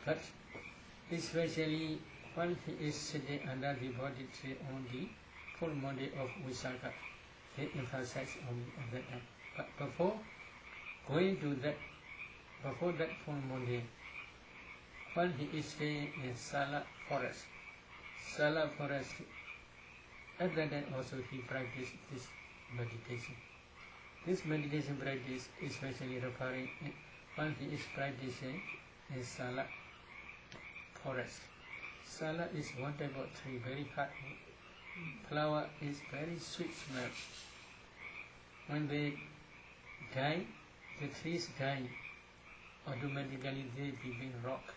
But especially when he is sitting under the body tree on the full Monday of Visakha, he emphasized on at that time. But before going to that, before that full Monday, when he is staying in Sala forest, at that time also he practiced this meditation. This meditation practice is especially referring when he is practicing in Sala forest. Sala is one type of tree, very hard. Flower is very sweet smell. When they die, the trees die, automatically they become rock.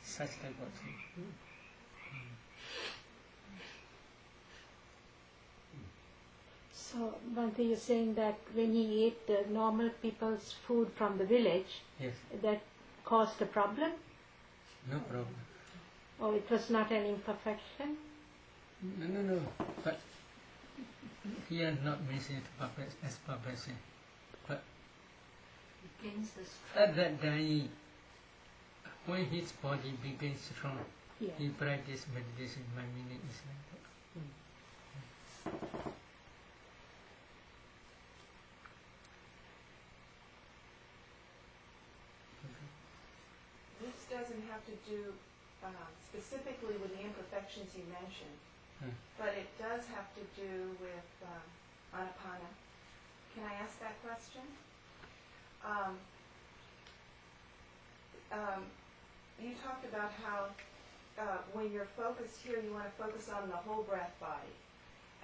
Such type of tree. So, Bhante, you're saying that when he ate the normal people's food from the village, Yes, that caused a problem? no problem. Or it was not an imperfection? No. But here not mentioned as perfection. But begins this At that time, when his body becomes strong, Yeah. he practices meditation. My meaning is like that. This doesn't have to do specifically with the imperfections you mentioned, but it does have to do with Anapana. Can I ask that question? You talked about how when you're focused here, you want to focus on the whole breath body,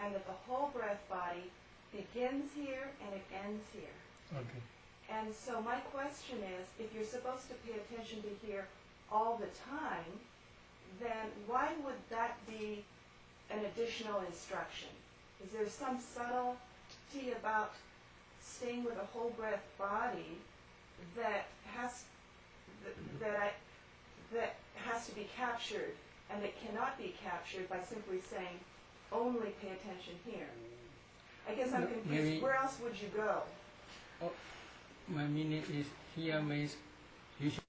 and that the whole breath body begins here and it ends here. Okay. And so my question is, if you're supposed to pay attention to here all the time, then why would that be an additional instruction? Is there some subtlety about staying with a whole breath body that has to be captured and that cannot be captured by simply saying only pay attention here? I guess I'm confused. Maybe- Where else would you go? My meaning is here means you should.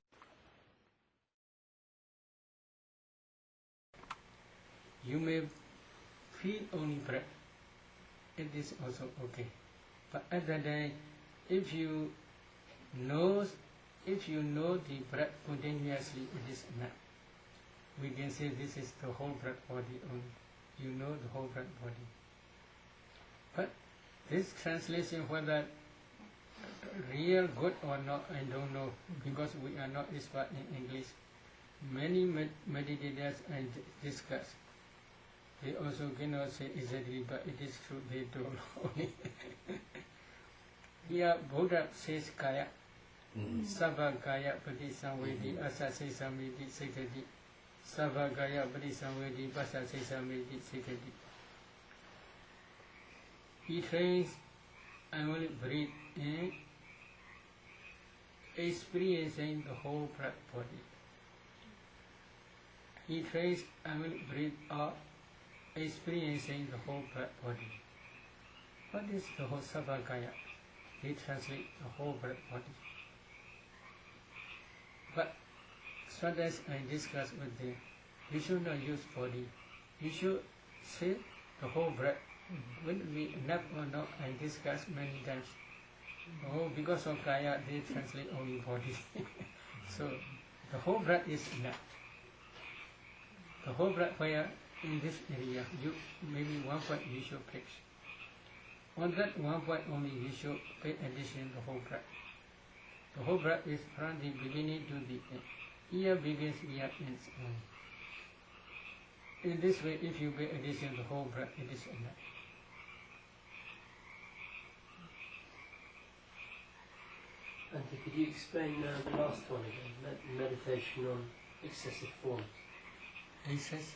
You may feel only breath. It is also okay. But at the day, if you know the breath continuously, it is enough. We can say this is the whole breath body only. You know the whole breath body. But this translation, whether real good or not, I don't know, because we are not expert in English. Many meditators I discuss, they also cannot say exactly, but it is true, they don't know. Here Buddha says kaya, sabha kaya padisamvedi asase samvedi sekati, sabha kaya padisamvedi pasase samvedi sekati. He trains I will breathe in, experiencing the whole breath body. He trains I will breathe out, experiencing the whole breath body. What is the whole Savagaya? He translates the whole breath body. But sometimes I discuss with them, you should not use body. You should say the whole breath. Will it be enough or not? I discuss many times. Oh, because of Kaya, they translate only body. So, the whole breath is enough. The whole breath where in this area, you maybe one point you should fix. On that one point only you should pay attention to the whole breath. The whole breath is from the beginning to the end. Ear begins, ear ends. In this way, if you pay attention to the whole breath, it is enough. Auntie, could you explain the last one again? Meditation on excessive forms. Excess?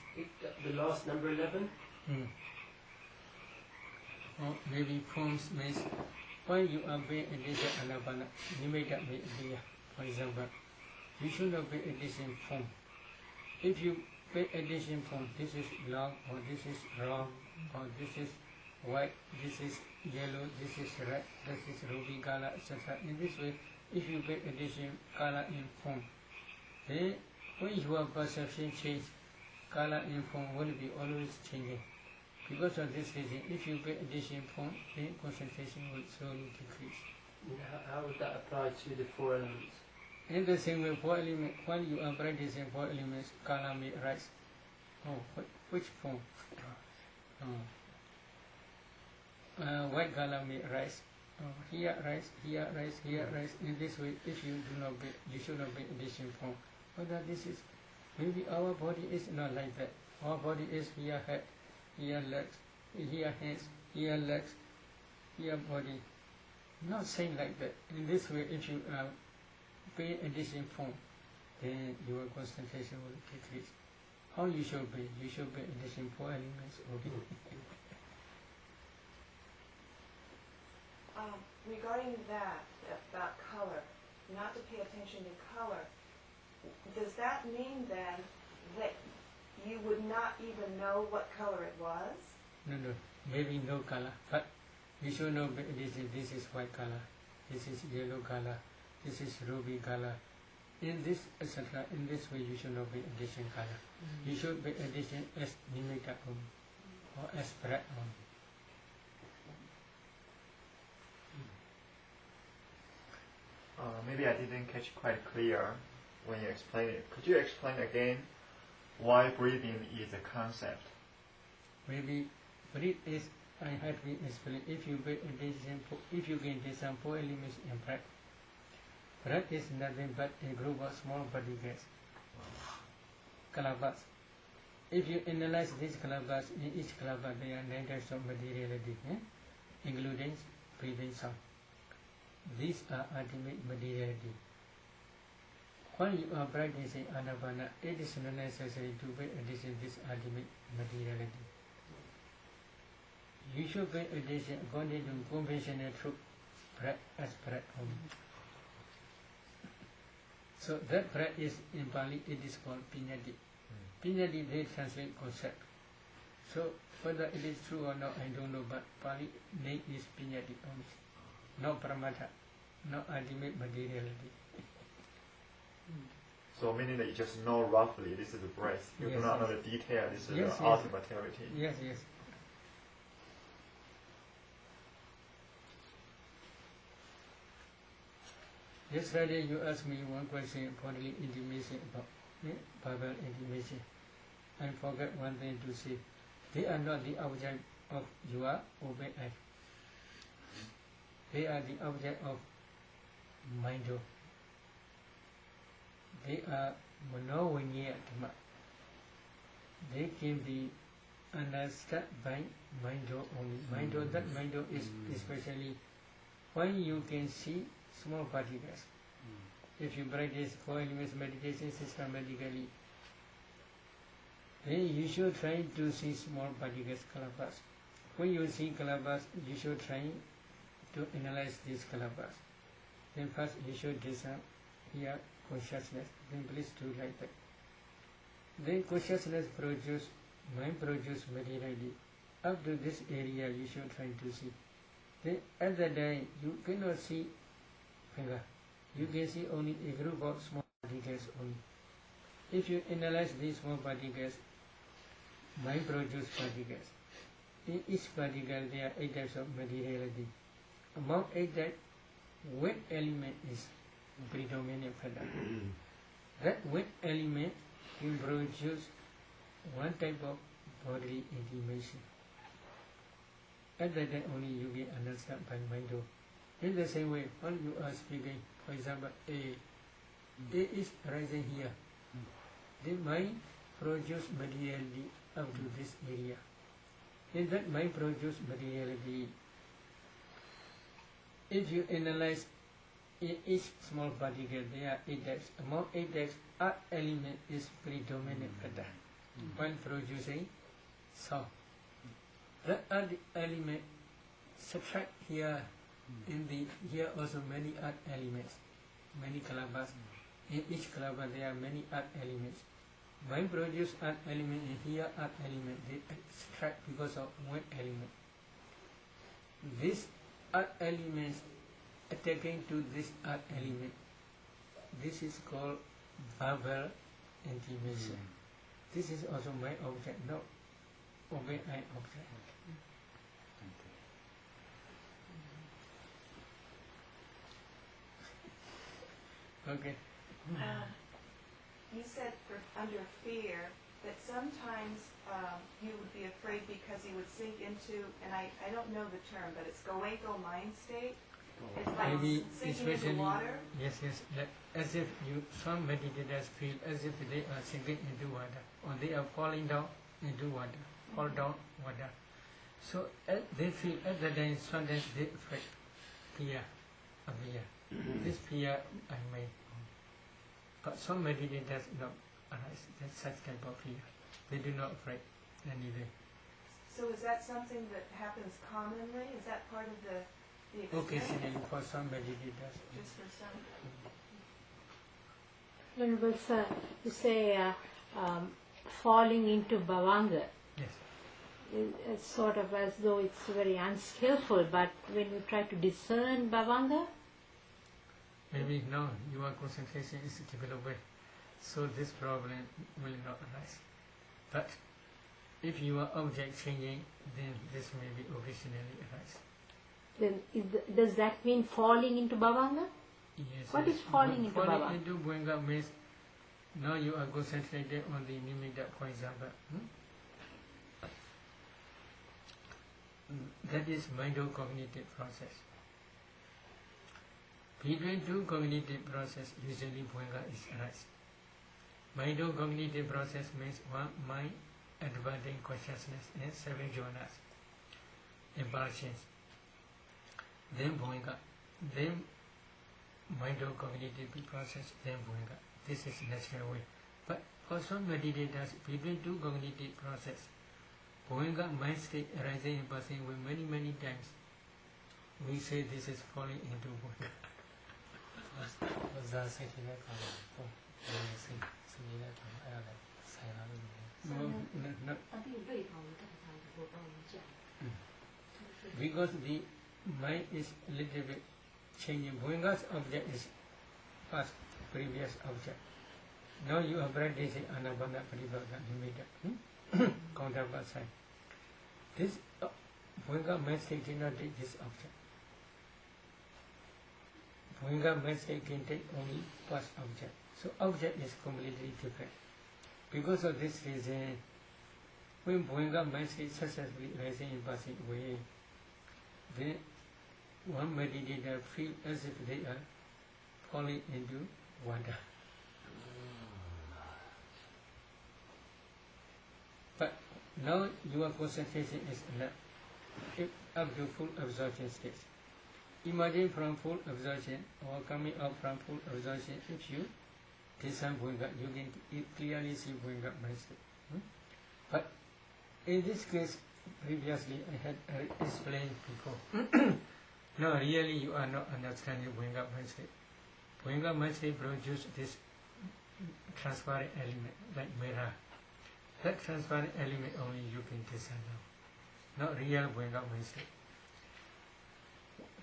The last, number 11? Or maybe forms means when you are paying attention to Anapana, you may get the idea. For example, you should not pay attention form. If you pay attention form, this is long, or this is round, or this is white, this is yellow, this is red, this is ruby color, etc. In this way, if you pay attention color in form, then when your perception changes, color in form will be always changing. Because of this reason, if you pay attention form, then concentration will slowly decrease. How would that apply to the 4 elements? In the same way, 4 elements, when you are practicing 4 elements, color may rise. Oh, which form? White color may rise. Here rise, here rise, here rise. In this way, if you do not pay, you should not pay attention form. Whether this is, maybe our body is not like that. Our body is here head, here legs, here hands, here legs, here body. Not saying like that. In this way, if you pay attention form, then your concentration will decrease. How you should pay? You should pay attention 4 elements only. Regarding that, about color, not to pay attention to color, does that mean then that you would not even know what color it was? No, maybe no color, but you should know this is white color, this is yellow color, this is ruby color. In this, etc., in this way you should not be addition color. You should be addition as nimitta only, or as breath only. Maybe I didn't catch quite clear when you explained it. Could you explain again why breathing is a concept? Maybe breathe is, I had to explain, if you get addition, if you get addition 4 elements in breath, breath is nothing but a group of small particles, kalabas. If you analyze these kalabas, in each kalabas there are 9 types of materiality, including breathing sound. These are ultimate materiality. While you are practicing Anapana, it is not necessary to pay attention to this ultimate materiality. You should pay attention according to conventional truth, breath as breath only. So that breath is, in Pali, it is called Pinyati. Pinyati, they translate concept. So whether it is true or not, I don't know, but Pali name is Pinyati only. No pramata, no ultimate materiality. So meaning that you just know roughly this is the breath. You do not know the detail, this is the ultimate materiality. Yes, yes. Yesterday you asked me one question, bodily intimacy, about verbal intimacy. I forgot one thing to say. They are not the object of your obey act. They are the object of mindo. They are monovinya dhamma. They can be understood by mindo only. Mindo, that mindo is especially when you can see small particles. If you practice 4 elements meditation systematically, then you should try to see small particles, kalabas. When you see kalabas, you should try to analyze these kalabas. Then first you should discern here consciousness. Then please do like that. Then consciousness produce, mind produce materiality. Up to this area you should try to see. Then at the time you cannot see finger. You can see only a group of small particles only. If you analyze these small particles, mind produce particles. In each particle there are 8 types of materiality. Among 8 types, wet element is predominant factor. That wet element will produce one type of bodily intimacy. At that time only you get understood by mind. In the same way, when you are speaking, for example, A is rising here. Then mind produce materiality up to this area. In that mind produce materiality, if you analyze each small particle, there are 8 types. Among 8 types, earth element is predominant factor when producing sound. That earth element subtract here. In the here also many earth elements, many kalabas. In each kalabas there are many earth elements. Mind produce earth element and here earth element. They extract because of one element. This earth elements attacking to this earth element. This is called verbal intimacy. This is also my object, not obey I object. Okay. You said under fear that sometimes you would be afraid because you would sink into, and I don't know the term, but it's goenko mind state. It's like Maybe sinking into water. Yes, as if some meditators feel as if they are sinking into water, or they are falling down into water, fall down water. So they feel at the time sometimes they afraid, fear, fear. This fear I made. But some meditators don't arise such type of fear. They do not afraid anyway. So is that something that happens commonly? Is that part of the experience? Occasionally for some meditators. Just for some? Venerable sir, you say falling into bhavanga. Yes. It's sort of as though it's very unskillful, but when you try to discern bhavanga? Maybe now your concentration is developed, so this problem will not arise. But if your object changing, then this may be occasionally arise. Then does that mean falling into bhavanga? Yes. What is falling into bhavanga? Falling into bhavanga means now you are concentrated on the nimitta, for example. That is mind-cognitive process. Between two cognitive process, usually bhavanga is arise. Mind-cognitive process means one mind adverting consciousness and seven jhanas, impulsions. Then bhavanga, then mind-cognitive process, then bhavanga. This is natural way. But for some meditators, between two cognitive process, bhavanga mind state arising in passing with many times. We say this is falling into bhavanga. No. Because the mind is a little bit changing. Bhavanga's object is past previous object. Now you are practicing Anapana Paribhava Nimitta, counterpart side. This Bhavanga mind state cannot take this object. Bhavanga mind state can take only past object. So object is completely different. Because of this reason, when Bhavanga mind state successfully rising in passing way, then one meditator feel as if they are falling into water. But now your concentration is up to full absorption stage. Imagine from full absorption or coming out from full absorption, if you discern bhavanga, you can clearly see bhavanga mind state. But in this case, previously I had explained before. No, really you are not understanding bhavanga mind state. Bhavanga mind state produces this transparent element like mirror. That transparent element only you can discern now. Not real bhavanga mind state.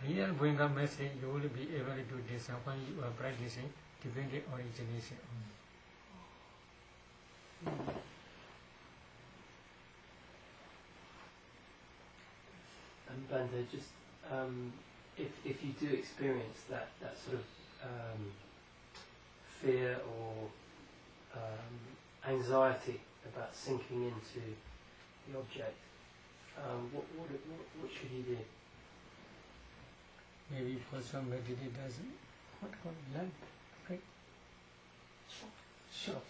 Real bhavanga mind state you will be able to discern when you are practicing dependent origination only. And Bante, just if you do experience that sort of fear or anxiety about sinking into the object, what should you do? Maybe for some meditators, what called lamp, right? Shock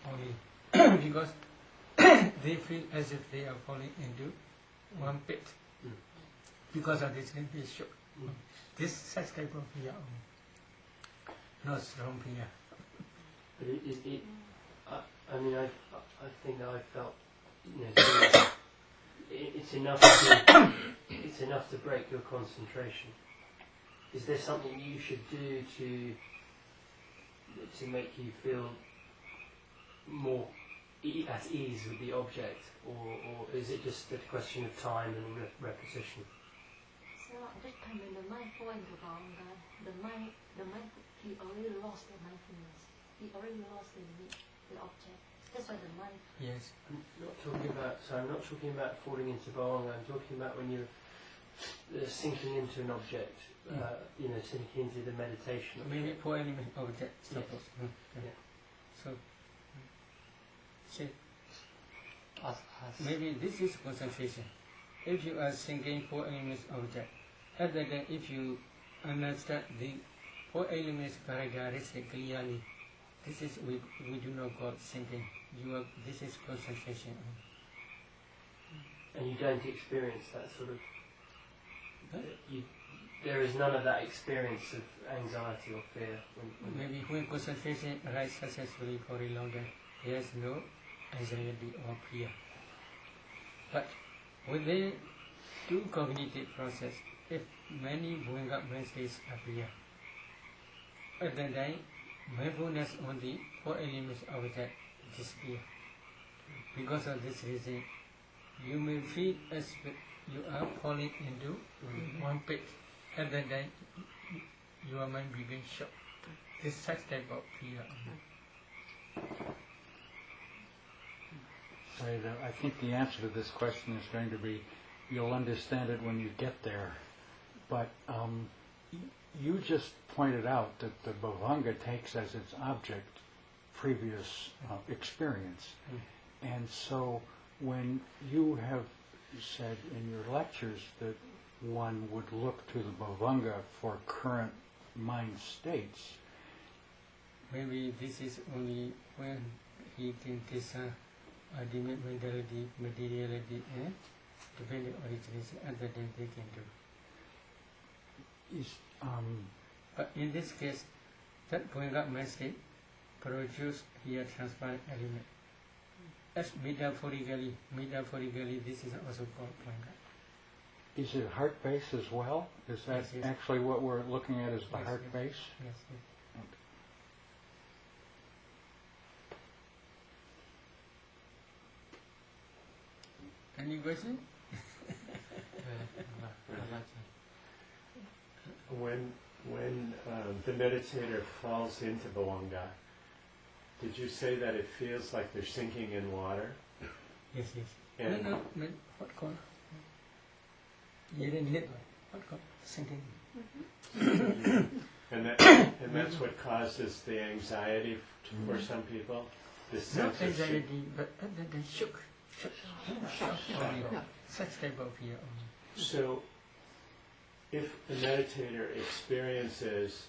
only because they feel as if they are falling into one pit. Because of this, they shock. This such type of fear only, not strong fear. But I think that I felt, it's enough to break your concentration. Is there something you should do to make you feel more at ease with the object, or is it just a question of time and repetition? So at that time when the mind fall into bhavanga, the mind he already lost the mindfulness. He already lost the object. That's why the mind. Yes. I'm not talking about falling into bhavanga. I'm talking about when you're sinking into an object. Sinking into the meditation. Maybe for any object. Suppose. Yeah. So. Maybe this is concentration. If you are thinking four elements object, other than if you understand the four elements characteristic clearly, this is we do not call thinking. This is concentration. And you don't experience that sort of. There is none of that experience of anxiety or fear. Maybe when concentration arises successfully for a long time, there is no anxiety or fear. But within two cognitive process, if many bhavanga mind states appear, at that time, mindfulness on the four elements object disappear. Because of this reason, you may feel as you are falling into one pit, and then your mind begins shock. This such type of fear. I think the answer to this question is going to be, you'll understand it when you get there. But you just pointed out that the Bhavanga takes as its object previous experience. And so when you have said in your lectures that one would look to the Bhavanga for current mind states, maybe this is only when he can discern ultimate mentality, materiality, and dependent origination, other than they can do. But in this case, that Bhavanga mind state produce here transparent element. As metaphorically, this is also called Bhavanga. Is it heart base as well? Is that Yes. actually what we're looking at, is the heart base? Yes. Any question? When the meditator falls into Bhavanga, did you say that it feels like they're sinking in water? Yes. And No, what called? You didn't hit what called? Sinking. and that's what causes the anxiety for some people. This Not sense of anxiety, but then shook. Such type of fear. So, if the meditator experiences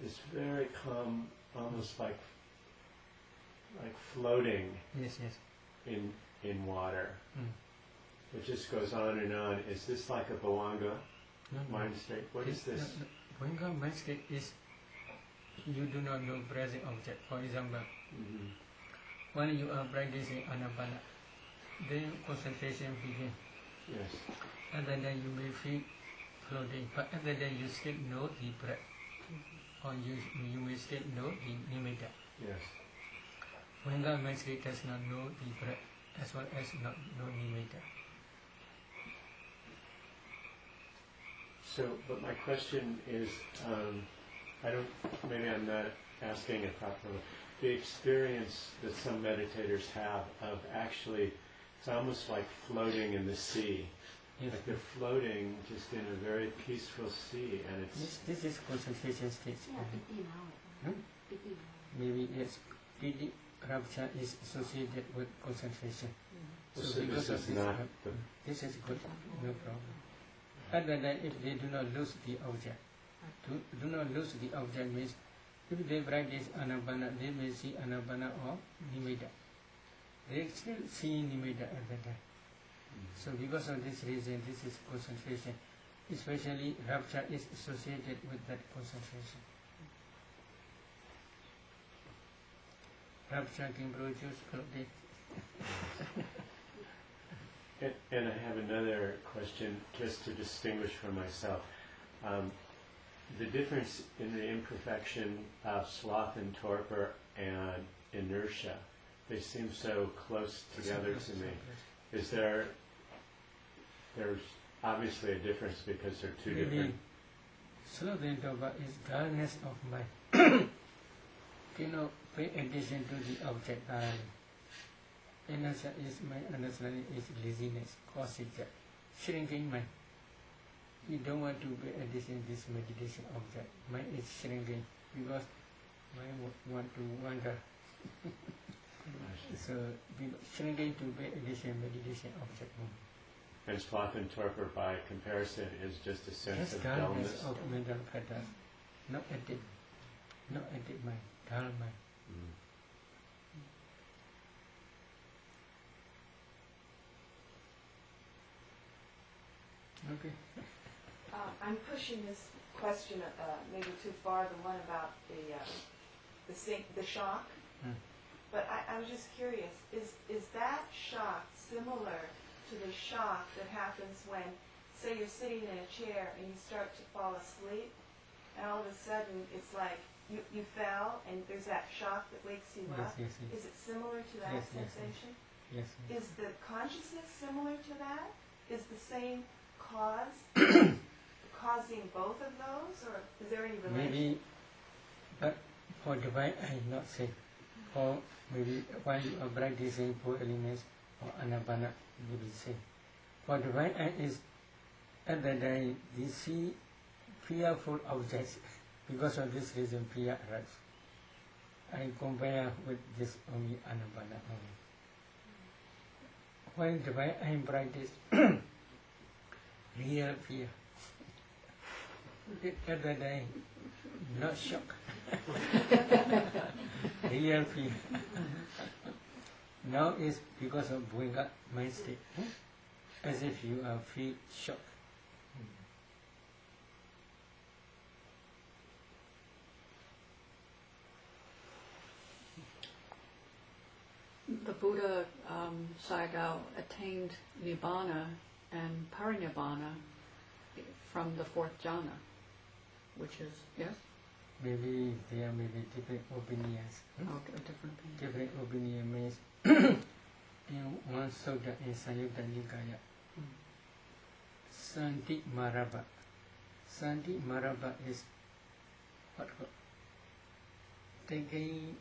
this very calm, almost like floating Yes. in water, it just goes on and on. Is this like a Bhavanga mind state? What is this? Bhavanga mind state is you do not know present object. For example, when you are practicing Anapana, then concentration begins. Yes. And then you may feel floating, but other than you still know the breath, or you may still know the nimitta. Yes. Bhavanga mind state does not know the breath as well as not know nimitta. So, but my question is, maybe I'm not asking it properly. The experience that some meditators have of actually, it's almost like floating in the sea. Yes. Like they're floating just in a very peaceful sea, and it's... This is concentration state. Yeah, Maybe yes, piti rapture is associated with concentration. So because this of is not the... This is good, no problem. Other than if they do not lose the object. Do not lose the object means if they practice Anapana, they may see Anapana or Nimitta. They still see Nimitta at that time. So because of this reason, this is concentration. Especially rapture is associated with that concentration. Rapture can produce floating. And I have another question just to distinguish for myself. The difference in the imperfection of sloth and torpor and inertia, they seem so close together to me. Is there's obviously a difference because they're two different... Sloth and torpor is dullness of mind. Cannot pay attention to the object thoroughly. Inertia is my understanding is laziness, causes shrinking mind. You don't want to pay attention to this meditation object. Mind is shrinking because mind want to wander. So shrinking to pay attention meditation object. And sloth and torpor by comparison is just a sense of dullness. Of mental pattern. Not edit mind, dull mind. Okay. I'm pushing this question maybe too far, the one about the shock. But I was just curious, is that shock similar to the shock that happens when, say you're sitting in a chair and you start to fall asleep, and all of a sudden it's like you fell and there's that shock that wakes you up? Yes. Is it similar to that Yes. sensation? Yes. Is the consciousness similar to that? Is the same cause causing both of those, or is there any relation? Maybe, but for divine eye, not say. For maybe while you are practicing four elements or anapana, you will say. For divine eye is at that time you see fearful objects. Because of this reason, fear arises. I compare with this only anapana only. When divine eye practice, real fear. At that time, not shock. Real fear. Now is because of Bhuinga mind state, as if you are feel shock. The Buddha Sayadaw attained Nibbana and Parinibbana from the fourth jhana, which is, yes? Maybe there may be different opinions. Oh, a different opinion. Different opinion means in one sutta in Samyutta Nikaya, Santi Marabha. Santi Marabha is what called taking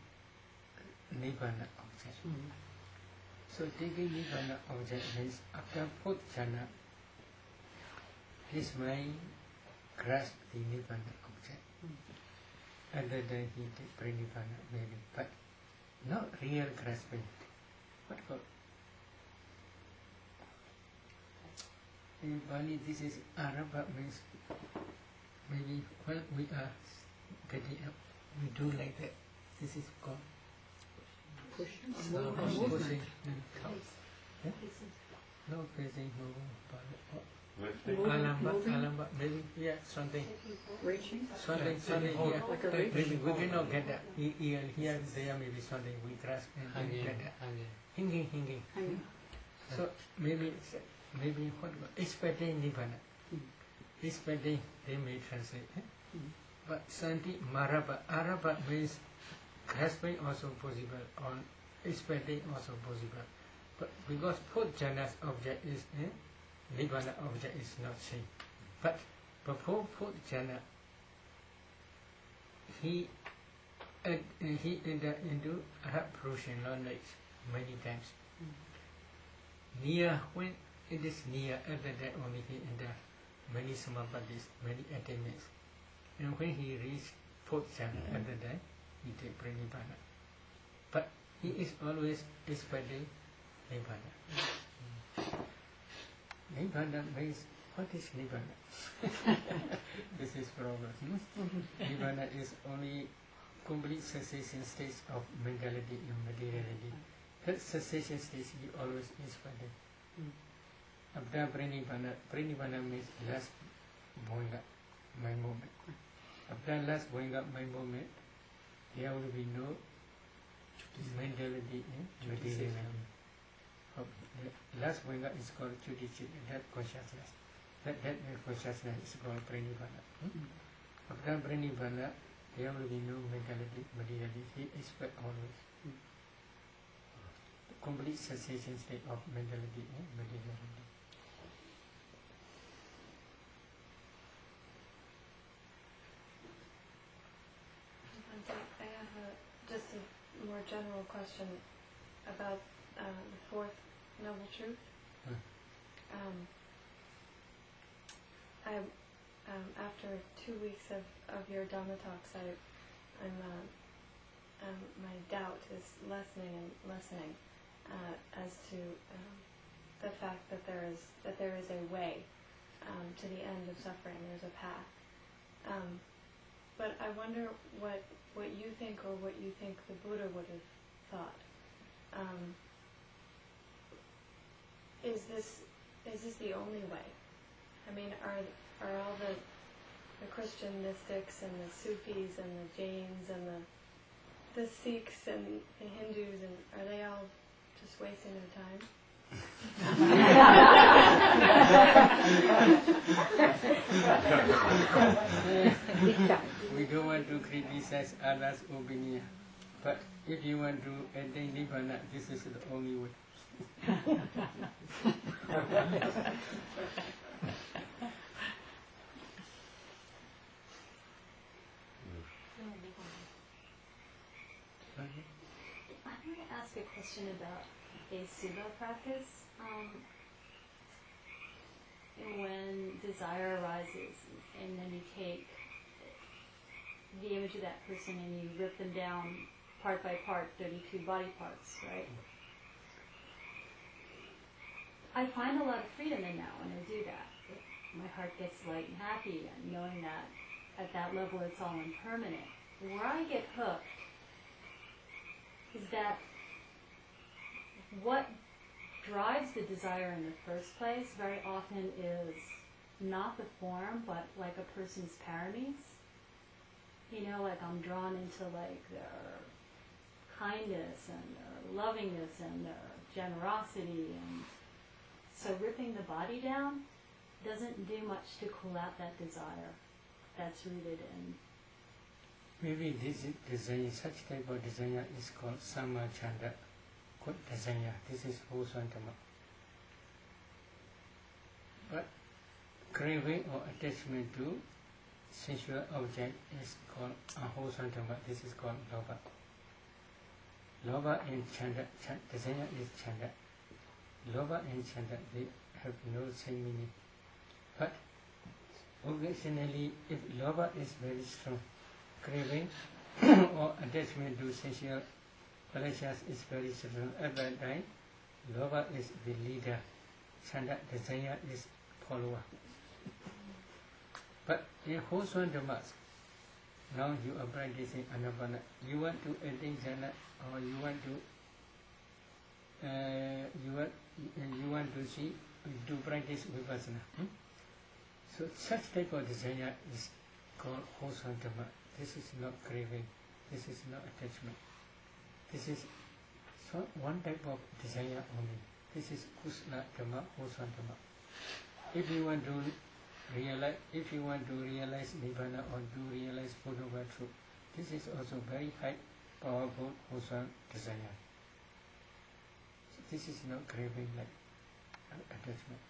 Nibbana object. So taking Nibbana object means after fourth jhana, his mind grasps the Nibbana object. And then he did Pranipana maybe, but not real grasping. What called? In Bali, this is Arabha means maybe when we are getting up, we do like that. This is called Pushing. pushing. Please. No facing, moving, Lifting. alamba, maybe, yeah, something. Reaching. Something, yeah. Like a reach. Maybe we cannot get that. Here, there, maybe something we grasp and we get that. Hinging. Hanging. So maybe what about expecting Nibbana? Expecting, they may translate. But Santi Marabha, Arabha means grasping also possible, on expecting also possible. But because fourth jhana's object is Nibbana object is not same. But before fourth jhana, he entered into approaching knowledge many times. Near, when it is near, at that only he entered many samapatis, many attainments. And when he reached fourth jhana, at that time, he did Pranipana. But he is always expecting Nibbana. Nibbana means, what is Nibbana? This is problem. Nibbana is only complete cessation stage of mentality and materiality. That cessation stage he always expected. After Pranipana means last going up, my moment. After last going up, my moment, there will be no mentality and materiality. Last going up is called Chudichit, that consciousness. That consciousness is called Pranipana. After Pranipana, there will be no mentality, materiality. He expects always. Complete cessation state of mentality and materiality. I have just a more general question about the fourth noble truth. After 2 weeks of your Dhamma talks, my doubt is lessening as to the fact that there is a way to the end of suffering. There's a path. But I wonder what you think, or what you think the Buddha would have thought. Is this the only way? I mean, are all the Christian mystics and the Sufis and the Jains and the Sikhs and the Hindus, and are they all just wasting their time? We don't want to criticize others' opinion, but if you want to attain Nibbana, this is the only way. I want to ask a question about a Suba practice. When desire arises, and then you take the image of that person and you rip them down part by part, 32 body parts, right? I find a lot of freedom in that when I do that. My heart gets light and happy, and knowing that at that level it's all impermanent. Where I get hooked is that what drives the desire in the first place very often is not the form, but like a person's paramis. You know, like I'm drawn into like their kindness and their lovingness and their generosity, and so ripping the body down doesn't do much to cool out that desire that's rooted in. Maybe this desire, such type of desire is called Sama Chanda, good desire. This is Hoswantama. But craving or attachment to sensual object is called Ahoswantama. This is called Loba. Loba and Chanda, desire is Chanda. Loba and Chanda, they have no same meaning. But occasionally, if Loba is very strong, craving or attachment to sensual pleasures is very strong. At that time, Loba is the leader, Chanda, desire is follower. But in Hoswantama, now you are practicing Anapana. You want to attain jhana, or you want to see to practice vipassana. So such type of desire is called Hoswantama. This is not craving. This is not attachment. This is one type of desire only. This is Kusna Dhamma, Hoswantama. If you want to realize Nibbana or to realize Buddha truth, this is also very high, powerful Hoswan desire. So this is not craving like attachment.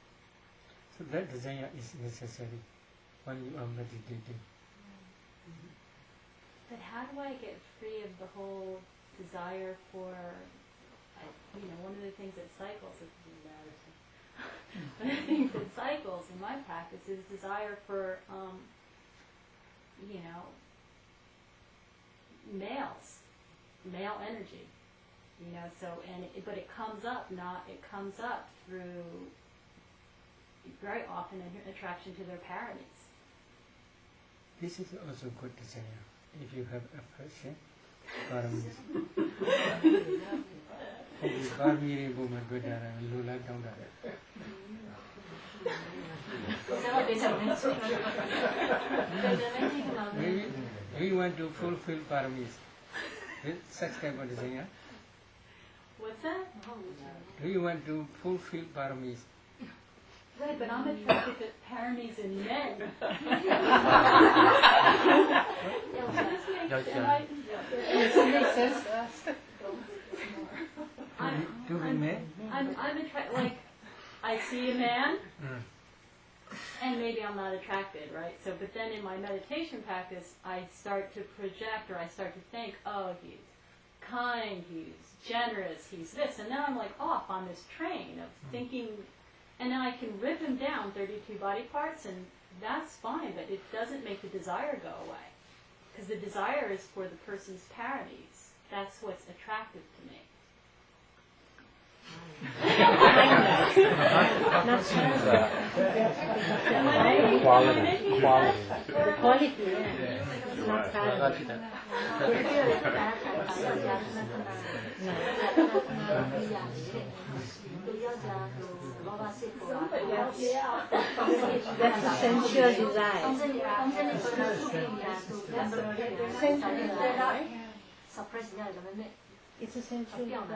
So that desire is necessary when you are meditating. But how do I get free of the whole desire for, one of the things that cycles, one of the things that cycles in my practice is desire for, male energy, but it comes up through very often an attraction to their paramis. This is also good desire. If you have affection, paramis. Maybe we want to fulfill paramis with such type of desire. What's that? Do you want to fulfill paramis? Right, but I'm attracted to paramis in men. Somebody says I'm attracted, like, I see a man, and maybe I'm not attracted, right? So, but then in my meditation practice, I start to project, or I start to think, oh, he's kind, he's generous, he's this, and then I'm like off on this train of thinking, and then I can rip him down 32 body parts, and that's fine, but it doesn't make the desire go away. Because the desire is for the person's paramis. That's what's attractive to me. That's a sensual desire. It's a sensual desire.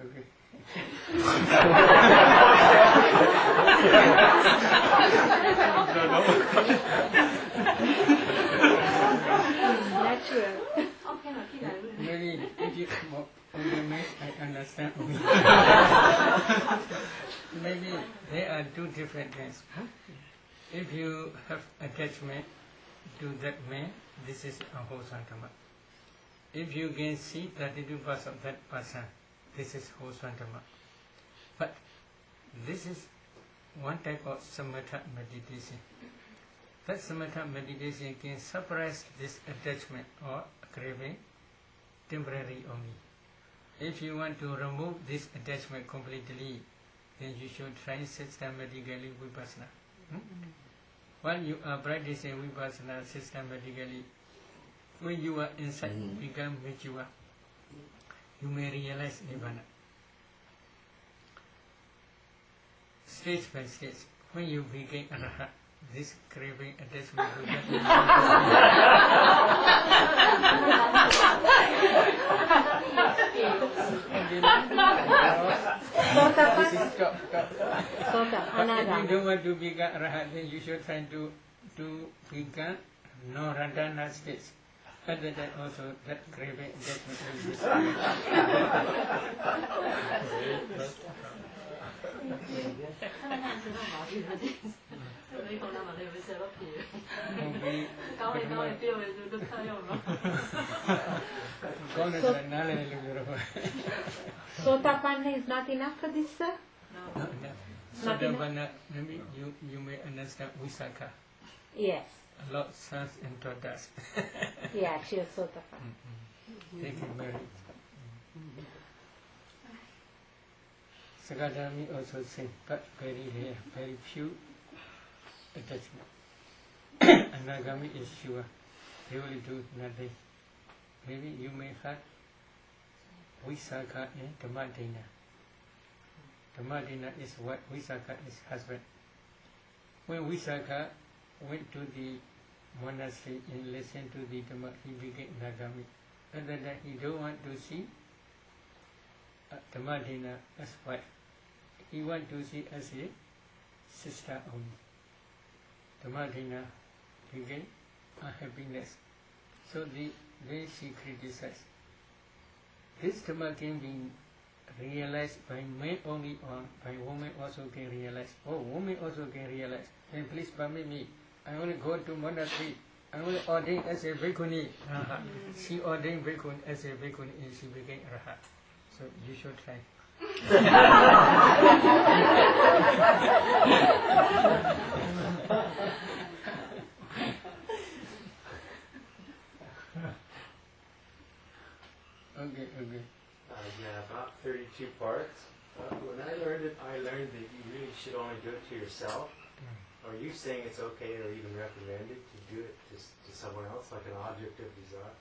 Okay. maybe I understand. Maybe there are two different things. If you have attachment to that man, this is a Hosantama. If you can see 32% of that person, this is Hosantama. But this is one type of samatha meditation. That samatha meditation can suppress this attachment or craving temporarily only. If you want to remove this attachment completely, then you should try systematically vipassana. While you are practicing vipassana systematically, when you are inside, become mature, you may realize nirvana. Stage by stage, when you become arahat, this craving attachment will get If you don't want to become arahat, then you should try to become no radhana stage. Other than also that craving attachment will disappear. Sotapanna is not enough for this, sir? No. Sotapanna, maybe you may understand Visakha. Yes. A lot of sons and daughters. Yeah, she is Sotapanna. They can marry. Sakadami also say, but very rare, very few attachment. Anagami is sure, they will do nothing. Maybe you may have Visakha and Dhammadina. Dhammadina is what Visakha is husband. When Visakha went to the monastery and listened to the Dhamma, he became Nagami. Other than he don't want to see Dhammadina as wife. He want to see as a sister only. Dhammadina became unhappiness. So they she criticized. This Dhamma can be realized by men only or by women also can realize. Oh, women also can realize. Then please permit me. I only go to monastery. I only ordain as a bhikkhuni. She ordained bhikkhuni as a bhikkhuni and she became arahat. So you should try. Okay. Yeah, about 32 parts. When I learned it, I learned that you really should only do it to yourself. Are you saying it's okay or even recommended to do it to someone else, like an object of desire?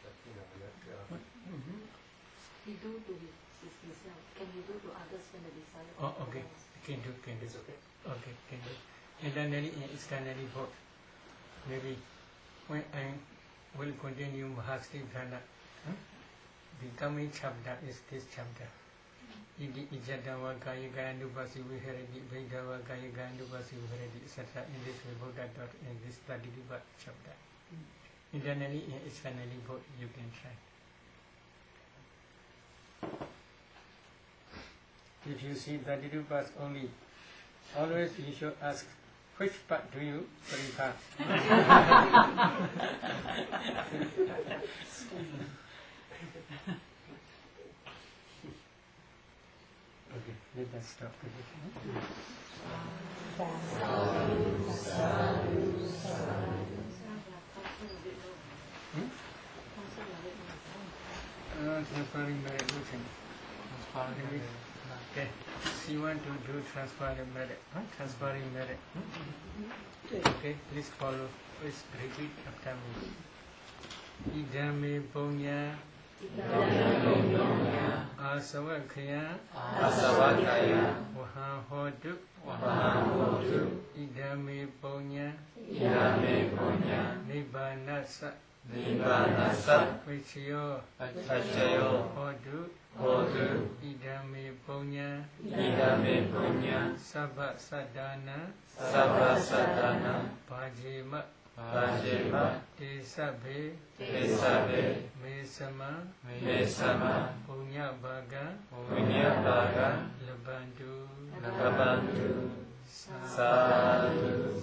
But, He do to himself. Can you do to others when the desire? Oh, okay. Can do. It's okay. Okay, can do. Internally and externally both. Maybe when I will continue Mahasti Dhana, the coming chapter is this chapter. Idi Ijadawa Kaya Gandupasi Viharadi, Vedawa Kaya Gandupasi Viharadi, etc. In this way, Buddha taught in this 32nd chapter. Internally and externally both you can try. If you see 32 parts only, always you should ask, which part do you prefer? Okay, let us stop with it. Transferring meditation. Okay, so you want to do transferring merit. Transferring merit. Okay, please follow. Please repeat after me. Idame Punya Asavakaya Wahahodu Idame Punya Nibbanasa Vichyo Hodu Idame Punya Sabba Sadhana Pajima Pajima Tisabe Mesama Punya Baga Lebantu Sadhu